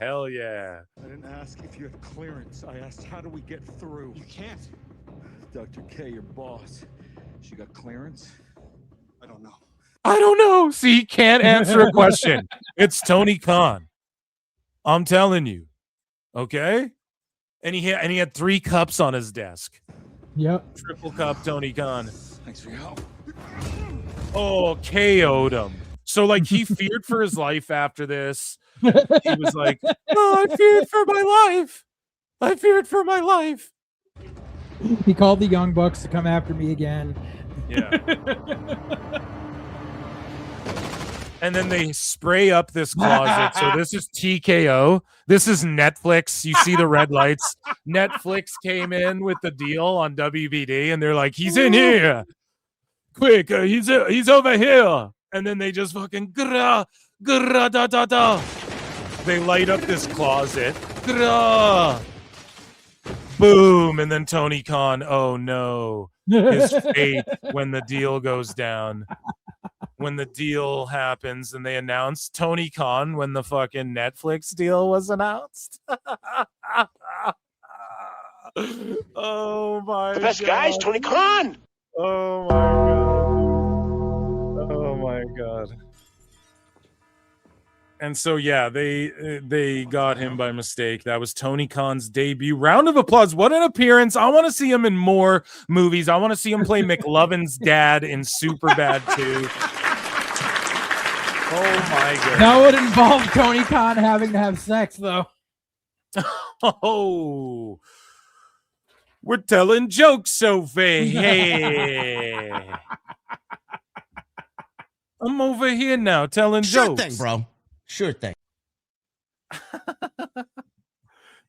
Hell yeah. I didn't ask if you had clearance. I asked, how do we get through? You can't. Dr. K, your boss, she got clearance? I don't know. I don't know. See, he can't answer a question. It's Tony Khan. I'm telling you. Okay? And he had 3 cups on his desk. Yep. Triple cup Tony Khan. Thanks for your help. Oh, KO'd him. So like he feared for his life after this. He was like, oh, I feared for my life. I feared for my life. He called the Young Bucks to come after me again. Yeah. And then they spray up this closet. So this is TKO. This is Netflix. You see the red lights. Netflix came in with the deal on WBD, and they're like, he's in here. Quick, he's over here. And then they just fucking da. They light up this closet. Extra! Boom! And then Tony Khan, oh no. His fate when the deal goes down. When the deal happens and they announce Tony Khan when the fucking Netflix deal was announced. Oh my god. The best guy is Tony Khan. Oh my god. Oh my god. And so yeah, they got him by mistake. That was Tony Khan's debut. Round of applause. What an appearance. I want to see him in more movies. I want to see him play McLovin's dad in Superbad 2. Oh my god. That would involve Tony Khan having to have sex though. Oh. We're telling jokes, Sophie. Hey. I'm over here now telling jokes. Sure thing, bro. Sure thing.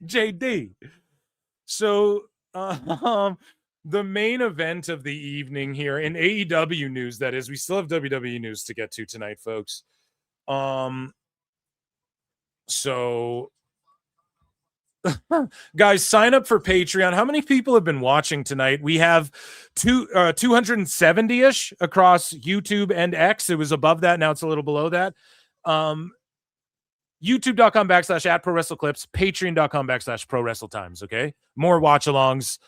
JD. So, the main event of the evening here in AEW news, that is, we still have WWE news to get to tonight, folks. So guys, sign up for Patreon. How many people have been watching tonight? We have 270-ish across YouTube and X. It was above that. Now it's a little below that. YouTube.com/@ProWrestleClips, Patreon.com/ProWrestleTimes. Okay. More watch alongs.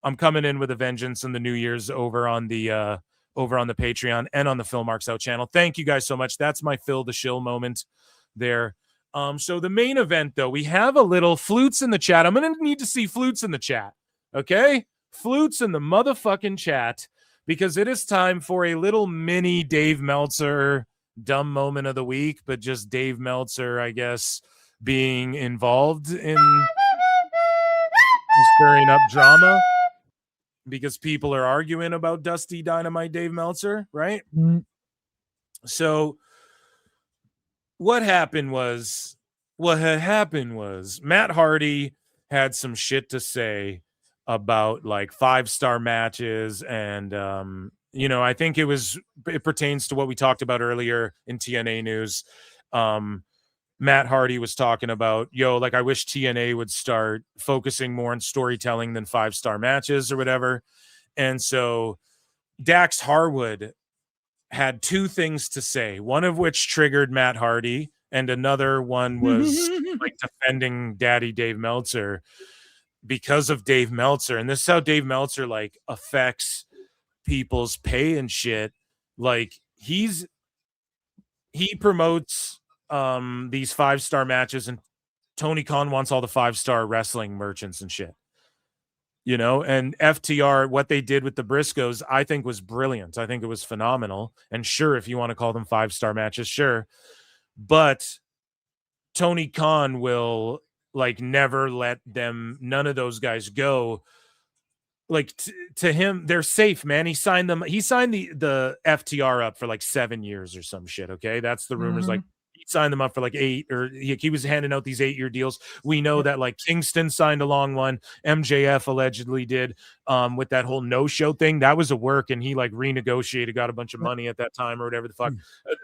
I'm coming in with a vengeance in the New Year's over on the Patreon and on the Phil Marks Out channel. Thank you guys so much. That's my Phil the Shill moment there. So the main event, though, we have a little flutes in the chat. I'm going to need to see flutes in the chat. Okay? Flutes in the motherfucking chat, because it is time for a little mini Dave Meltzer dumb moment of the week, but just Dave Meltzer, I guess, being involved in stirring up drama because people are arguing about Dusty Dynamite Dave Meltzer, right? Mm. So what had happened was Matt Hardy had some shit to say about like 5-star matches. And, I think it pertains to what we talked about earlier in TNA news. Matt Hardy was talking about, I wish TNA would start focusing more on storytelling than 5-star matches or whatever. And so Dax Harwood had two things to say, one of which triggered Matt Hardy, and another one was like defending Daddy Dave Meltzer because of Dave Meltzer. And this is how Dave Meltzer like affects people's pay and shit. Like he promotes these 5-star matches, and Tony Khan wants all the 5-star wrestling merchants and shit. And FTR, what they did with the Briscoes, I think was brilliant. I think it was phenomenal. And sure, if you want to call them 5-star matches, sure. But Tony Khan will like never let none of those guys go. Like to him, they're safe, man. He signed the FTR up for like 7 years or some shit. Okay. That's the rumors. Mm-hmm. Like he signed them up for like 8, or he was handing out these 8-year deals. We know that like Kingston signed a long one. MJF allegedly did with that whole no-show thing. That was a work, and he like renegotiated, got a bunch of money at that time or whatever the fuck.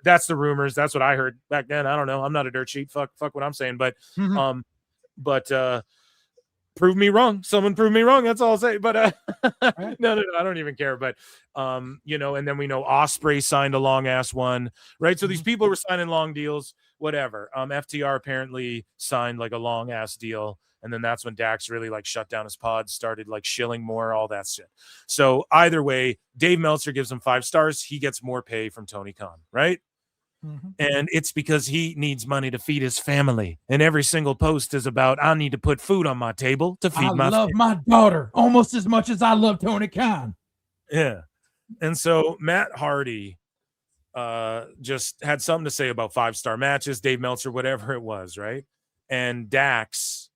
That's the rumors. That's what I heard back then. I don't know. I'm not a dirt sheet. Fuck what I'm saying. But prove me wrong. Someone prove me wrong. That's all I'll say. But no, I don't even care. But and then we know Osprey signed a long ass one, right? So these people were signing long deals, whatever. FTR apparently signed like a long ass deal, and then that's when Dax really like shut down his pod, started like shilling more, all that shit. So either way, Dave Meltzer gives him 5 stars. He gets more pay from Tony Khan, right? Mm-hmm. And it's because he needs money to feed his family. And every single post is about, I need to put food on my table to feed my family. I love my daughter almost as much as I love Tony Khan. Yeah. And so Matt Hardy just had something to say about 5-star matches, Dave Meltzer, whatever it was, right? And Dax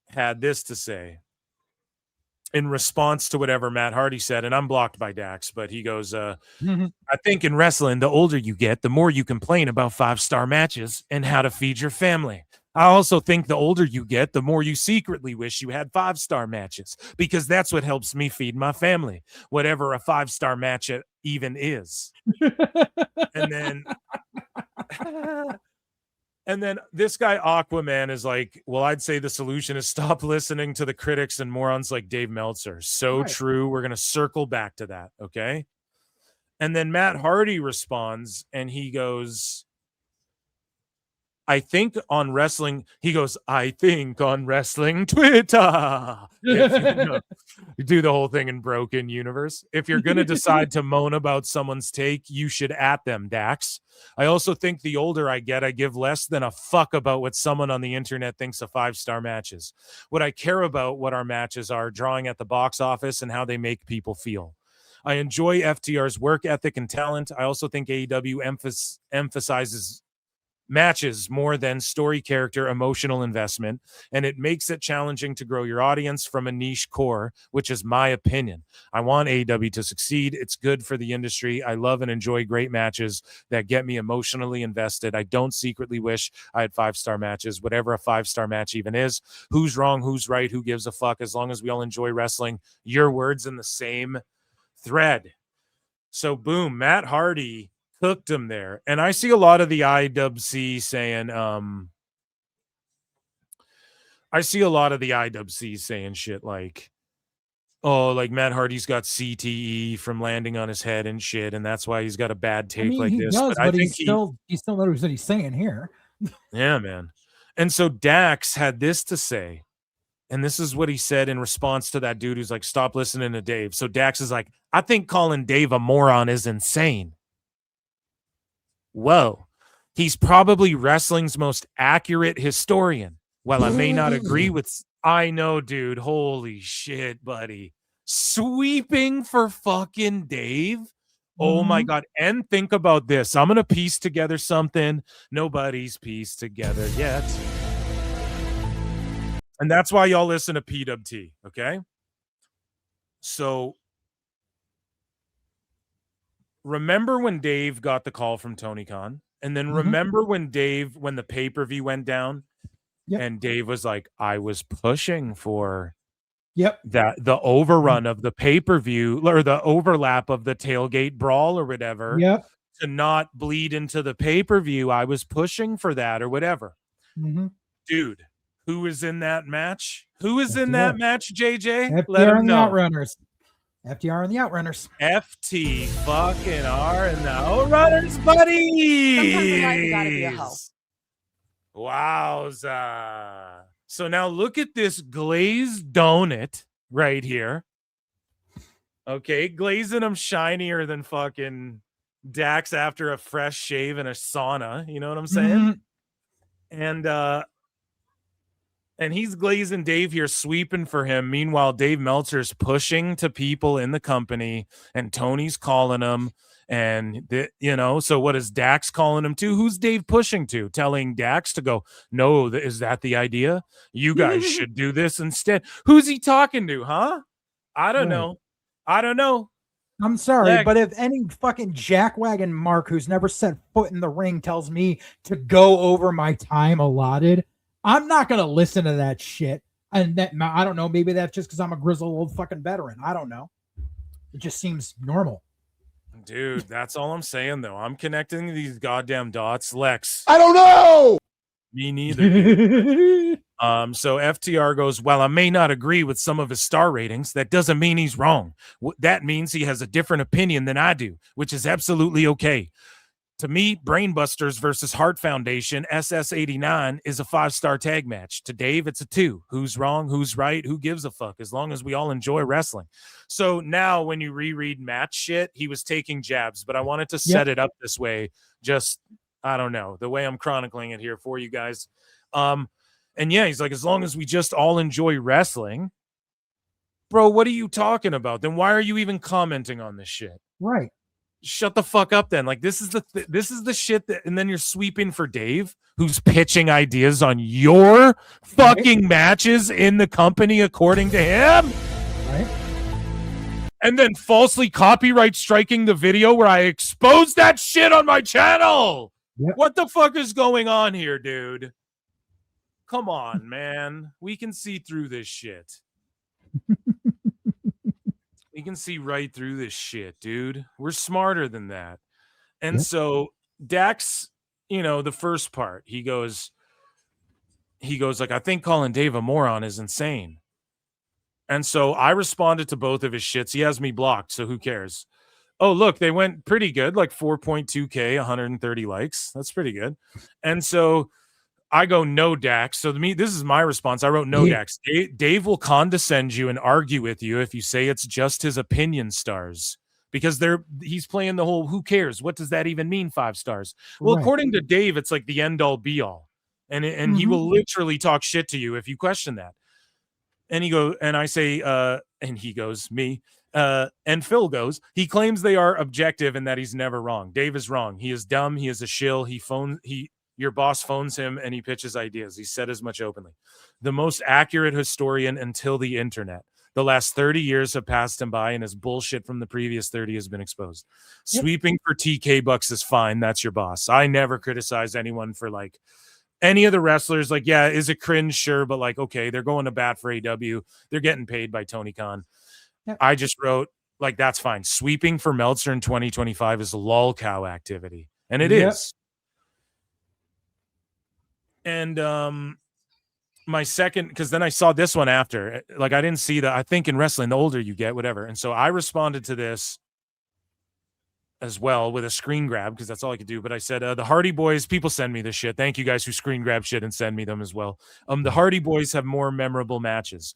had this to say in response to whatever Matt Hardy said, and I'm blocked by Dax, but he goes, I think in wrestling, the older you get, the more you complain about 5-star matches and how to feed your family. I also think the older you get, the more you secretly wish you had 5-star matches, because that's what helps me feed my family, whatever a 5-star match even is. And then And then this guy Aquaman is like, well, I'd say the solution is stop listening to the critics and morons like Dave Meltzer. So Right. true. We're going to circle back to that. Okay. And then Matt Hardy responds and he goes, I think on wrestling, he goes, I think on wrestling Twitter. You do the whole thing in Broken Universe. If you're going to decide to moan about someone's take, you should at them, Dax. I also think the older I get, I give less than a fuck about what someone on the internet thinks of 5-star matches. What I care about what our matches are, drawing at the box office and how they make people feel. I enjoy FTR's work ethic and talent. I also think AEW emphasizes matches more than story, character, emotional investment, and it makes it challenging to grow your audience from a niche core, which is my opinion. I want AEW to succeed. It's good for the industry. I love and enjoy great matches that get me emotionally invested. I don't secretly wish I had 5-star matches, whatever a 5-star match even is. Who's wrong? Who's right? Who gives a fuck? As long as we all enjoy wrestling. Your words in the same thread. So boom, Matt Hardy cooked him there. And I see a lot of the IWC saying, shit like, oh, like Matt Hardy's got CTE from landing on his head and shit, and that's why he's got a bad take like he this. does, I but think he still knows what he's saying here. Yeah, man. And so Dax had this to say, and this is what he said in response to that dude who's like, stop listening to Dave. So Dax is like, I think calling Dave a moron is insane. Whoa, he's probably wrestling's most accurate historian. While I may not agree with, I know, dude, holy shit, buddy. Sweeping for fucking Dave. Oh my God. And think about this. I'm going to piece together something nobody's pieced together yet. And that's why y'all listen to PWT, okay? So remember when Dave got the call from Tony Khan? And then remember when the pay-per-view went down? And Dave was like, I was pushing for the overrun of the pay-per-view or the overlap of the tailgate brawl or whatever to not bleed into the pay-per-view. I was pushing for that or whatever. Dude, who is in that match? Who is in that match, JJ? Let him know. Outrunners. FTR and the Outrunners. FT fucking R and the Outrunners, buddy. Sometimes in life you gotta be a hoe. Wowza. So now look at this glazed donut right here. Okay, glazing them shinier than fucking Dax after a fresh shave in a sauna. You know what I'm saying? And he's glazing Dave here, sweeping for him. Meanwhile, Dave Meltzer's pushing to people in the company, and Tony's calling him. And, so what is Dax calling him to? Who's Dave pushing to? Telling Dax to go, no, is that the idea? You guys should do this instead. Who's he talking to, huh? I don't know. I'm sorry, but if any fucking jackwagon Mark who's never set foot in the ring tells me to go over my time allotted, I'm not going to listen to that shit. And that, I don't know, maybe that's just because I'm a grizzled old fucking veteran. I don't know. It just seems normal. Dude, that's all I'm saying, though. I'm connecting these goddamn dots. Lex. I don't know. Me neither. So FTR goes, well, I may not agree with some of his star ratings. That doesn't mean he's wrong. That means he has a different opinion than I do, which is absolutely okay. To me, Brainbusters versus Heart Foundation, SS89, is a 5-star tag match. To Dave, it's a 2. Who's wrong? Who's right? Who gives a fuck? As long as we all enjoy wrestling. So now when you reread match shit, he was taking jabs, but I wanted to set it up this way. Just, I don't know, the way I'm chronicling it here for you guys. And yeah, he's like, as long as we just all enjoy wrestling. Bro, what are you talking about? Then why are you even commenting on this shit? Right. Shut the fuck up then. Like, this is the shit that, and then you're sweeping for Dave, who's pitching ideas on your fucking matches in the company according to him. Right. And then falsely copyright striking the video where I exposed that shit on my channel. What the fuck is going on here, dude? Come on, man. We can see through this shit. We can see right through this shit, dude. We're smarter than that. And so Dax, the first part, he goes like, I think calling Dave a moron is insane. And so I responded to both of his shits. He has me blocked, so who cares? Oh, look, they went pretty good, like 4.2K, 130 likes. That's pretty good. And so I go, no, Dax. So to me, this is my response. I wrote, no, Dax. Dave will condescend you and argue with you if you say it's just his opinion stars. Because he's playing the whole, who cares? What does that even mean, 5 stars? Well, according to Dave, it's like the end all be all. And he will literally talk shit to you if you question that. And I say, and he goes, me, and Phil goes, he claims they are objective and that he's never wrong. Dave is wrong. He is dumb. He is a shill. Your boss phones him and he pitches ideas. He said as much openly. The most accurate historian until the internet. The last 30 years have passed him by and his bullshit from the previous 30 has been exposed. Yep. Sweeping for TK bucks is fine. That's your boss. I never criticize anyone for like any of the wrestlers. Like, yeah, is it cringe? Sure. But like, okay, they're going to bat for AEW. They're getting paid by Tony Khan. Yep. I just wrote like, that's fine. Sweeping for Meltzer in 2025 is a lol cow activity. And it is. And my second, because then I saw this one after, like I didn't see that. I think in wrestling, the older you get, whatever. And so I responded to this as well with a screen grab because that's all I could do. But I said, the Hardy Boys, people send me this shit. Thank you guys who screen grab shit and send me them as well. The Hardy Boys have more memorable matches.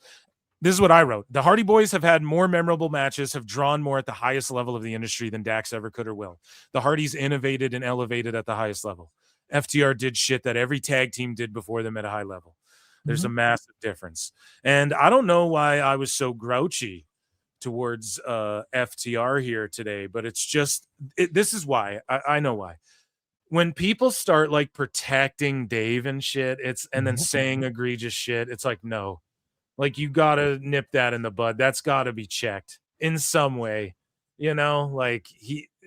This is what I wrote. The Hardy Boys have had more memorable matches, have drawn more at the highest level of the industry than Dax ever could or will. The Hardys innovated and elevated at the highest level. FTR did shit that every tag team did before them at a high level. There's a massive difference. And I don't know why I was so grouchy towards FTR here today, but it's just, this is why. I know why. When people start like protecting Dave and shit, and then saying egregious shit, it's like, no. Like, you got to nip that in the bud. That's got to be checked in some way. Like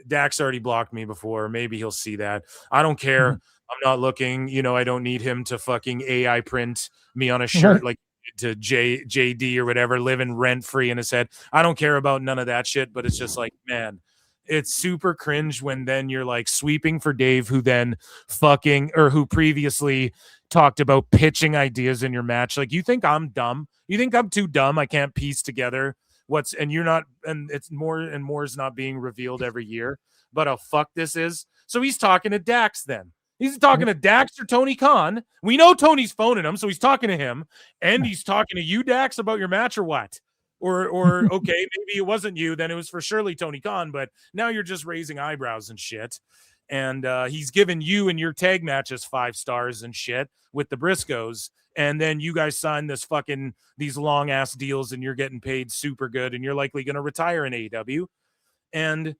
Dax already blocked me before. Maybe he'll see that. I don't care. I'm not looking, I don't need him to fucking AI print me on a shirt like to JD or whatever, living rent free in his head. I don't care about none of that shit, but it's just like, man, it's super cringe when then you're like sweeping for Dave, who then who previously talked about pitching ideas in your match. Like, you think I'm dumb? You think I'm too dumb? I can't piece together and it's more and more is not being revealed every year, but how fuck this is. So he's talking to Dax then. He's talking to Dax or Tony Khan. We know Tony's phoning him, so he's talking to him, and he's talking to you, Dax, about your match or what? Or okay, maybe it wasn't you, then it was for surely Tony Khan, but now you're just raising eyebrows and shit. And he's given you and your tag matches 5 stars and shit with the Briscoes, and then you guys signed these long ass deals, and you're getting paid super good, and you're likely going to retire in AEW. And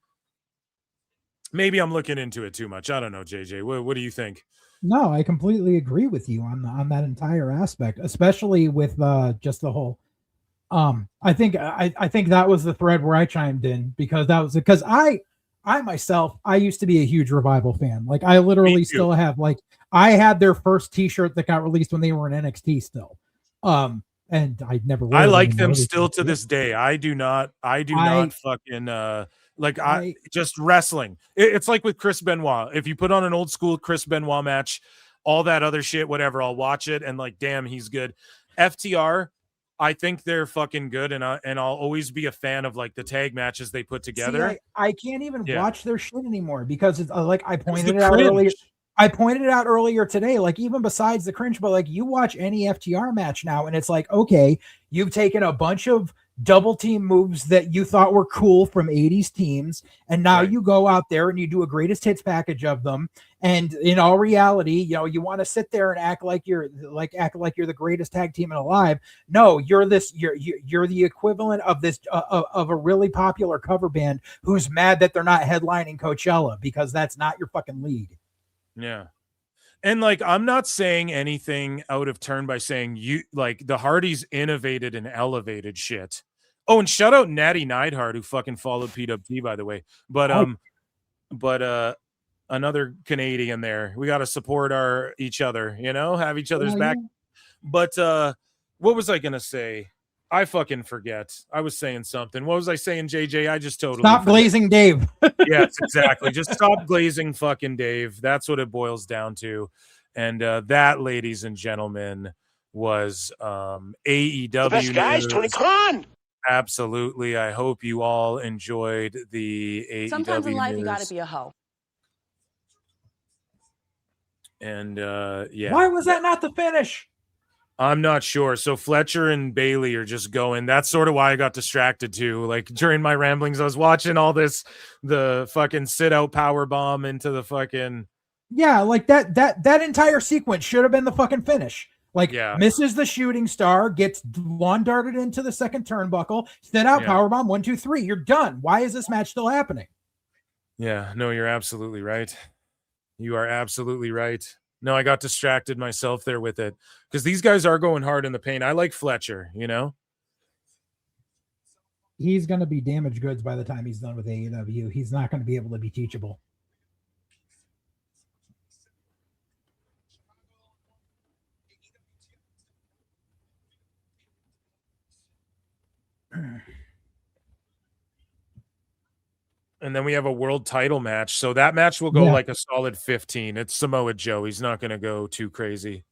maybe I'm looking into it too much. I don't know, JJ. What do you think? No, I completely agree with you on that entire aspect, especially with just the whole. I think that was the thread where I chimed in because I myself, I used to be a huge Revival fan. Like, I literally still have, like, I had their first T-shirt that got released when they were in NXT still. And I never. I like them still to this day. I do not fucking. Just wrestling. It's like with Chris Benoit. If you put on an old school Chris Benoit match, all that other shit, whatever, I'll watch it and like, damn, he's good. FTR, I think they're fucking good, and I'll always be a fan of like the tag matches they put together. See, I can't even watch their shit anymore because it's like I pointed it out earlier. I pointed it out earlier today, like even besides the cringe, but like you watch any FTR match now and it's like, okay, you've taken a bunch of double team moves that you thought were cool from 80s teams. And now you go out there and you do a greatest hits package of them. And in all reality, you want to sit there and act like you're the greatest tag team alive. No, you're the equivalent of this, of a really popular cover band who's mad that they're not headlining Coachella because that's not your fucking league. Yeah. And like, I'm not saying anything out of turn by saying you like the Hardys innovated and elevated shit. Oh, and shout out Natty Neidhart, who fucking followed PWT, by the way. But another Canadian there. We got to support each other, have each other's back. But what was I gonna say? I fucking forget. I was saying something. What was I saying, JJ? I just totally Stop forget. glazing Dave. Yes, exactly. Just stop glazing fucking Dave. That's what it boils down to. And that, ladies and gentlemen, was AEW The best guys, news. Tony Khan. Absolutely. I hope you all enjoyed the AEW Sometimes in life news. you got to be a hoe. And yeah. Why was that not the finish? I'm not sure. So Fletcher and Bailey are just going. That's sort of why I got distracted too. Like during my ramblings, I was watching all this, the fucking sit out power bomb into the fucking. Yeah, like that entire sequence should have been the fucking finish. Like misses the shooting star, gets lawn darted into the second turnbuckle, sit out powerbomb 1, 2, 3. You're done. Why is this match still happening? Yeah, no, you're absolutely right. You are absolutely right. No, I got distracted myself there with it because these guys are going hard in the paint. I like Fletcher, you know. He's going to be damaged goods by the time he's done with AEW. He's not going to be able to be teachable. And then we have a world title match. So that match will go like a solid 15. It's Samoa Joe. He's not going to go too crazy.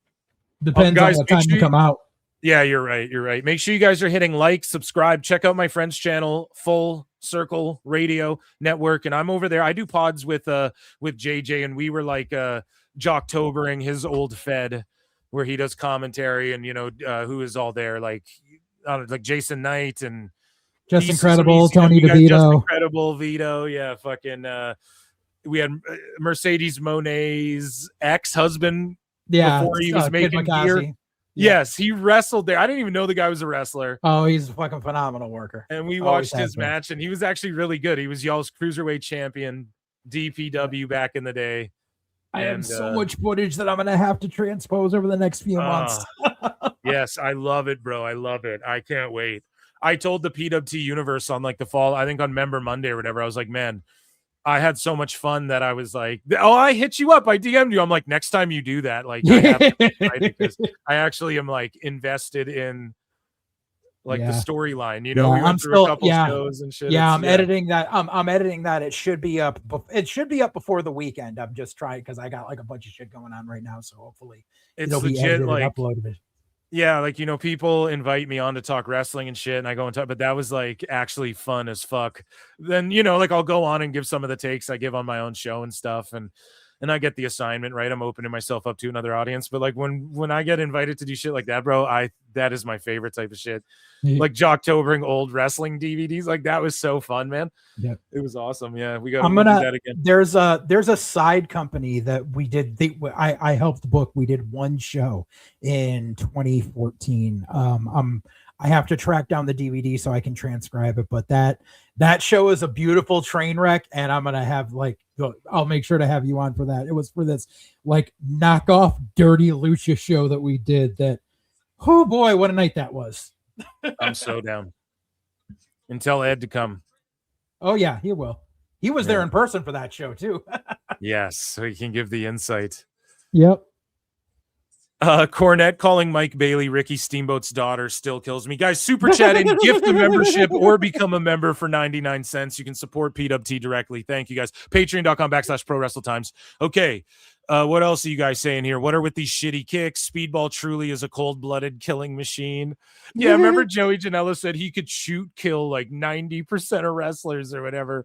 Depends on what time you come out. Yeah, you're right. You're right. Make sure you guys are hitting like, subscribe, check out my friend's channel, Full Circle Radio Network. And I'm over there. I do pods with JJ, and we were like Jocktobering his old Fed where he does commentary, and you know who is all there, like Jason Knight and Just Incredible, Tony DeVito. Just Incredible, Vito. Yeah, fucking we had Mercedes Monet's ex-husband before he was making gear. Yes, he wrestled there. I didn't even know the guy was a wrestler. Oh, he's a fucking phenomenal worker. And we watched his match, and he was actually really good. He was y'all's cruiserweight champion, DPW back in the day. I have so much footage that I'm going to have to transpose over the next few months. Yes, I love it, bro. I love it. I can't wait. I told the PWT universe on like the fall, I think on Member Monday or whatever, I was like, man, I had so much fun that I was like, oh, I hit you up. I DM'd you. I'm like, next time you do that, like, I have to, right? Because I actually am like invested in like the storyline, you know, we went through a couple shows and shit. Yeah, I'm editing that. I'm editing that. It should be up. It should be up before the weekend. I'm just trying because I got like a bunch of shit going on right now. So hopefully it'll be edited and uploaded. Yeah, like, you know, people invite me on to talk wrestling and shit, and I go and talk, but that was like actually fun as fuck. Then, you know, like I'll go on and give some of the takes I give on my own show and stuff, and I get the assignment, right? I'm opening myself up to another audience, but like when I get invited to do shit like that, bro, that is my favorite type of shit. Like Jocktobering old wrestling DVDs, like that was so fun, man. Yeah, it was awesome. Yeah, we got to do that again. There's a side company that we did. I helped book. We did one show in 2014. I have to track down the DVD so I can transcribe it, but that show is a beautiful train wreck, and I'm gonna have I'll make sure to have you on for that. It was for this like knockoff Dirty Lucha show that we did. That, oh boy, what a night that was. I'm so down. And tell Ed to come. Oh yeah, he will. He was there in person for that show too. Yes, so he can give the insight. Yep. Cornette calling Mike Bailey Ricky Steamboat's daughter still kills me. Guys, super chat in, gift the membership, or become a member for 99 cents. You can support PWT directly. Thank you guys. Patreon.com/ProWrestleTimes. Okay. What else are you guys saying here? What are with these shitty kicks? Speedball truly is a cold-blooded killing machine. Yeah, remember Joey Janela said he could kill like 90% of wrestlers or whatever.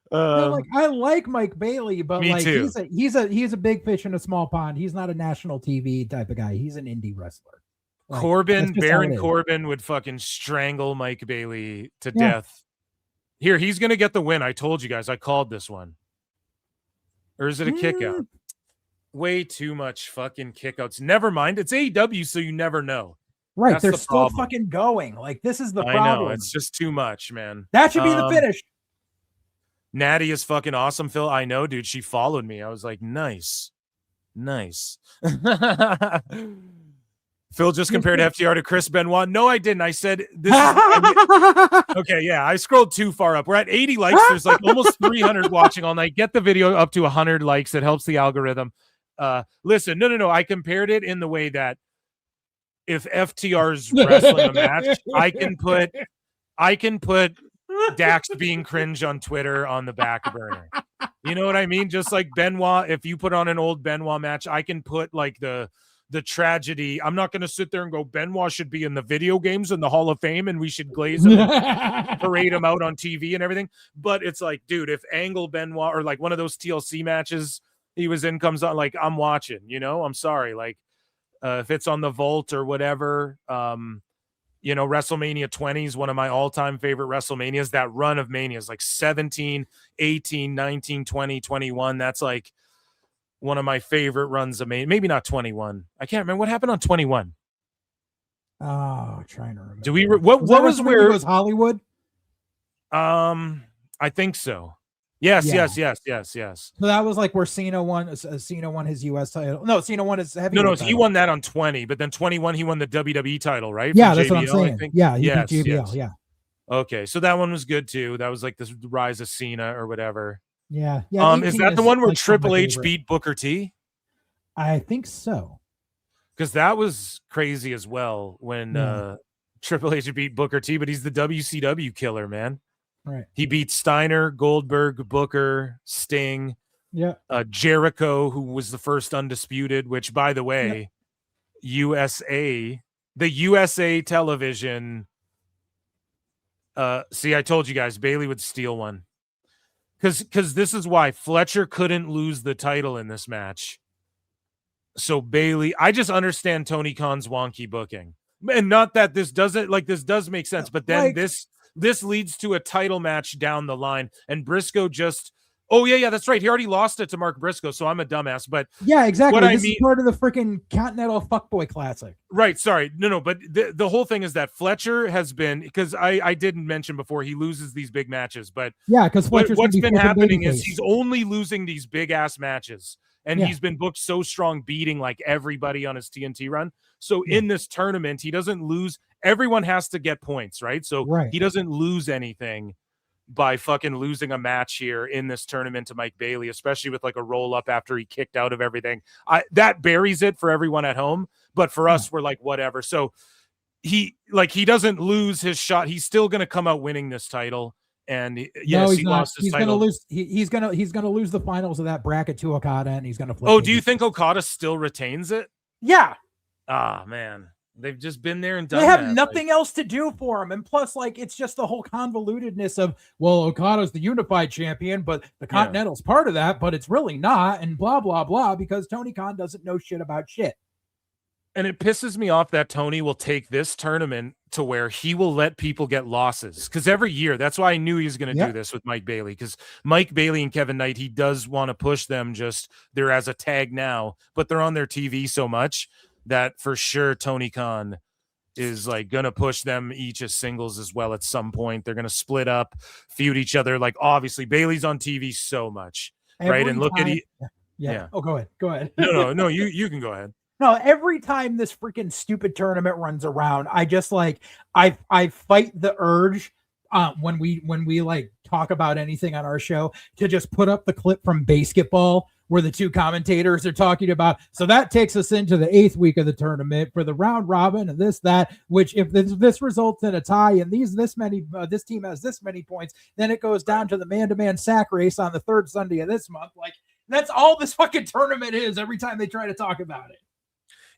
I like Mike Bailey, but me like too. he's a big fish in a small pond. He's not a national TV type of guy. He's an indie wrestler. Like, Baron Corbin would fucking strangle Mike Bailey to death. Here, he's gonna get the win. I told you guys. I called this one. Or is it a kick out? Way too much fucking kickouts. Never mind. It's AEW, so you never know. Right. That's they're the still problem. fucking going. Like, this is the I problem. know. It's just too much, man. That should be the finish. Natty is fucking awesome, Phil. I know, dude. She followed me. I was like, nice. Phil just compared FTR to Chris Benoit. No, I didn't. I said this is okay. Yeah, I scrolled too far up. We're at 80 likes. There's like almost 300 watching all night. Get the video up to 100 likes. It helps the algorithm. Listen, no. I compared it in the way that if FTR's wrestling a match, I can put Dax being cringe on Twitter on the back burner. You know what I mean? Just like Benoit, if you put on an old Benoit match, I can put like the tragedy. I'm not going to sit there and go, Benoit should be in the video games in the Hall of Fame and we should glaze him and parade him out on TV and everything. But it's like, dude, if Angle Benoit or like one of those TLC matches he was in comes on, like, I'm watching, you know, I'm sorry. Like, if it's on the Vault or whatever, you know, WrestleMania 20 is one of my all-time favorite WrestleManias. That run of Manias, like 17, 18, 19, 20, 21. That's like one of my favorite runs of Mania. Maybe not 21. I can't remember what happened on 21. Oh, trying to remember. Do we? What was where? Was Hollywood? I think so. Yes. So that was like where Cena won his US title. No, Cena won his heavyweight No, title. he won that on 20, but then 21 he won the WWE title, right? Yeah, From that's what I'm JBL, I saying. think. Yeah, he yes, beat JBL. yes. Yeah. Okay, so that one was good too. That was like the rise of Cena or whatever. Yeah. Yeah. Is that the one where like one of my Triple H favorite. beat Booker T? I think so. Because that was crazy as well when Triple H beat Booker T, but he's the WCW killer, man. Right. He beat Steiner, Goldberg, Booker, Sting, Jericho, who was the first undisputed, which, by the way, the USA television. See, I told you guys, Bailey would steal one. Because this is why Fletcher couldn't lose the title in this match. So Bailey, I just understand Tony Khan's wonky booking. And not that this doesn't, like, this does make sense, but then this leads to a title match down the line, and Briscoe just, that's right. He already lost it to Mark Briscoe, so I'm a dumbass. But yeah, exactly. What This I mean, is part of the freaking Continental Fuckboy Classic. Right. Sorry. No. But the whole thing is that Fletcher has been, because I didn't mention before, he loses these big matches, but yeah, because what's been happening is he's only losing these big ass matches. And he's been booked so strong, beating like everybody on his TNT run. So in this tournament, he doesn't lose. Everyone has to get points, right? So he doesn't lose anything by fucking losing a match here in this tournament to Mike Bailey, especially with like a roll up after he kicked out of everything. That buries it for everyone at home, but for us, we're like, whatever. So he doesn't lose his shot. He's still going to come out winning this title. And yes, he lost his title. He's gonna lose the finals of that bracket to Okada, and he's gonna flip. Oh, do you think Okada still retains it? Yeah. Ah, man. They've just been there and done They have that. nothing else to do for him. And plus, like, it's just the whole convolutedness of, well, Okada's the unified champion, but the Continental's part of that, but it's really not, and blah, blah, blah, because Tony Khan doesn't know shit about shit. And it pisses me off that Tony will take this tournament to where he will let people get losses. Because every year, that's why I knew he was going to do this with Mike Bailey. Because Mike Bailey and Kevin Knight, he does want to push them. Just they're as a tag now, but they're on their TV so much that for sure Tony Khan is like going to push them each as singles as well at some point. They're going to split up, feud each other. Like, obviously, Bailey's on TV so much, right? And look at Oh, go ahead. No, you can go ahead. No, every time this freaking stupid tournament runs around, I just like I fight the urge when we like talk about anything on our show to just put up the clip from Basketball where the two commentators are talking about. So that takes us into the 8th week of the tournament for the round robin and that, which if this results in a tie and this team has this many points, then it goes down to the man-to-man sack race on the 3rd Sunday of this month. Like, that's all this fucking tournament is every time they try to talk about it.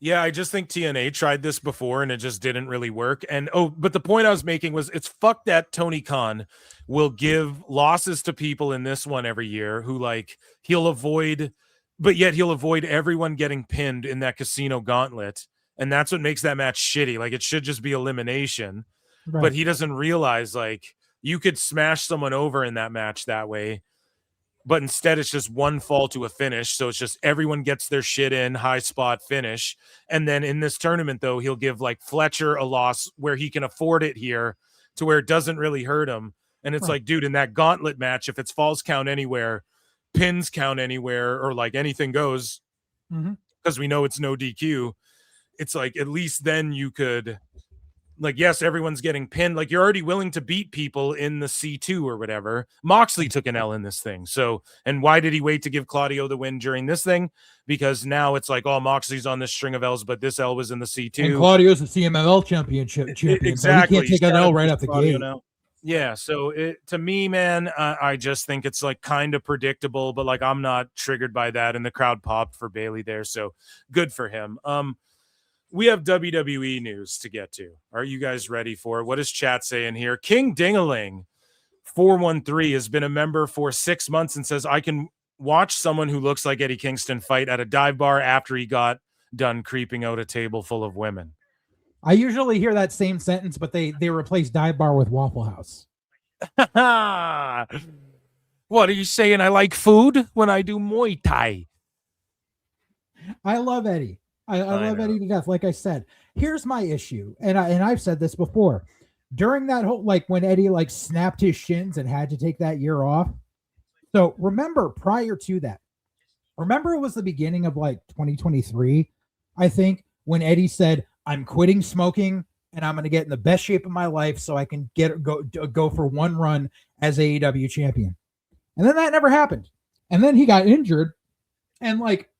Yeah, I just think TNA tried this before and it just didn't really work. And but the point I was making was it's fucked that Tony Khan will give losses to people in this one every year who like he'll avoid everyone getting pinned in that casino gauntlet. And that's what makes that match shitty. Like, it should just be elimination. Right. But he doesn't realize like you could smash someone over in that match that way. But instead, it's just one fall to a finish. So it's just everyone gets their shit in, high spot finish. And then in this tournament, though, he'll give like Fletcher a loss where he can afford it here to where it doesn't really hurt him. And it's like, dude, in that gauntlet match, if it's falls count anywhere, pins count anywhere, or like anything goes, because we know it's no DQ, it's like at least then you could like, yes, everyone's getting pinned. Like, you're already willing to beat people in the C2 or whatever. Moxley took an L in this thing. So, and why did he wait to give Claudio the win during this thing? Because now it's like, oh, Moxley's on this string of L's, but this L was in the C2. And Claudio's the CMLL champion. Exactly. So he can't take an L right off the gate. Now. Yeah. So to me, man, I just think it's like kind of predictable, but like I'm not triggered by that. And the crowd popped for Bailey there. So good for him. We have WWE news to get to. Are you guys ready for it? What is chat saying here? King Dingaling 413 has been a member for 6 months and says, I can watch someone who looks like Eddie Kingston fight at a dive bar after he got done creeping out a table full of women. I usually hear that same sentence, but they replace dive bar with Waffle House. What are you saying? I like food when I do Muay Thai. I love Eddie. I love Eddie to death. Like I said, here's my issue, and I've said this before. During that whole, like when Eddie like snapped his shins and had to take that year off. So remember, prior to that, remember it was the beginning of like 2023, I think, when Eddie said, "I'm quitting smoking and I'm going to get in the best shape of my life so I can go for one run as AEW champion." And then that never happened. And then he got injured, and like.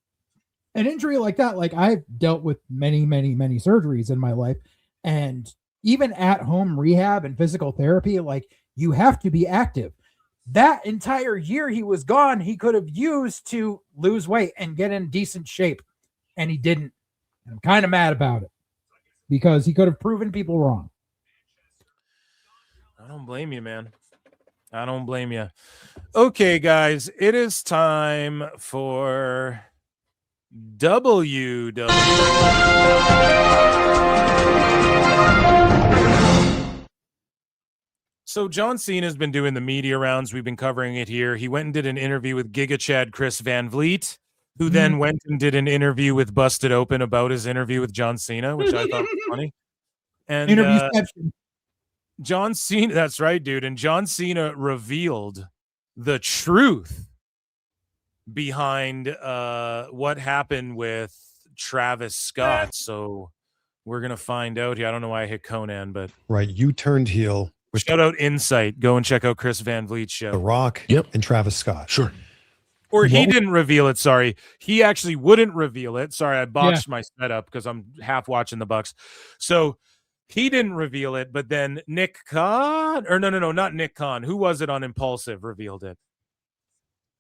An injury like that, like I've dealt with many surgeries in my life, and even at home rehab and physical therapy, like you have to be active. That entire year he was gone, he could have used to lose weight and get in decent shape, and he didn't. And I'm kind of mad about it because he could have proven people wrong. I don't blame you, man. I don't blame you. Okay, guys, it is time for WWE. So John Cena has been doing the media rounds. We've been covering it here. He went and did an interview with Giga Chad Chris Van Vliet, who then went and did an interview with Busted Open about his interview with John Cena, which I thought was funny. And John Cena, that's right, dude. And John Cena revealed the truth behind what happened with Travis Scott. So we're gonna find out here. I don't know why I hit Conan, but right, you turned heel. Shout out Insight. Go and check out Chris Van Vliet's show. The Rock and Travis Scott. Sure. Or he didn't reveal it. Sorry, he actually wouldn't reveal it. Sorry, I botched my setup because I'm half watching the Bucks. So he didn't reveal it, but then Nick Khan, or no, not Nick Khan. Who was it on Impulsive revealed it?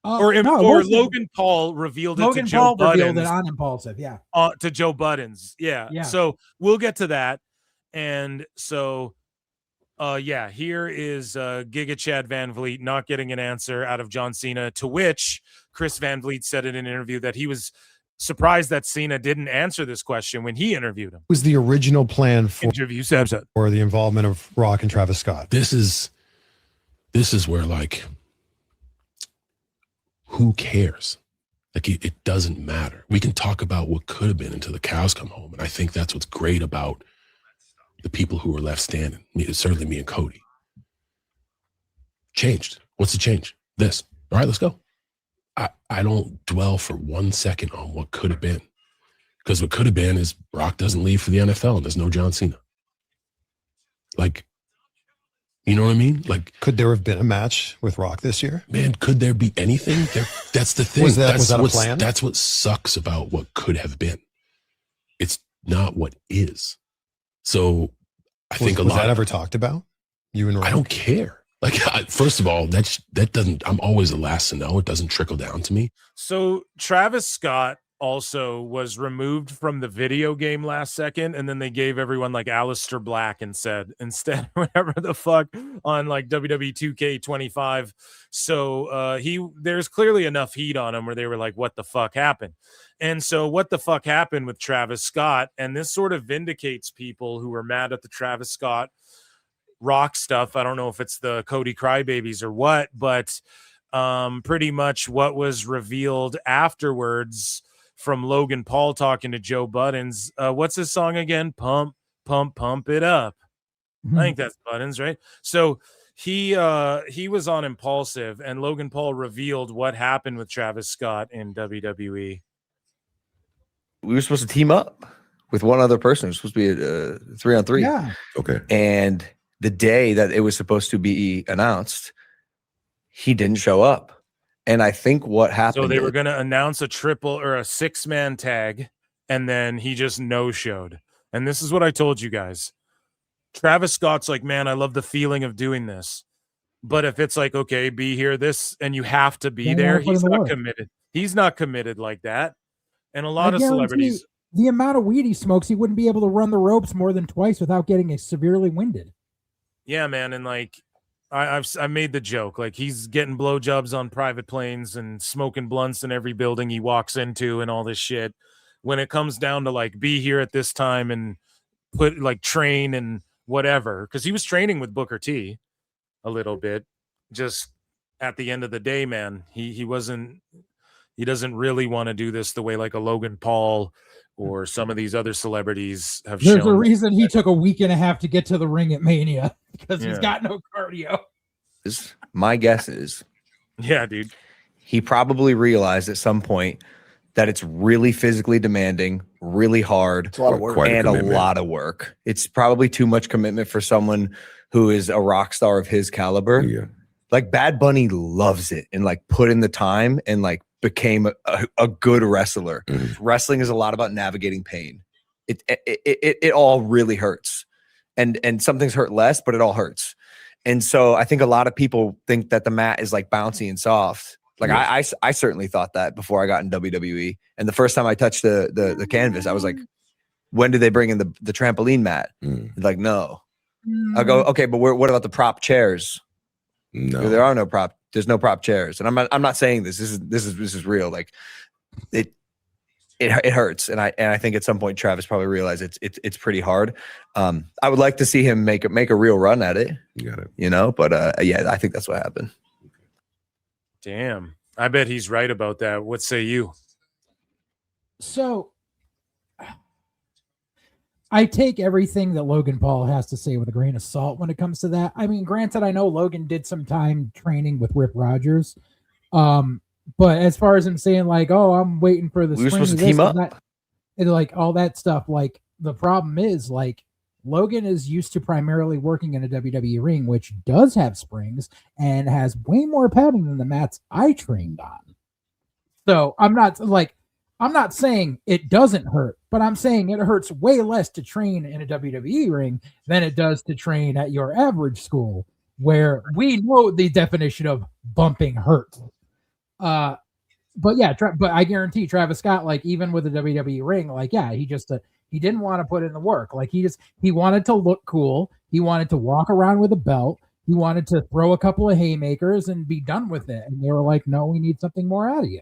Or Logan Paul revealed it to Joe Buttons. Revealed it on Impulsive, to Joe Buttons, yeah. So we'll get to that, and so, here is Giga Chad Van Vliet not getting an answer out of John Cena. To which Chris Van Vliet said in an interview that he was surprised that Cena didn't answer this question when he interviewed him. Was the original plan for the involvement of Rock and Travis Scott? This is where, like, who cares? Like, it doesn't matter. We can talk about what could have been until the cows come home. And I think that's what's great about the people who were left standing. Certainly me and Cody. Changed. What's the change? This. All right, let's go. I don't dwell for 1 second on what could have been. Because what could have been is Brock doesn't leave for the NFL and there's no John Cena. Like, you know what I mean? Like, could there have been a match with Rock this year? Man, could there be anything? That's the thing. Was that a plan? That's what sucks about what could have been. It's not what is. So I think was that ever talked about? You and Rock? I don't care. Like, first of all, that doesn't. I'm always the last to know. It doesn't trickle down to me. So Travis Scott also was removed from the video game last second, and then they gave everyone like Aleister Black and said instead whatever the fuck on like WWE 2K25. So there's clearly enough heat on him where they were like, what the fuck happened? And so what the fuck happened with Travis Scott, and this sort of vindicates people who were mad at the Travis Scott Rock stuff. I don't know if it's the Cody Crybabies or what, but pretty much what was revealed afterwards from Logan Paul talking to Joe Buttons. What's his song again? Pump, pump, pump it up. I think that's Buttons, right? So he was on Impulsive, and Logan Paul revealed what happened with Travis Scott in WWE. We were supposed to team up. with one other person. It was supposed to be a 3-on-3. Yeah. Okay. And the day that it was supposed to be announced, he didn't show up. And I think what happened. So they were going to announce a triple or a 6-man tag, and then he just no-showed. And this is what I told you guys. Travis Scott's like, man, I love the feeling of doing this. But if it's like, okay, be here, this, and you have to be there, he's not committed. He's not committed like that. And a lot of celebrities. The amount of weed he smokes, he wouldn't be able to run the ropes more than twice without getting severely winded. Yeah, man. And like, I made the joke, like he's getting blowjobs on private planes and smoking blunts in every building he walks into and all this shit. When it comes down to like, be here at this time and put like train and whatever, because he was training with Booker T a little bit. Just at the end of the day, man, he doesn't really want to do this the way like a Logan Paul or some of these other celebrities have shown. There's a reason he took a week and a half to get to the ring at Mania, because he's got no cardio. My guess is, yeah, dude, he probably realized at some point that it's really physically demanding, really hard, It's a lot of work. and a lot of work. It's probably too much commitment for someone who is a rock star of his caliber. Yeah. Like Bad Bunny loves it and like put in the time and like became a good wrestler. Wrestling is a lot about navigating pain. It all really hurts, and some things hurt less, but it all hurts. And so I think a lot of people think that the mat is like bouncy and soft. Like I certainly thought that before I got in WWE. And the first time I touched the canvas, I was like, when did they bring in the trampoline mat? Like, no. I go, okay, but what about the prop chairs? No, there are no prop. There's no prop chairs. And I'm not saying this. This is real. Like it hurts. And I think at some point Travis probably realized it's pretty hard. I would like to see him make a real run at it. You got it. You know, but yeah, I think that's what happened. Damn. I bet he's right about that. What say you? So I take everything that Logan Paul has to say with a grain of salt when it comes to that. I mean, granted, I know Logan did some time training with Rip Rogers. But as far as him saying like, oh, I'm waiting for the we were supposed to team up, and like all that stuff, like the problem is like Logan is used to primarily working in a WWE ring, which does have springs and has way more padding than the mats I trained on. So I'm not saying it doesn't hurt, but I'm saying it hurts way less to train in a WWE ring than it does to train at your average school, where we know the definition of bumping hurts. But yeah, but I guarantee Travis Scott, like even with a WWE ring, like, yeah, he didn't want to put in the work. Like he wanted to look cool. He wanted to walk around with a belt. He wanted to throw a couple of haymakers and be done with it. And they were like, no, we need something more out of you.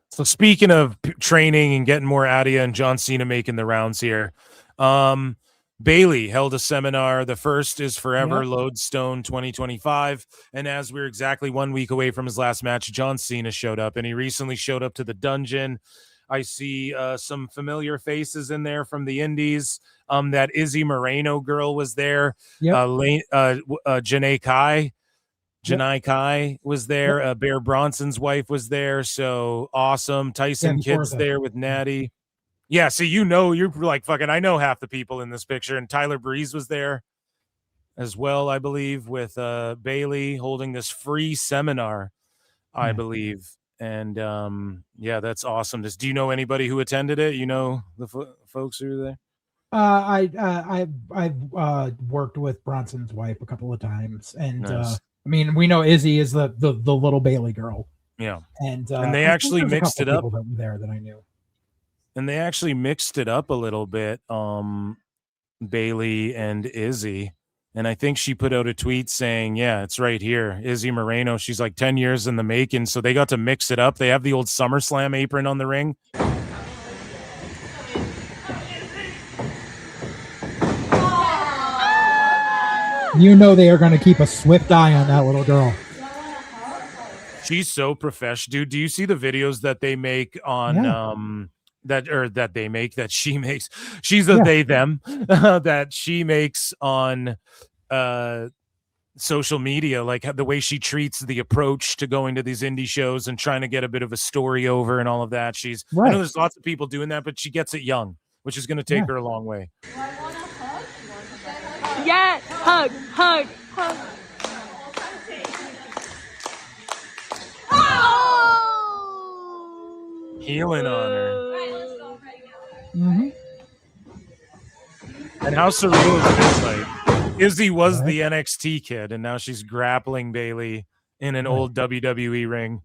So speaking of training and getting more out of you and John Cena making the rounds here, Bailey held a seminar. The first is Forever Lodestone 2025. And as we're exactly 1 week away from his last match, John Cena showed up, and he recently showed up to the dungeon. I see some familiar faces in there from the indies. That Izzy Moreno girl was there. Janae Kai was there. Bear Bronson's wife was there. So awesome. Tyson Kidd's there with Natty. Yeah, so you're like, fucking, I know half the people in this picture. And Tyler Breeze was there as well, I believe, with Bailey holding this free seminar, I believe. And yeah, that's awesome. Do you know anybody who attended it? You know the folks who were there? I've worked with Bronson's wife a couple of times, and Nice. I mean, we know Izzy is the little Bailey girl. Yeah, and they actually mixed it up. That were there that I knew. And they actually mixed it up a little bit, Bailey and Izzy. And I think she put out a tweet saying, yeah, it's right here. Izzy Moreno, she's like 10 years in the making. So they got to mix it up. They have the old SummerSlam apron on the ring. You know they are going to keep a swift eye on that little girl. She's so professional, dude. Do you see the videos that they make on that she makes? She's a they them that she makes on social media, like the way she treats the approach to going to these indie shows and trying to get a bit of a story over and all of that. She's I know there's lots of people doing that, but she gets it young, which is going to take her a long way. Yeah, hug. Healing on her. Mm-hmm. And how surreal is this? Like, Izzy was the NXT kid, and now she's grappling Bailey in an old WWE ring.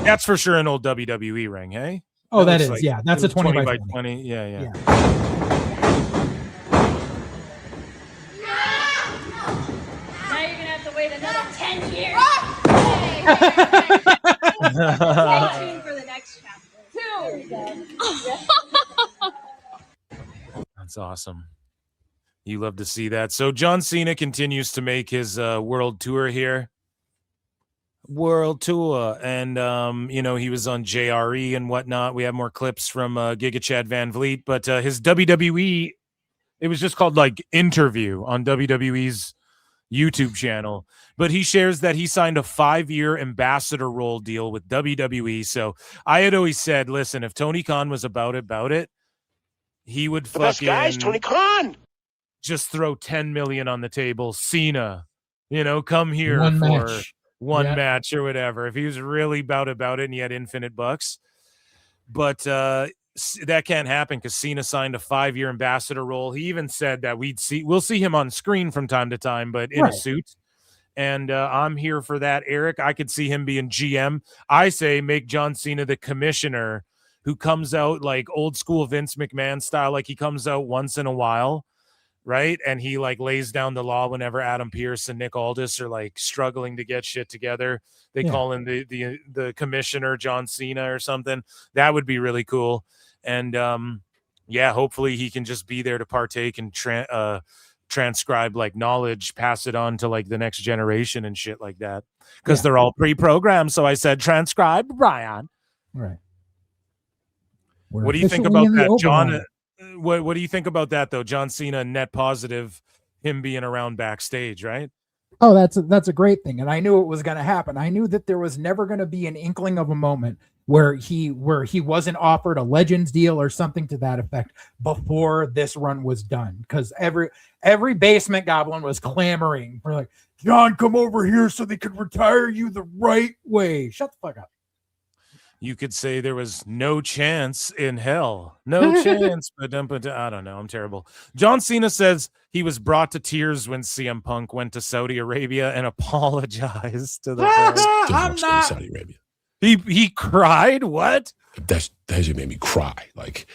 That's for sure an old WWE ring, hey? Oh, that is, like, yeah. That's a 20 by 20. Yeah. Now you're gonna have to wait another 10 years. Stay tuned for the next chapter. That's awesome. You love to see that. So John Cena continues to make his world tour here. And he was on JRE and whatnot. We have more clips from Giga Chad Van Vliet, but his WWE, it was just called like Interview on WWE's YouTube channel, but he shares that he signed a 5-year ambassador role deal with WWE. So I had always said, listen, if Tony Khan was about it, he would The best guys, Tony Khan. just throw 10 million on the table. Cena, come here One for match. one Yeah. match or whatever. If he was really about it and he had infinite bucks, but that can't happen because Cena signed a 5-year ambassador role. He even said that we'll see him on screen from time to time, but in a suit. And I'm here for that, Eric. I could see him being GM. I say make John Cena the commissioner, who comes out like old school Vince McMahon style, like he comes out once in a while, right? And he like lays down the law whenever Adam Pearce and Nick Aldis are like struggling to get shit together. They call him the commissioner, John Cena or something. That would be really cool. And hopefully he can just be there to partake and transcribe like knowledge, pass it on to like the next generation and shit like that, because they're all pre-programmed. So I said transcribe, Brian. Right. What do you think about that, John? What do you think about that, though? John Cena, net positive, him being around backstage, right? Oh, that's a great thing, and I knew it was going to happen. I knew that there was never going to be an inkling of a moment where he wasn't offered a Legends deal or something to that effect before this run was done, because every basement goblin was clamoring for like, John, come over here so they could retire you the right way. Shut the fuck up. You could say there was no chance in hell. No chance. But I don't know. I'm terrible. John Cena says he was brought to tears when CM Punk went to Saudi Arabia and apologized to the fans. I'm not. Saudi Arabia. He cried? What? That just made me cry. Like,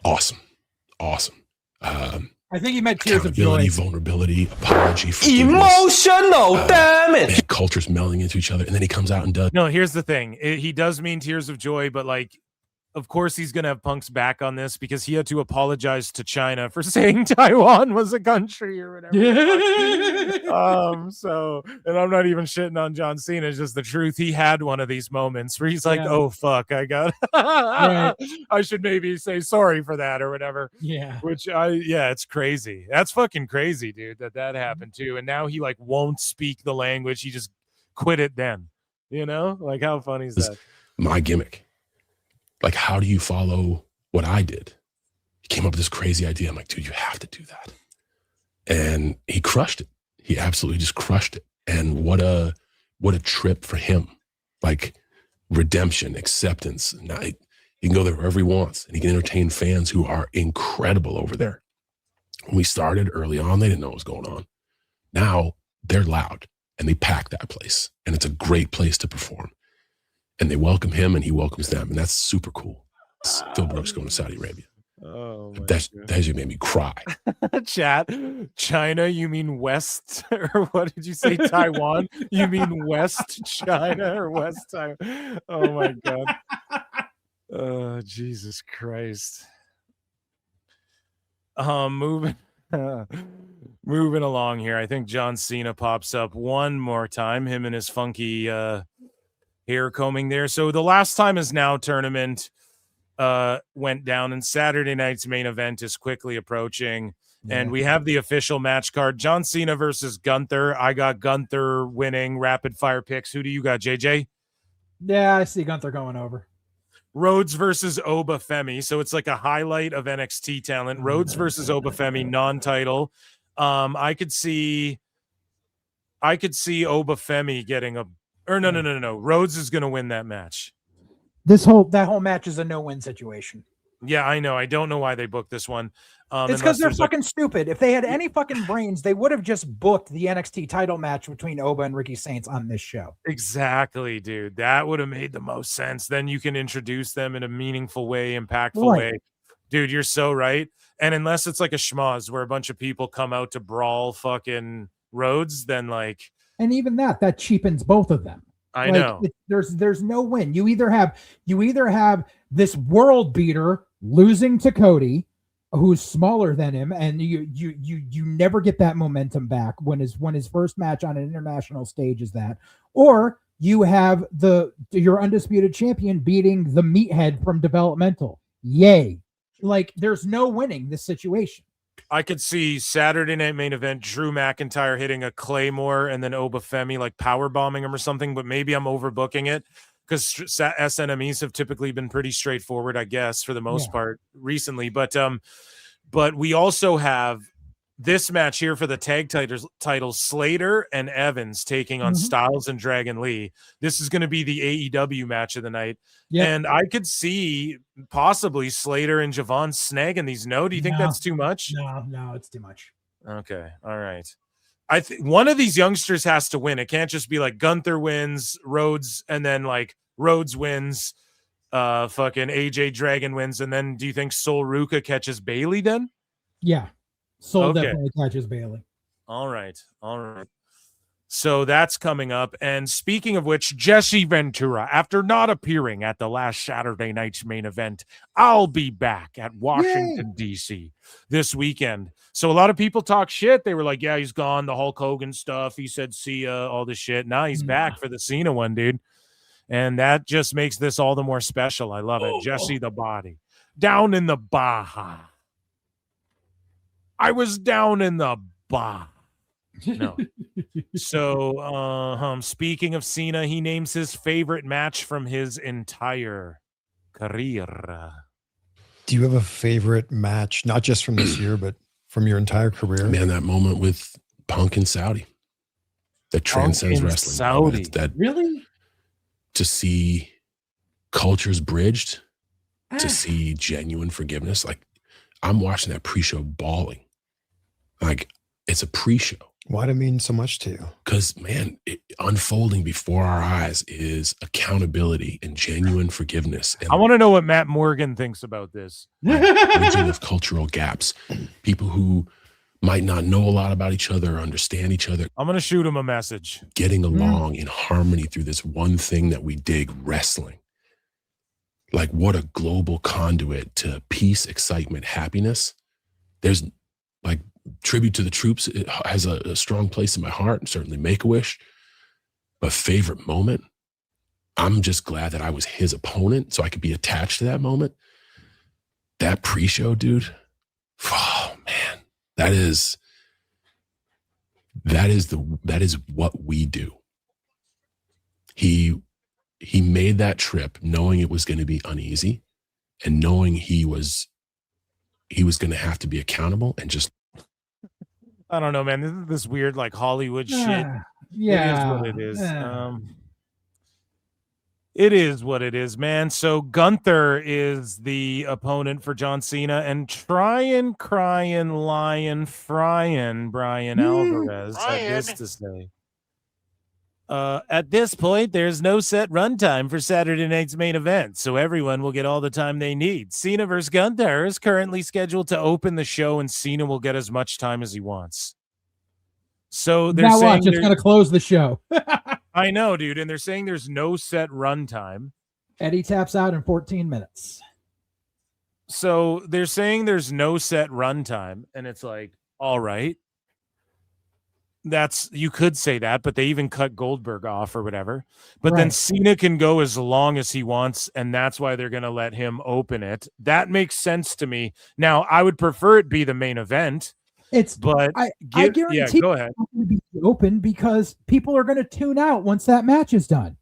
awesome. I think he meant tears of joy. Vulnerability, apology, Emotional damage. cultures melding into each other, and then he comes out and does. No, here's the thing. He does mean tears of joy, but like, of course he's going to have Punk's back on this because he had to apologize to China for saying Taiwan was a country or whatever. And I'm not even shitting on John Cena. It's just the truth. He had one of these moments where he's like, oh, fuck, I should maybe say sorry for that or whatever. Yeah. It's crazy. That's fucking crazy, dude, that happened too. And now he like won't speak the language. He just quit it then, like how funny is that? My gimmick. Like, how do you follow what I did? He came up with this crazy idea. I'm like, dude, you have to do that. And he crushed it. He absolutely just crushed it. And what a trip for him. Like, redemption, acceptance. Now he can go there wherever he wants, and he can entertain fans who are incredible over there. When we started early on, they didn't know what was going on. Now they're loud, and they pack that place, and it's a great place to perform. And they welcome him, and he welcomes them, and that's super cool. Phil Brooks going to Saudi Arabia. Oh, that just made me cry. Chat, China, you mean West, or what did you say? Taiwan, you mean West China or West Taiwan? Oh my God. Oh, Jesus Christ. Moving along here. I think John Cena pops up one more time, him and his funky hair combing there. So the last time is now tournament. went down, and Saturday night's main event is quickly approaching. And we have the official match card: John Cena versus Gunther. I got Gunther winning. Rapid fire picks. Who do you got, JJ? Yeah, I see Gunther going over. Rhodes versus Obafemi. So it's like a highlight of NXT talent. Rhodes versus Obafemi, non-title. I could see Obafemi getting a, or no. Rhodes is going to win that match. That whole match is a no-win situation. Yeah, I know. I don't know why they booked this one. It's because they're fucking stupid. If they had any fucking brains, they would have just booked the NXT title match between Oba and Ricky Saints on this show. Exactly, dude. That would have made the most sense. Then you can introduce them in a meaningful way, impactful way. Dude, you're so right. And unless it's like a schmoz where a bunch of people come out to brawl fucking Rhodes, then like... And even that cheapens both of them. I know. There's no win. You either have this world beater losing to Cody, who's smaller than him, and you never get that momentum back when his first match on an international stage is that, or you have your undisputed champion beating the meathead from developmental. Yay. Like, there's no winning this situation. I could see Saturday night main event, Drew McIntyre hitting a Claymore and then Obafemi like power bombing him or something, but maybe I'm overbooking it because SNMEs have typically been pretty straightforward, I guess, for the most part recently. But we also have this match here for the tag titles, Slater and Evans taking on Styles and Dragon Lee. This is going to be the AEW match of the night. Yep. And I could see possibly Slater and Javon snagging these. No, do you think that's too much? No, it's too much. Okay. All right. I think one of these youngsters has to win. It can't just be like Gunther wins, Rhodes, and then like Rhodes wins, fucking AJ Dragon wins, and then do you think Sol Ruka catches Bailey then? Yeah. Sol definitely catches Bailey. All right. So that's coming up. And speaking of which, Jesse Ventura, after not appearing at the last Saturday night's main event, I'll be back at Washington, D.C. this weekend. So a lot of people talk shit. They were like, yeah, he's gone. The Hulk Hogan stuff. He said, see ya, all this shit. Now he's back for the Cena one, dude. And that just makes this all the more special. I love it. Jesse the Body. Down in the Baja. I was down in the Baja. No. So, speaking of Cena, he names his favorite match from his entire career. Do you have a favorite match, not just from this year, but from your entire career? Man, that moment with Punk and Saudi that transcends wrestling. Saudi. That really? To see cultures bridged, to see genuine forgiveness. Like, I'm watching that pre-show bawling. Like, it's a pre-show. Why did it mean so much to you? Because, man, unfolding before our eyes is accountability and genuine forgiveness. And I want to know what Matt Morgan thinks about this. bridging of cultural gaps. People who might not know a lot about each other or understand each other. I'm going to shoot him a message. Getting along in harmony through this one thing that we dig, wrestling. Like, what a global conduit to peace, excitement, happiness. There's, like, tribute to the troops. It has a strong place in my heart, and certainly Make-A-Wish. But favorite moment, I'm just glad that I was his opponent so I could be attached to that moment. That pre-show, dude. Oh man, that is what we do. He made that trip knowing it was going to be uneasy and knowing he was going to have to be accountable and just, I don't know, man. This is this weird, like, Hollywood shit. Yeah. It is what it is. It is what it is, man. So Gunther is the opponent for John Cena, and crying, lying, frying Brian Alvarez had this to say. At this point, there's no set runtime for Saturday night's main event, so everyone will get all the time they need. Cena versus Gunther is currently scheduled to open the show, and Cena will get as much time as he wants. So they're now saying watch, it's going to close the show. I know, dude, and they're saying there's no set runtime. Eddie taps out in 14 minutes. So they're saying there's no set runtime, and it's like, all right. you could say that, but they even cut Goldberg off or whatever. But then Right. Cena can go as long as he wants, and that's why they're going to let him open it. That makes sense to me. Now, I would prefer it be the main event. But I guarantee yeah, go ahead. it's not going to be open because people are going to tune out once that match is done.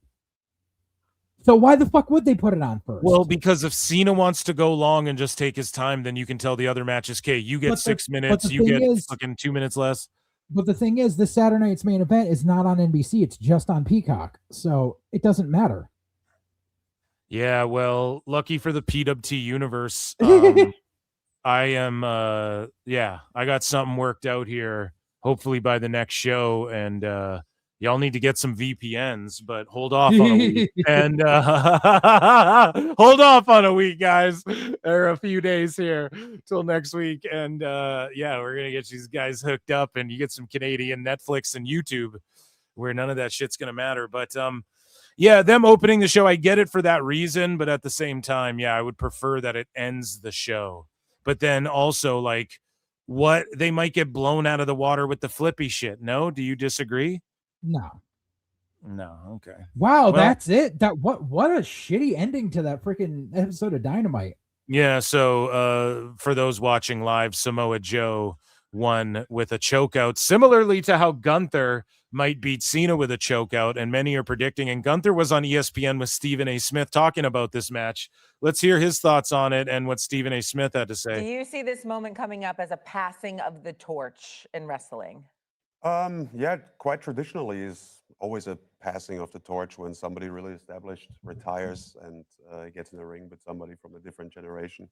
So why the fuck would they put it on first? Well, because if Cena wants to go long and just take his time, then you can tell the other matches, okay, you get 6 minutes, you get fucking 2 minutes less. But the thing is, this Saturday night's main event is not on NBC. It's just on Peacock. So it doesn't matter. Yeah, well, lucky for the PWT universe. I am I got something worked out here, hopefully by the next show, and y'all need to get some VPNs, but hold off on a week. And hold off on a week, guys, or a few days here till next week. And we're gonna get these guys hooked up, and you get some Canadian Netflix and YouTube where none of that shit's gonna matter. But them opening the show, I get it for that reason, but at the same time, I would prefer that it ends the show. But then also, like, what they might get blown out of the water with the flippy shit. No, do you disagree? No. Okay. Wow, that's it. What a shitty ending to that freaking episode of Dynamite. Yeah, so for those watching live, Samoa Joe won with a chokeout, similarly to how Gunther might beat Cena with a chokeout, and many are predicting. And Gunther was on ESPN with Stephen A. Smith talking about this match. Let's hear his thoughts on it and what Stephen A. Smith had to say. Do you see this moment coming up as a passing of the torch in wrestling? Yeah, quite traditionally is always a passing of the torch when somebody really established retires and gets in the ring with somebody from a different generation.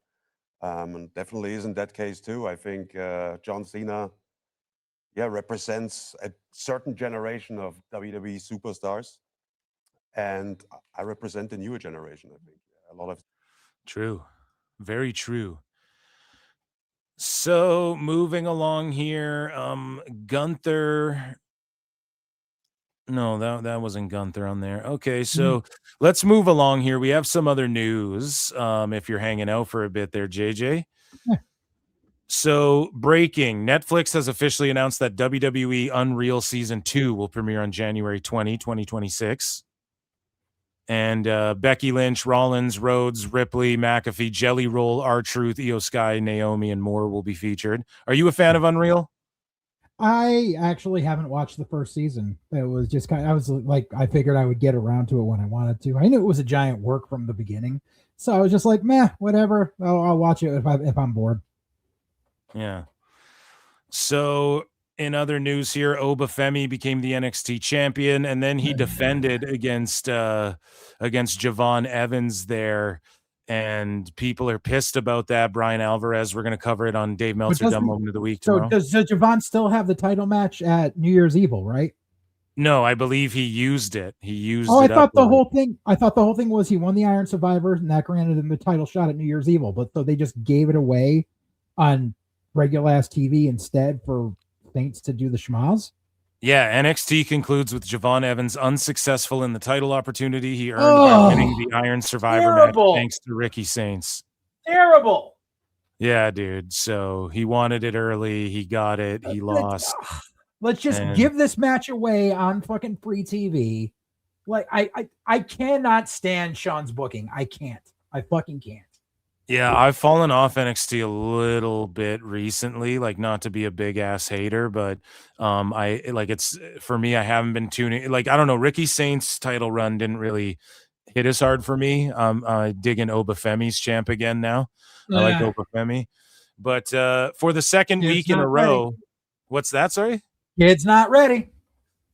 And definitely isn't that case too. I think John Cena, represents a certain generation of WWE superstars, and I represent the newer generation. I think a lot of true, very true. So moving along here, Gunther. No, that wasn't Gunther on there. Okay, so let's move along here. We have some other news. If you're hanging out for a bit there, JJ. So breaking, Netflix has officially announced that WWE Unreal Season 2 will premiere on January 20, 2026. And Becky Lynch, Rollins, Rhodes, Ripley, McAfee, Jelly Roll, R-Truth, Io Sky, Naomi, and more will be featured. Are you a fan of Unreal? I actually haven't watched the first season. It was just I figured I would get around to it when I wanted to. I knew it was a giant work from the beginning. So I was just like, meh, whatever. I'll watch it if I'm bored. Yeah. So in other news here, Obafemi became the NXT champion, and then he defended against Javon Evans there, and people are pissed about that. Brian Alvarez, we're going to cover it on Dave Meltzer Dumb Moment of the Week tomorrow. So does Javon still have the title match at New Year's Evil, right? No, I believe he used it. I thought the whole thing was he won the Iron Survivor, and that granted him the title shot at New Year's Evil, but so they just gave it away on regular ass TV instead for Saints to do the schmaz. Yeah, NXT concludes with Javon Evans unsuccessful in the title opportunity he earned by winning the Iron Survivor match thanks to Ricky Saints. Terrible. Yeah, dude. So he wanted it early. He got it. He lost. Let's just give this match away on fucking free TV. Like I cannot stand Sean's booking. I can't. I fucking can't. Yeah, I've fallen off NXT a little bit recently, like not to be a big ass hater, but it's for me, I haven't been tuning. Like, I don't know, Ricky Saints' title run didn't really hit as hard for me. Digging Obafemi's champ again now. I like Obafemi. But for the second week in a row, what's that? Sorry? It's not ready.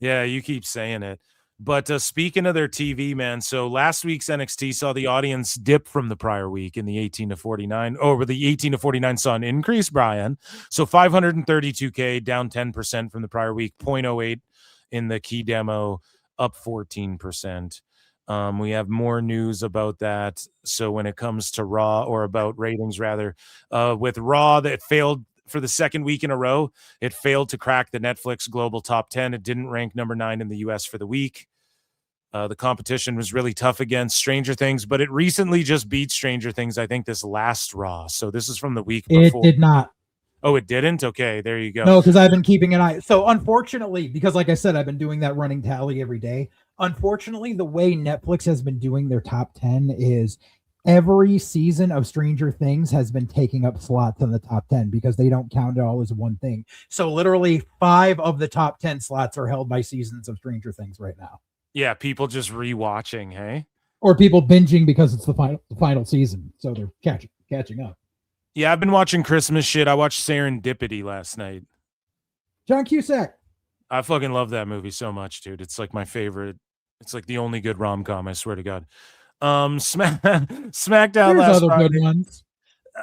Yeah, you keep saying it. But speaking of their TV, man, so last week's NXT saw the audience dip from the prior week in the 18 to 49. Over the 18 to 49 saw an increase, Brian. So 532K, down 10% from the prior week, 0.08 in the key demo, up 14%. We have more news about that. So when it comes to Raw, or about ratings rather, with Raw, that failed for the second week in a row. It failed to crack the Netflix global top 10. It didn't rank number 9 in the US for the week. The competition was really tough against Stranger Things, but it recently just beat Stranger Things, I think, this last Raw. So this is from the week before. It did not. Oh, it didn't? Okay, there you go. No, because I've been keeping an eye. So unfortunately, because like I said, I've been doing that running tally every day. Unfortunately, the way Netflix has been doing their top 10 is every season of Stranger Things has been taking up slots in the top 10 because they don't count it all as one thing. So literally 5 of the top 10 slots are held by seasons of Stranger Things right now. Yeah, people just rewatching, hey? Or people binging because it's the final season. So they're catching up. Yeah, I've been watching Christmas shit. I watched Serendipity last night. John Cusack. I fucking love that movie so much, dude. It's like my favorite. It's like the only good rom-com, I swear to God. SmackDown There's last other Friday. good ones.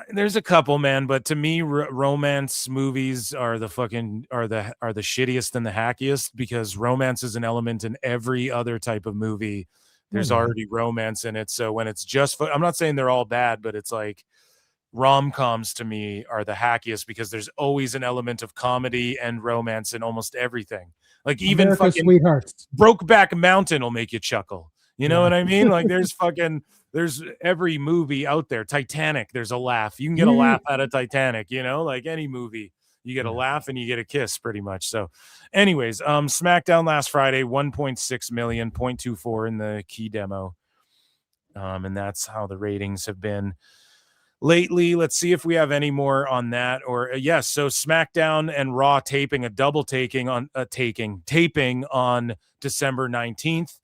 There's a couple, man, but to me, romance movies are the shittiest and the hackiest because romance is an element in every other type of movie. There's already romance in it. So when it's just, I'm not saying they're all bad, but it's like rom-coms to me are the hackiest because there's always an element of comedy and romance in almost everything. Like even America's fucking Sweethearts. Brokeback Mountain will make you chuckle. You know what I mean? Like there's every movie out there. Titanic, there's a laugh. You can get a laugh out of Titanic, like any movie. You get a laugh and you get a kiss pretty much. So anyways, SmackDown last Friday, 1.6 million, 0.24 in the key demo. And that's how the ratings have been lately. Let's see if we have any more on that. Or yes, so SmackDown and Raw taping on December 19th.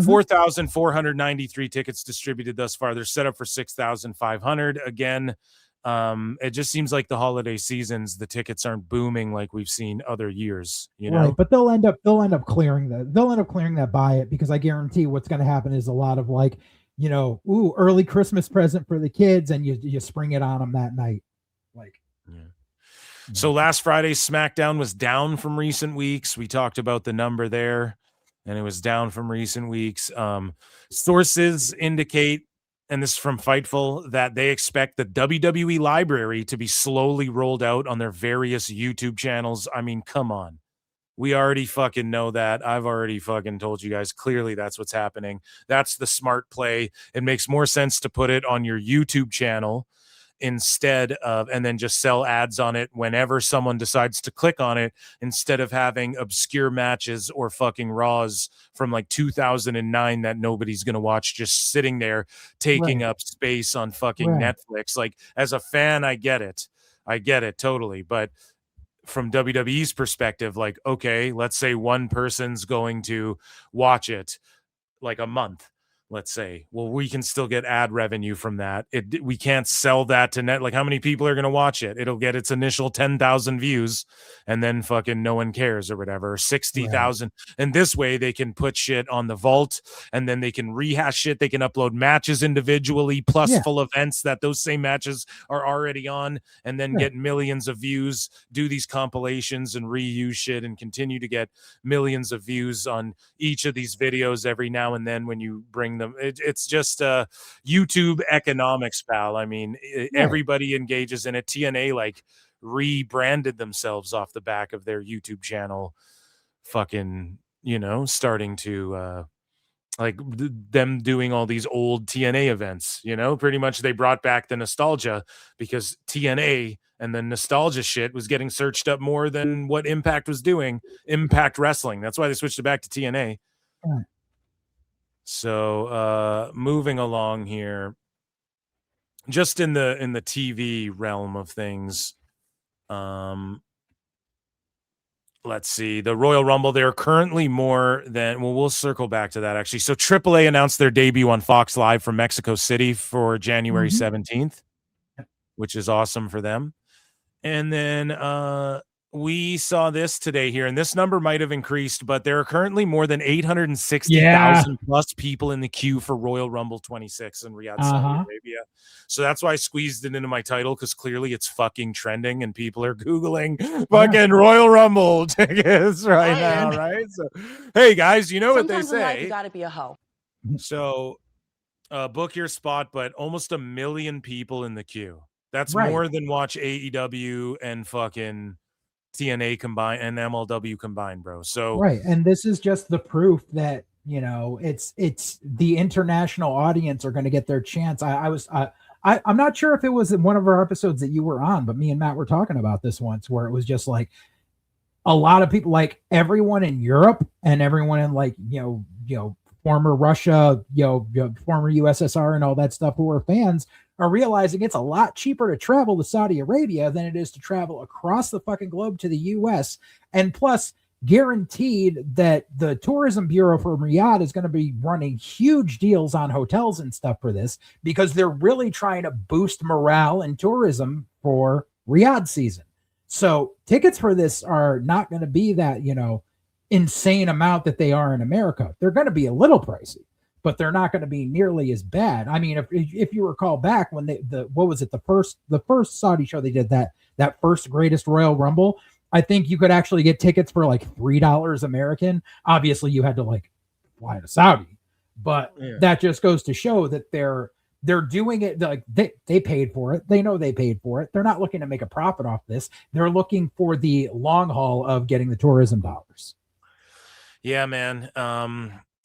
4,493 tickets distributed thus far. They're set up for 6,500. Again, it just seems like the holiday seasons, the tickets aren't booming like we've seen other years, Right, but they'll end up clearing that. They'll end up clearing that by it because I guarantee what's going to happen is a lot of like, early Christmas present for the kids, and you spring it on them that night. So last Friday, SmackDown was down from recent weeks. We talked about the number there, and it was down from recent weeks. Sources indicate, and this is from Fightful, that they expect the WWE library to be slowly rolled out on their various YouTube channels. I mean, come on. We already fucking know that. I've already fucking told you guys. Clearly, that's what's happening. That's the smart play. It makes more sense to put it on your YouTube channel instead of, and then just sell ads on it whenever someone decides to click on it, instead of having obscure matches or fucking Raws from like 2009 that nobody's going to watch just sitting there taking up space on fucking Netflix. Like, as a fan, I get it totally. But from WWE's perspective, like, okay, let's say one person's going to watch it like a month, let's say. Well, we can still get ad revenue from that. We can't sell that to net. Like, how many people are going to watch it? It'll get its initial 10,000 views and then fucking no one cares or whatever, 60,000. And this way they can put shit on the vault and then they can rehash shit. They can upload matches individually plus full events that those same matches are already on, and then get millions of views, do these compilations and reuse shit and continue to get millions of views on each of these videos every now and then when you bring them. It's just YouTube economics, pal. I mean, everybody engages in it. TNA like rebranded themselves off the back of their YouTube channel, fucking, starting to them doing all these old TNA events, pretty much they brought back the nostalgia because TNA and the nostalgia shit was getting searched up more than what Impact was doing. Impact Wrestling. That's why they switched it back to TNA. So moving along here, just in the TV realm of things, let's see, the Royal Rumble, they're currently more than, we'll circle back to that actually. So AAA announced their debut on Fox Live from Mexico City for January 17th, which is awesome for them. And then we saw this today here, and this number might have increased, but there are currently more than 860,000 plus people in the queue for Royal Rumble 26 in Riyadh, Saudi Arabia. So that's why I squeezed it into my title, because clearly it's fucking trending and people are Googling fucking Royal Rumble tickets right now, right? So, hey guys, you know what they say. You gotta be a hoe. So book your spot, but almost 1 million people in the queue. That's more than watch AEW and fucking TNA combined and MLW combined, bro. So and this is just the proof that it's the international audience are going to get their chance. I I'm not sure if it was in one of our episodes that you were on, but me and Matt were talking about this once, where it was just like a lot of people, like everyone in Europe and everyone in like, former Russia, former USSR and all that stuff who are fans are realizing it's a lot cheaper to travel to Saudi Arabia than it is to travel across the fucking globe to the US. And plus, guaranteed that the tourism bureau for Riyadh is going to be running huge deals on hotels and stuff for this, because they're really trying to boost morale and tourism for Riyadh season. So tickets for this are not going to be that, insane amount that they are in America. They're going to be a little pricey, but they're not going to be nearly as bad. I mean, if you recall back when the first Saudi show they did, that first Greatest Royal Rumble, I think you could actually get tickets for like $3 American. Obviously, you had to like fly to Saudi, but that just goes to show that they're doing it like they paid for it. They know they paid for it. They're not looking to make a profit off this. They're looking for the long haul of getting the tourism dollars. Yeah, man.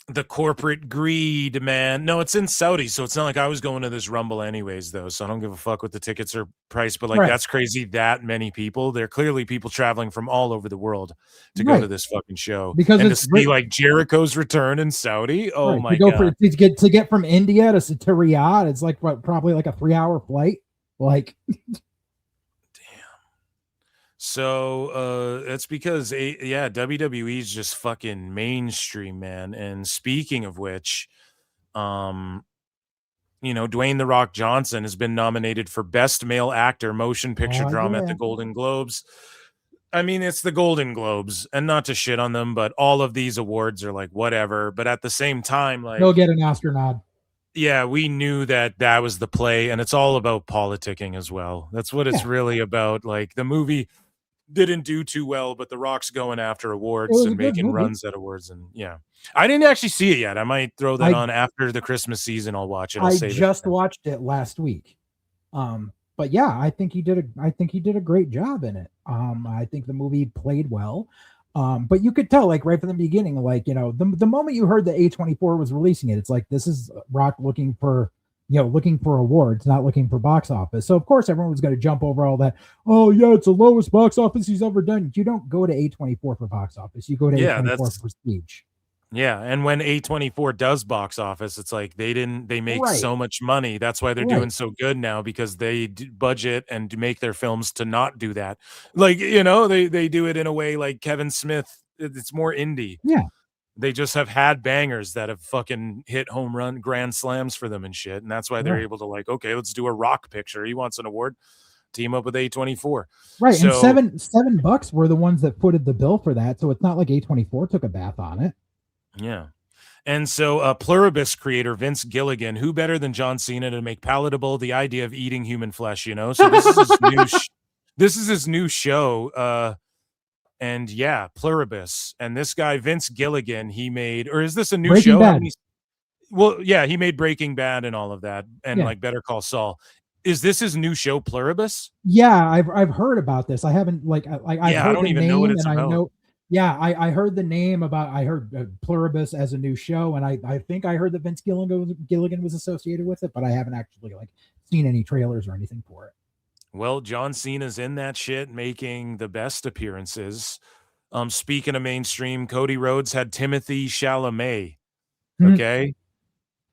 The corporate greed, man. No, it's in Saudi, so it's not like I was going to this Rumble anyways, though. So I don't give a fuck what the tickets are priced. But like, that's crazy. That many people. There are clearly people traveling from all over the world to go to this fucking show, because and to it's see like Jericho's return in Saudi. Oh my god! To get from India to Riyadh, it's like probably like a 3-hour flight. Like. So it's because WWE is just fucking mainstream, man. And speaking of which, Dwayne The Rock Johnson has been nominated for Best Male Actor Motion Picture Drama at the Golden Globes. I mean, it's the Golden Globes, and not to shit on them, but all of these awards are like whatever. But at the same time, like, he'll get an Oscar nod. Yeah, we knew that was the play, and it's all about politicking as well. That's what it's really about. Like, the movie didn't do too well, but The Rock's going after awards and making runs at awards. And I didn't actually see it yet. I might throw that on after the Christmas season. I'll watch it. I just watched it last week. But yeah, I think he did a great job in it. I think the movie played well. But you could tell, like, right from the beginning, like, the moment you heard that A24 was releasing it, it's like, this is Rock looking for awards, not looking for box office. So of course everyone was going to jump over all that. Oh yeah, it's the lowest box office he's ever done. You don't go to A24 for box office. You go to A24 for prestige. Yeah, and when A24 does box office, it's like they make so much money. That's why they're doing so good now, because they budget and make their films to not do that. Like, they do it in a way like Kevin Smith. It's more indie. Yeah. They just have had bangers that have fucking hit home run grand slams for them and shit. And that's why they're able to, like, okay, let's do a Rock picture. He wants an award. Team up with A24. Right. So, and $7 were the ones that footed the bill for that. So it's not like A24 took a bath on it. Yeah. And so Pluribus creator Vince Gilligan, who better than John Cena to make palatable the idea of eating human flesh, So this is his this is his new show. And yeah, Pluribus. And this guy, Vince Gilligan, he made, or is this a new Breaking show? Bad. Well, yeah, he made Breaking Bad and all of that, and like Better Call Saul. Is this his new show, Pluribus? Yeah, I've heard about this. I haven't I don't even know what it's about. I heard the name I heard Pluribus as a new show, and I think I heard that Vince Gilligan was associated with it, but I haven't actually seen any trailers or anything for it. Well, John Cena's in that shit, making the best appearances. Speaking of mainstream, Cody Rhodes had Timothy Chalamet. Okay.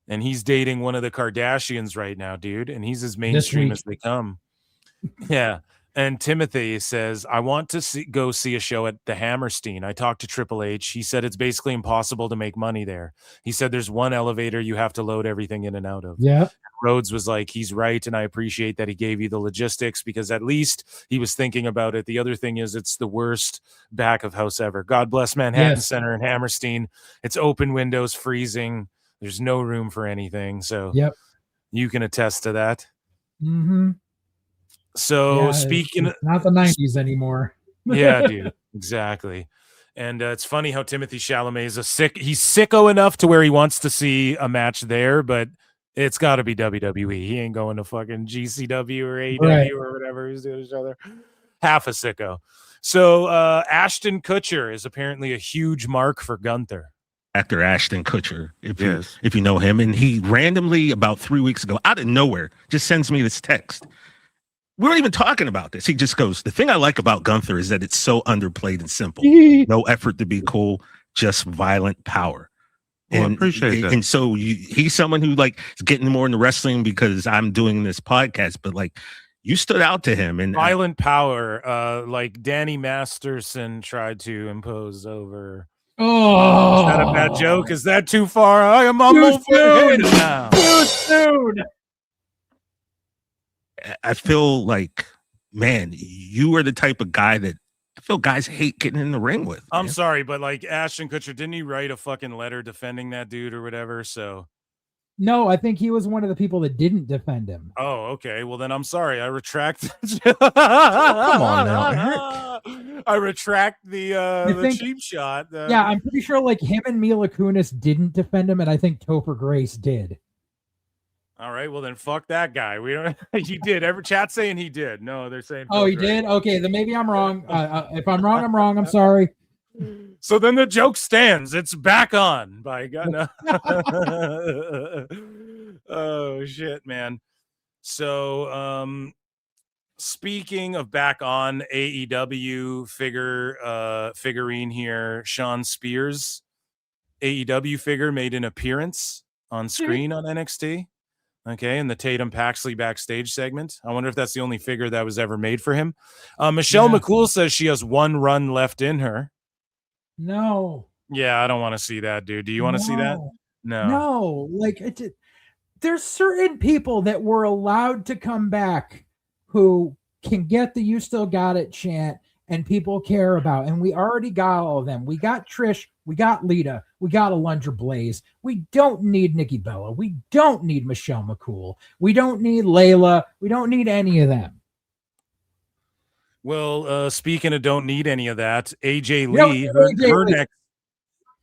And he's dating one of the Kardashians right now, dude. And he's as mainstream as they come. Yeah. And Timothy says, I want to go see a show at the Hammerstein. I talked to Triple H. He said it's basically impossible to make money there. He said there's one elevator you have to load everything in and out of. Yeah. Rhodes was like, he's right. And I appreciate that he gave you the logistics, because at least he was thinking about it. The other thing is, it's the worst back of house ever. God bless Manhattan Center in Hammerstein. It's open windows, freezing. There's no room for anything. So you can attest to that. Mm-hmm. So speaking it's not the 90s anymore. Yeah, dude, exactly. And it's funny how Timothy Chalamet is he's sicko enough to where he wants to see a match there, but it's got to be WWE. He ain't going to fucking GCW or AEW or whatever he's doing each other. Half a sicko. So Ashton Kutcher is apparently a huge mark for Gunther. actor Ashton Kutcher, if you know him, and he randomly about 3 weeks ago, out of nowhere, just sends me this text. We weren't even talking about this. He just goes, "The thing I like about Gunther is that it's so underplayed and simple. No effort to be cool, just violent power." Well, I appreciate that. And so he's someone who like is getting more into wrestling because I'm doing this podcast, but like you stood out to him. And violent power, like Danny Masterson tried to impose over. Oh, is that a bad joke? Is that too far? I am too soon. now. Too soon. I feel like, man, you are the type of guy that I feel guys hate getting in the ring with. I'm man. sorry, but like Ashton Kutcher, didn't he write a fucking letter defending that dude or whatever? So, No, I think he was one of the people that didn't defend him. oh, okay. Well, then I'm sorry. I retract. Come on now, I retract the think- cheap shot. Yeah, I'm pretty sure like him and Mila Kunis didn't defend him, and I think Topher Grace did. All right. Well, then fuck that guy. We don't. He did. Every chat saying he did. No, they're saying. Oh, he fuck right. did? Okay, then maybe I'm wrong. If I'm wrong, I'm wrong. I'm sorry. So then the joke stands. It's back on. By God. No. Oh shit, man. So speaking of back on, AEW figurine here, Sean Spears AEW figure made an appearance on screen on NXT. Okay, in the Tatum Paxley backstage segment. I wonder if that's the only figure that was ever made for him. Michelle McCool says she has one run left in her. No. Yeah, I don't want to see that, dude. Do you want to see that? No. No, like there's certain people that were allowed to come back who can get the "you still got it" chant and people care about, and we already got all of them. We got Trish, we got Lita, we got Alundra Blaze. We don't need Nikki Bella, we don't need Michelle McCool, we don't need Layla, we don't need any of them. Well, speaking of don't need any of that, AJ You Lee, know, her Lee. next.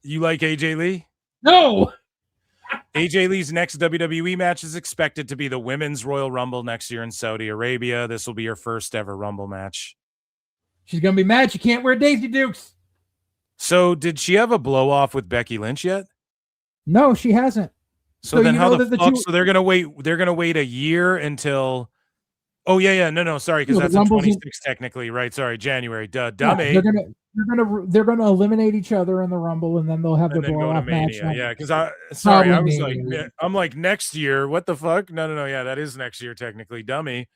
You like AJ Lee? No. AJ Lee's next WWE match is expected to be the Women's Royal Rumble next year in Saudi Arabia. This will be her first ever Rumble match. She's gonna be mad she can't wear Daisy Dukes. So, did she have a blow off with Becky Lynch yet? No, she hasn't. So then, you how know the that the fuck? two- So they're gonna wait. They're gonna wait a year until. Oh yeah. No. Sorry, because No, the that's in Rumble's in- 26 technically, right? Sorry, January. Duh, Yeah, dummy. they're gonna eliminate each other in the Rumble, and then they'll have And the then blow go to off match. Mania. Yeah, because I was like, Mania. I'm like next year. What the fuck? No. Yeah, that is next year technically, dummy.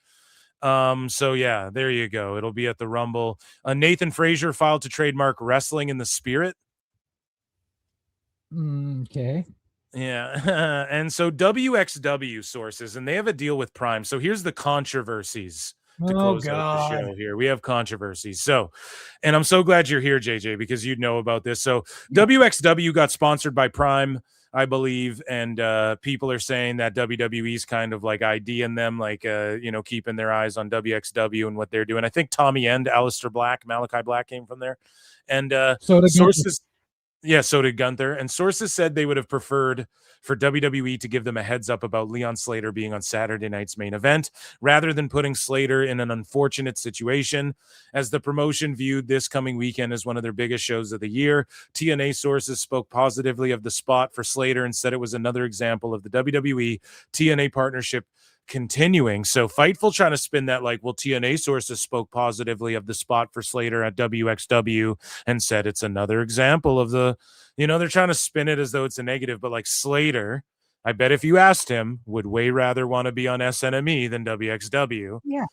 So yeah, there you go. It'll be at the Rumble. Nathan Frazier filed to trademark Wrestling in the Spirit. Okay. Yeah. And so WXW sources, and they have a deal with Prime. So here's the controversies to close out the show here. We have controversies. So, and I'm so glad you're here, JJ, because you'd know about this. So WXW got sponsored by Prime, I believe, and people are saying that WWE's kind of like IDing them, like keeping their eyes on WXW and what they're doing. I think Tommy End, Aleister Black, Malachi Black came from there. And So did sources so did Gunther. And sources said they would have preferred for WWE to give them a heads up about Leon Slater being on Saturday night's main event, rather than putting Slater in an unfortunate situation, as the promotion viewed this coming weekend as one of their biggest shows of the year. TNA sources spoke positively of the spot for Slater and said it was another example of the WWE TNA partnership continuing. So Fightful trying to spin that like, well, TNA sources spoke positively of the spot for Slater at WXW and said it's another example of the, they're trying to spin it as though it's a negative, but like Slater, I bet if you asked him, would way rather want to be on SNME than WXW. Yeah.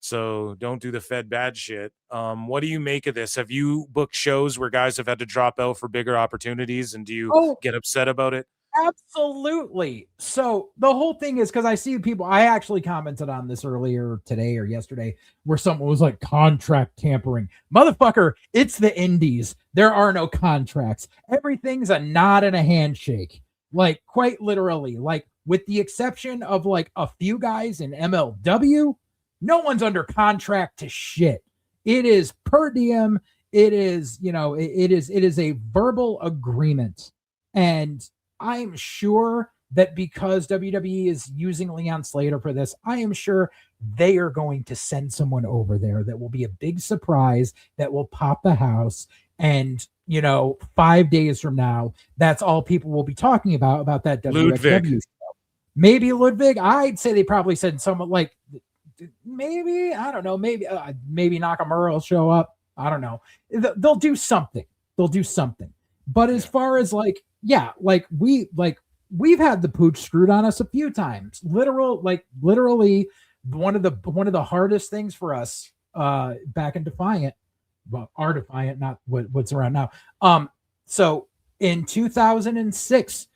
So don't do the Fed bad shit. What do you make of this? Have you booked shows where guys have had to drop out for bigger opportunities, and do you get upset about it? Absolutely. So the whole thing is, because I see people, I actually commented on this earlier today or yesterday, where someone was like, contract tampering. Motherfucker, it's the indies. There are no contracts. Everything's a nod and a handshake. Like, quite literally, like, with the exception of like a few guys in MLW, no one's under contract to shit. It is per diem. It is, it is a verbal agreement. And I'm sure that because WWE is using Leon Slater for this, I am sure they are going to send someone over there that will be a big surprise, that will pop the house. And 5 days from now, that's all people will be talking about that Ludwig. WXW show. Maybe Ludwig. I'd say they probably said someone like maybe, I don't know, maybe Nakamura will show up. I don't know. They'll do something. But as far as we've had the pooch screwed on us a few times. Literally one of the hardest things for us back in Defiant. Well, our Defiant, not what's around now. So in 2006,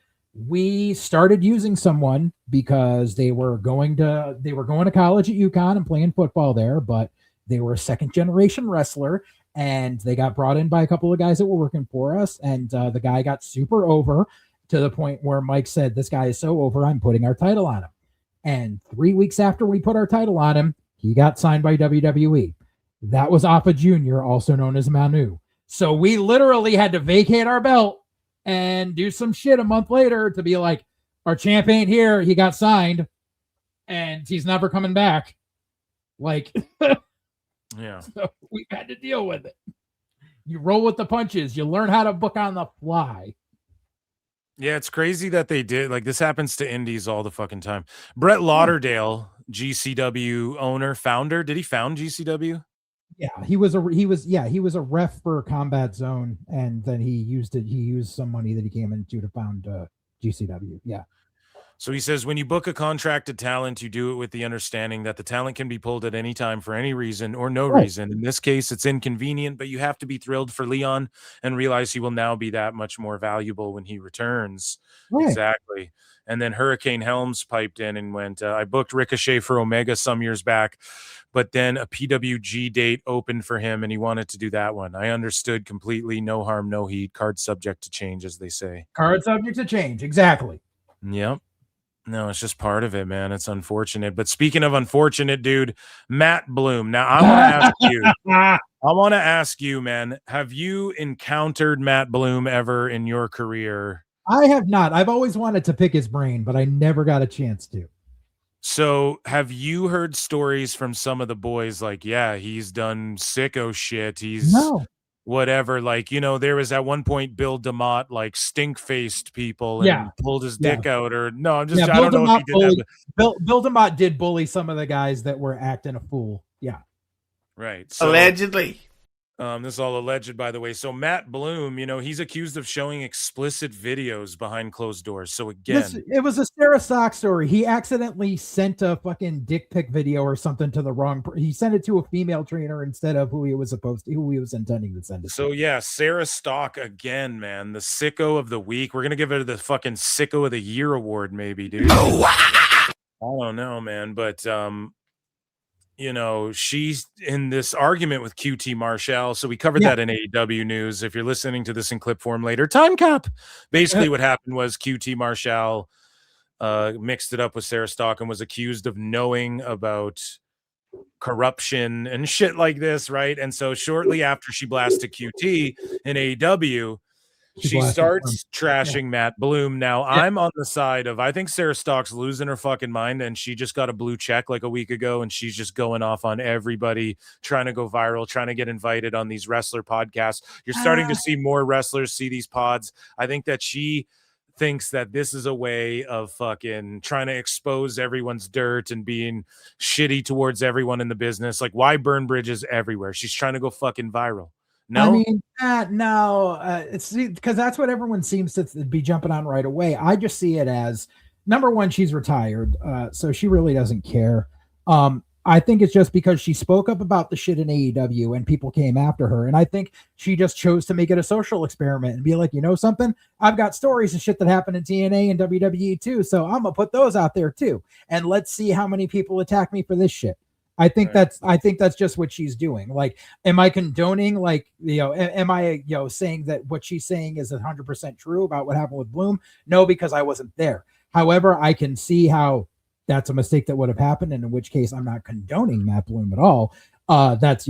we started using someone because they were going to college at UConn and playing football there, but they were a second generation wrestler, and they got brought in by a couple of guys that were working for us, and the guy got super over to the point where Mike said, "This guy is so over, I'm putting our title on him." And 3 weeks after we put our title on him, he got signed by WWE. That was Alpha Jr., also known as Manu. So we literally had to vacate our belt and do some shit a month later to be like, our champ ain't here. He got signed and he's never coming back. Yeah. So we had to deal with it. You roll with the punches. You learn how to book on the fly. Yeah, it's crazy that they did. This happens to indies all the fucking time. Brett Lauderdale, GCW owner, founder. Did he found GCW? Yeah, he was a ref for Combat Zone, and then he used some money that he came into to found GCW. Yeah. So he says, when you book a contracted talent, you do it with the understanding that the talent can be pulled at any time for any reason or no reason. In this case, it's inconvenient, but you have to be thrilled for Leon and realize he will now be that much more valuable when he returns. Right. Exactly. And then Hurricane Helms piped in and went, I booked Ricochet for Omega some years back, but then a PWG date opened for him and he wanted to do that one. I understood completely. No harm, no heat. Card subject to change, as they say. Card subject to change. Exactly. Yep. No, it's just part of it, man. It's unfortunate. But speaking of unfortunate, dude, Matt Bloom. Now, I want to ask you, man, have you encountered Matt Bloom ever in your career? I have not. I've always wanted to pick his brain, but I never got a chance to. So have you heard stories from some of the boys like, yeah, he's done sicko shit. He's whatever. There was at one point Bill DeMott stink-faced people and pulled his dick out, or no, I don't know if he did that. Bill DeMott did bully some of the guys that were acting a fool. Yeah. Right. So, allegedly. This is all alleged, by the way. So Matt Bloom, he's accused of showing explicit videos behind closed doors. So again, it was a Sarah Sock story. He accidentally sent a fucking dick pic video or something to the wrong. He sent it to a female trainer instead of who he was intending to send it. So yeah, Sarah Stock again, man, the sicko of the week. We're gonna give her the fucking sicko of the year award, maybe, dude. I don't know, man, but she's in this argument with QT Marshall. So we covered that in AEW news. If you're listening to this in clip form later, time cap. Basically, what happened was QT Marshall mixed it up with Sarah Stock and was accused of knowing about corruption and shit like this, right? And so shortly after she blasted QT in AEW, she starts trashing Matt Bloom. Now, I'm on the side of, I think Sarah Stock's losing her fucking mind, and she just got a blue check a week ago, and she's just going off on everybody, trying to go viral, trying to get invited on these wrestler podcasts. You're starting to see more wrestlers see these pods. I think that she thinks that this is a way of fucking trying to expose everyone's dirt and being shitty towards everyone in the business. Why burn bridges everywhere? She's trying to go fucking viral. No, I mean, no, it's because that's what everyone seems to be jumping on right away. I just see it as, number one, she's retired, so she really doesn't care. I think it's just because she spoke up about the shit in AEW and people came after her. And I think she just chose to make it a social experiment and be like, you know something? I've got stories of shit that happened in TNA and WWE too. So I'm going to put those out there too. And let's see how many people attack me for this shit. I think that's just what she's doing. Am I condoning, am I, saying that what she's saying is 100% true about what happened with Bloom? No, because I wasn't there. However, I can see how that's a mistake that would have happened, and in which case I'm not condoning Matt Bloom at all. That's,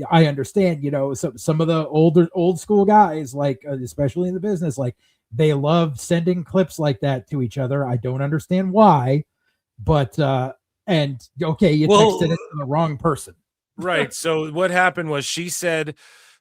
I understand, some of the old school guys, especially in the business, they love sending clips like that to each other. I don't understand why, but, you texted it to the wrong person. Right. So what happened was she said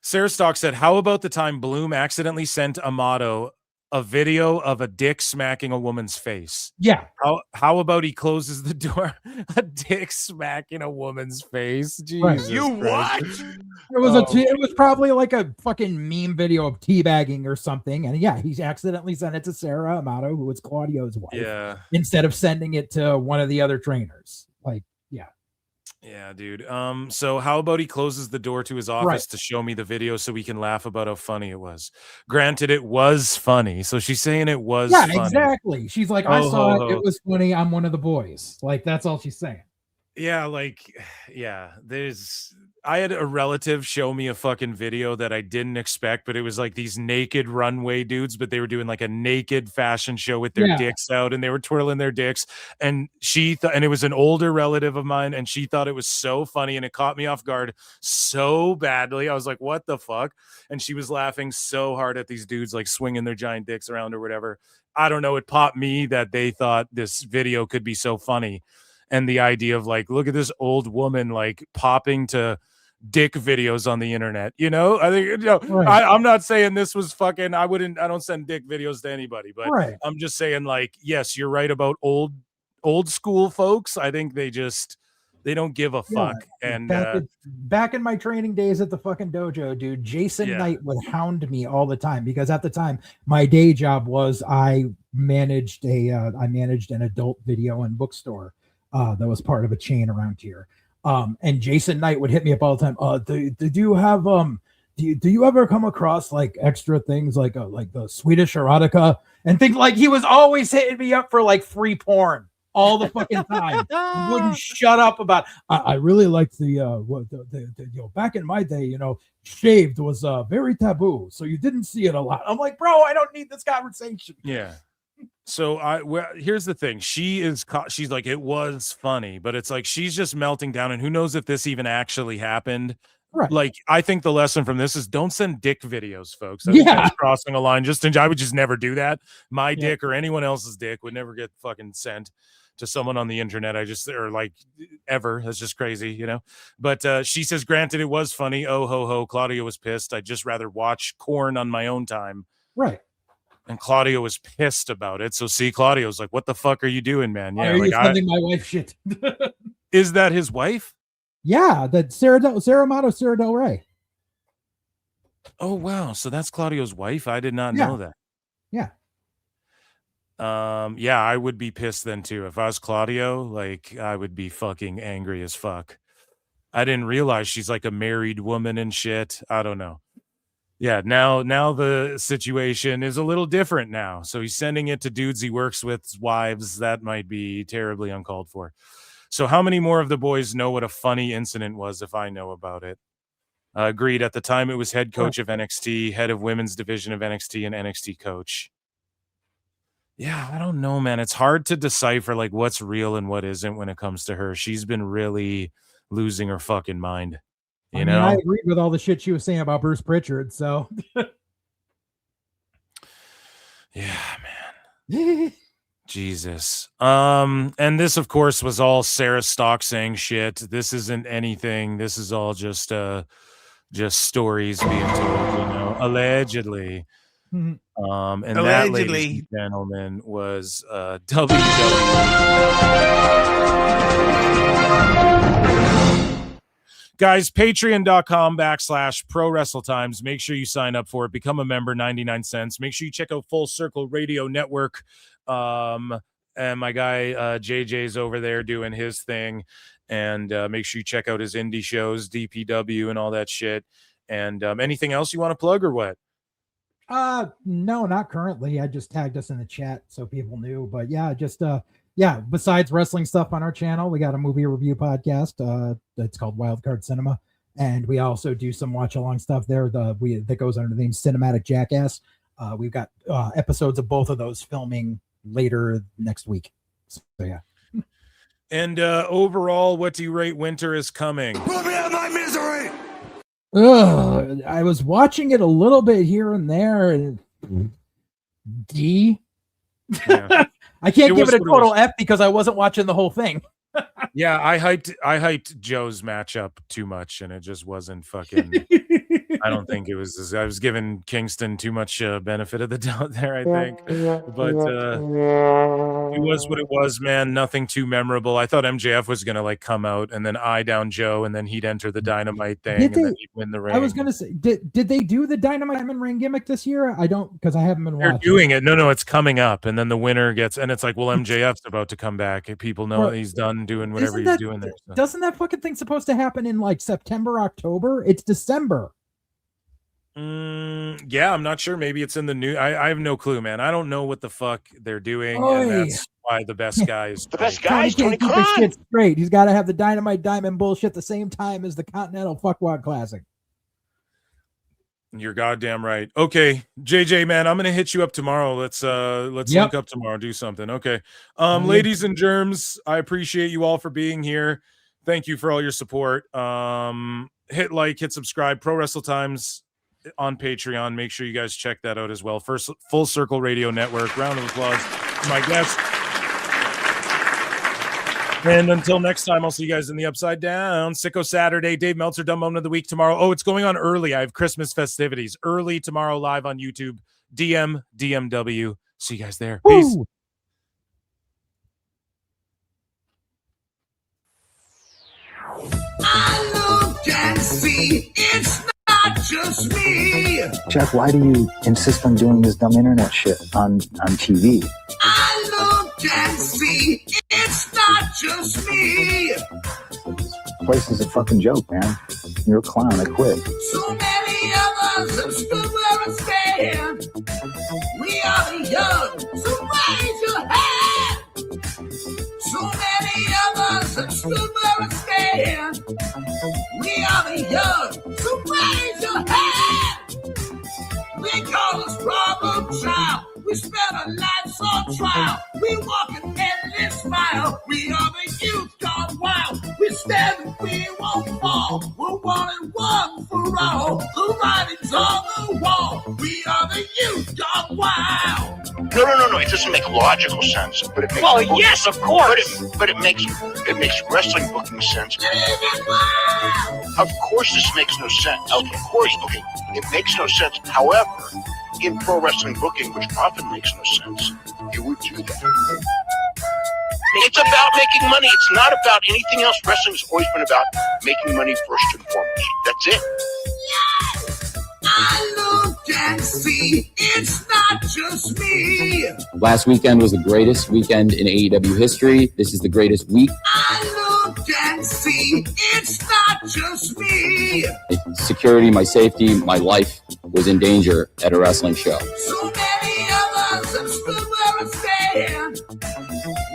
Sarah Stock said, "How about the time Bloom accidentally sent Amato a video of a dick smacking a woman's face?" Yeah. How about he closes the door? A dick smacking a woman's face. Right. Jesus You Christ. what? It was probably like a fucking meme video of teabagging or something. And yeah, he accidentally sent it to Sarah Amato, who was Claudio's wife. Yeah. Instead of sending it to one of the other trainers. Like, yeah. Yeah, dude. So how about he closes the door to his office Right. to show me the video so we can laugh about how funny it was? Granted, it was funny. So she's saying it was Yeah, funny. exactly. She's like, I Oh, saw ho, it. ho. It was funny. I'm one of the boys. Like, that's all she's saying. Yeah, like, yeah, I had a relative show me a fucking video that I didn't expect, but it was like these naked runway dudes, but they were doing like a naked fashion show with their Yeah. dicks out and they were twirling their dicks. And she thought, and it was an older relative of mine, and she thought it was so funny and it caught me off guard so badly. I was like, what the fuck? And she was laughing so hard at these dudes like swinging their giant dicks around or whatever. I don't know. It popped me that they thought this video could be so funny. And the idea of like, look at this old woman like popping to dick videos on the internet, I think, Right. I'm not saying this was fucking, I don't send dick videos to anybody, but Right. I'm just saying, like, yes, you're right about old school folks. I think they don't give a Yeah, fuck. And back in my training days at the fucking dojo, dude, Jason Yeah. Knight would hound me all the time because at the time my day job was I managed an adult video and bookstore that was part of a chain around here. And Jason Knight would hit me up all the time. Did you have do you ever come across like extra things like the Swedish erotica and things? Like, he was always hitting me up for like free porn all the fucking time. He wouldn't shut up about. I really liked the back in my day, shaved was very taboo, so you didn't see it a lot. I'm like, bro, I don't need this conversation. yeah. So here's the thing. She's like, it was funny, but it's like she's just melting down, and who knows if this even actually happened. Right. Like, I think the lesson from this is don't send dick videos, folks. I think Yeah. that's crossing a line. I would just never do that. My dick or anyone else's dick would never get fucking sent to someone on the internet. Or like ever. That's just crazy, But she says, granted, it was funny. Oh ho ho. Claudia was pissed. I'd just rather watch Corn on my own time. Right. And Claudio was pissed about it. So see, Claudio's like, what the fuck are you doing, man? Why Yeah, are like you sending my wife shit? is that his wife? Yeah, that Sarah Amato, Sarah Del Rey. Oh wow. So that's Claudio's wife. I did not Yeah. know that. Yeah. Yeah, I would be pissed then too. If I was Claudio, like, I would be fucking angry as fuck. I didn't realize she's like a married woman and shit. I don't know. Yeah, now the situation is a little different now. So he's sending it to dudes he works with, wives. That might be terribly uncalled for. So how many more of the boys know what a funny incident was if I know about it? Agreed. At the time, it was head coach of NXT, head of women's division of NXT, and NXT coach. Yeah, I don't know, man. It's hard to decipher like what's real and what isn't when it comes to her. She's been really losing her fucking mind. I mean, I agreed with all the shit she was saying about Bruce Pritchard. So, yeah, man. Jesus. And this, of course, was all Sarah Stock saying shit. This isn't anything. This is all just stories being told, allegedly. Mhm. And that, ladies and gentlemen, was WWE. Guys, patreon.com/Pro Wrestle Times. Make sure you sign up for it. Become a member, 99 cents. Make sure you check out Full Circle Radio Network. And my guy JJ's over there doing his thing. And make sure you check out his indie shows, DPW and all that shit. And anything else you want to plug or what? no, not currently. I just tagged us in the chat so people knew. But yeah, just besides wrestling stuff on our channel, we got a movie review podcast. That's called Wildcard Cinema, and we also do some watch along stuff there. That goes under the name Cinematic Jackass. We've got episodes of both of those filming later next week. So yeah. And overall, what do you rate Winter is Coming? Put me out of my misery! I was watching it a little bit here and there. And D. Yeah. I can't give was it a what it total was. F because I wasn't watching the whole thing. Yeah, I hyped Joe's matchup too much, and it just wasn't fucking. I don't think it was. I was giving Kingston too much benefit of the doubt there, I think. But it was what it was, man. Nothing too memorable. I thought MJF was going to like come out and then eye down Joe, and then he'd enter the Dynamite thing, and then he'd win the ring. I was going to say, did they do the Dynamite Diamond Ring gimmick this year? I don't, because I haven't been They're watching. doing it. No, it's coming up, and then the winner gets, and it's like, well, MJF's about to come back. People know he's done doing whatever he's doing there. So. Doesn't that fucking thing supposed to happen in like September, October? It's December. Yeah, I'm not sure. Maybe it's in the new. I have no clue, man. I don't know what the fuck they're doing, and that's why the best guy is the best guy. Tony Khan. Keep his shit straight. He's got to have the Dynamite Diamond bullshit the same time as the Continental Fuckwad Classic. You're goddamn right. Okay, JJ, man, I'm gonna hit you up tomorrow. Let's link up tomorrow, do something. Okay. Ladies and germs, I appreciate you all for being here. Thank you for all your support. Hit like, hit subscribe. Pro Wrestle Times on Patreon. Make sure you guys check that out as well. First Full Circle Radio Network. Round of applause to my guest. And until next time, I'll see you guys in the Upside Down. Sicko Saturday, Dave Meltzer, Dumb Moment of the Week tomorrow. Oh, it's going on early. I have Christmas festivities early tomorrow live on YouTube. DMW. See you guys there. Peace. I look and see it's not just me. Jeff, why do you insist on doing this dumb internet shit on TV? I look and see it's not just me. This place is a fucking joke, man. You're a clown. I quit. So many of us have stood where I stand. We are the young, so raise your hand. So many of us have stood where I stand. We are the young, so raise your hand. They call us problem child. We spend our lives on trial. We walk an endless mile. We are the youth gone wild. We stand and we won't fall. We're one and one for all. The writing's on the wall. We are the youth gone wild. No. It doesn't make logical sense, but it makes. Well, yes, of course. But it makes wrestling booking sense. Of course, this makes no sense. Of course, okay, it makes no sense. However, in pro wrestling booking, which often makes no sense, you would do that. It's about making money. It's not about anything else. Wrestling's always been about making money first and foremost. That's it. I look and see it's not just me. Last weekend was the greatest weekend in AEW history. This is the greatest week. I look and see it's not just me. Security, my safety, my life was in danger at a wrestling show. So many of us have stood where I stand.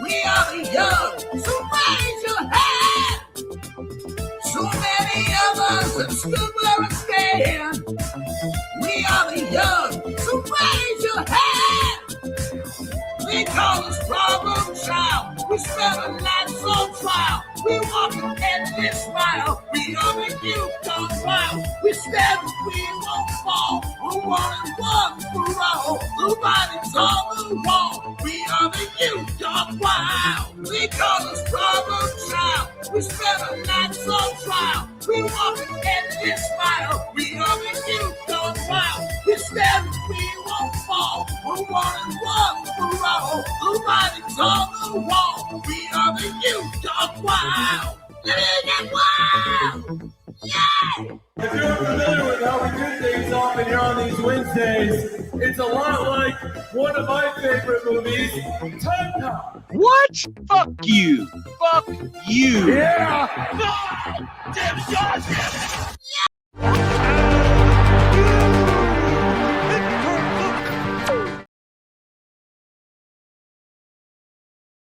We are the young, so raise your hand. So many of us have stood where I stand. We are the young, so raise your hand. They call us problem child. We spend our lives on trial. We walk an endless mile. We are the youth gone wild. We stand and we won't fall. We're one and one for all. The writing's on the wall. We are the youth gone wild. They call us problem child. We spend our lives on trial. We walk an endless mile. We are the youth gone wild. We stand and we won't fall. We're one and one for all. The writing's on the wall. We are the youth gone wild. Wild. Yeah! If you're familiar with how we do things often here on these Wednesdays, it's a lot like one of my favorite movies, Time Cop. What? Fuck you. Fuck you. Yeah! No! Damn it,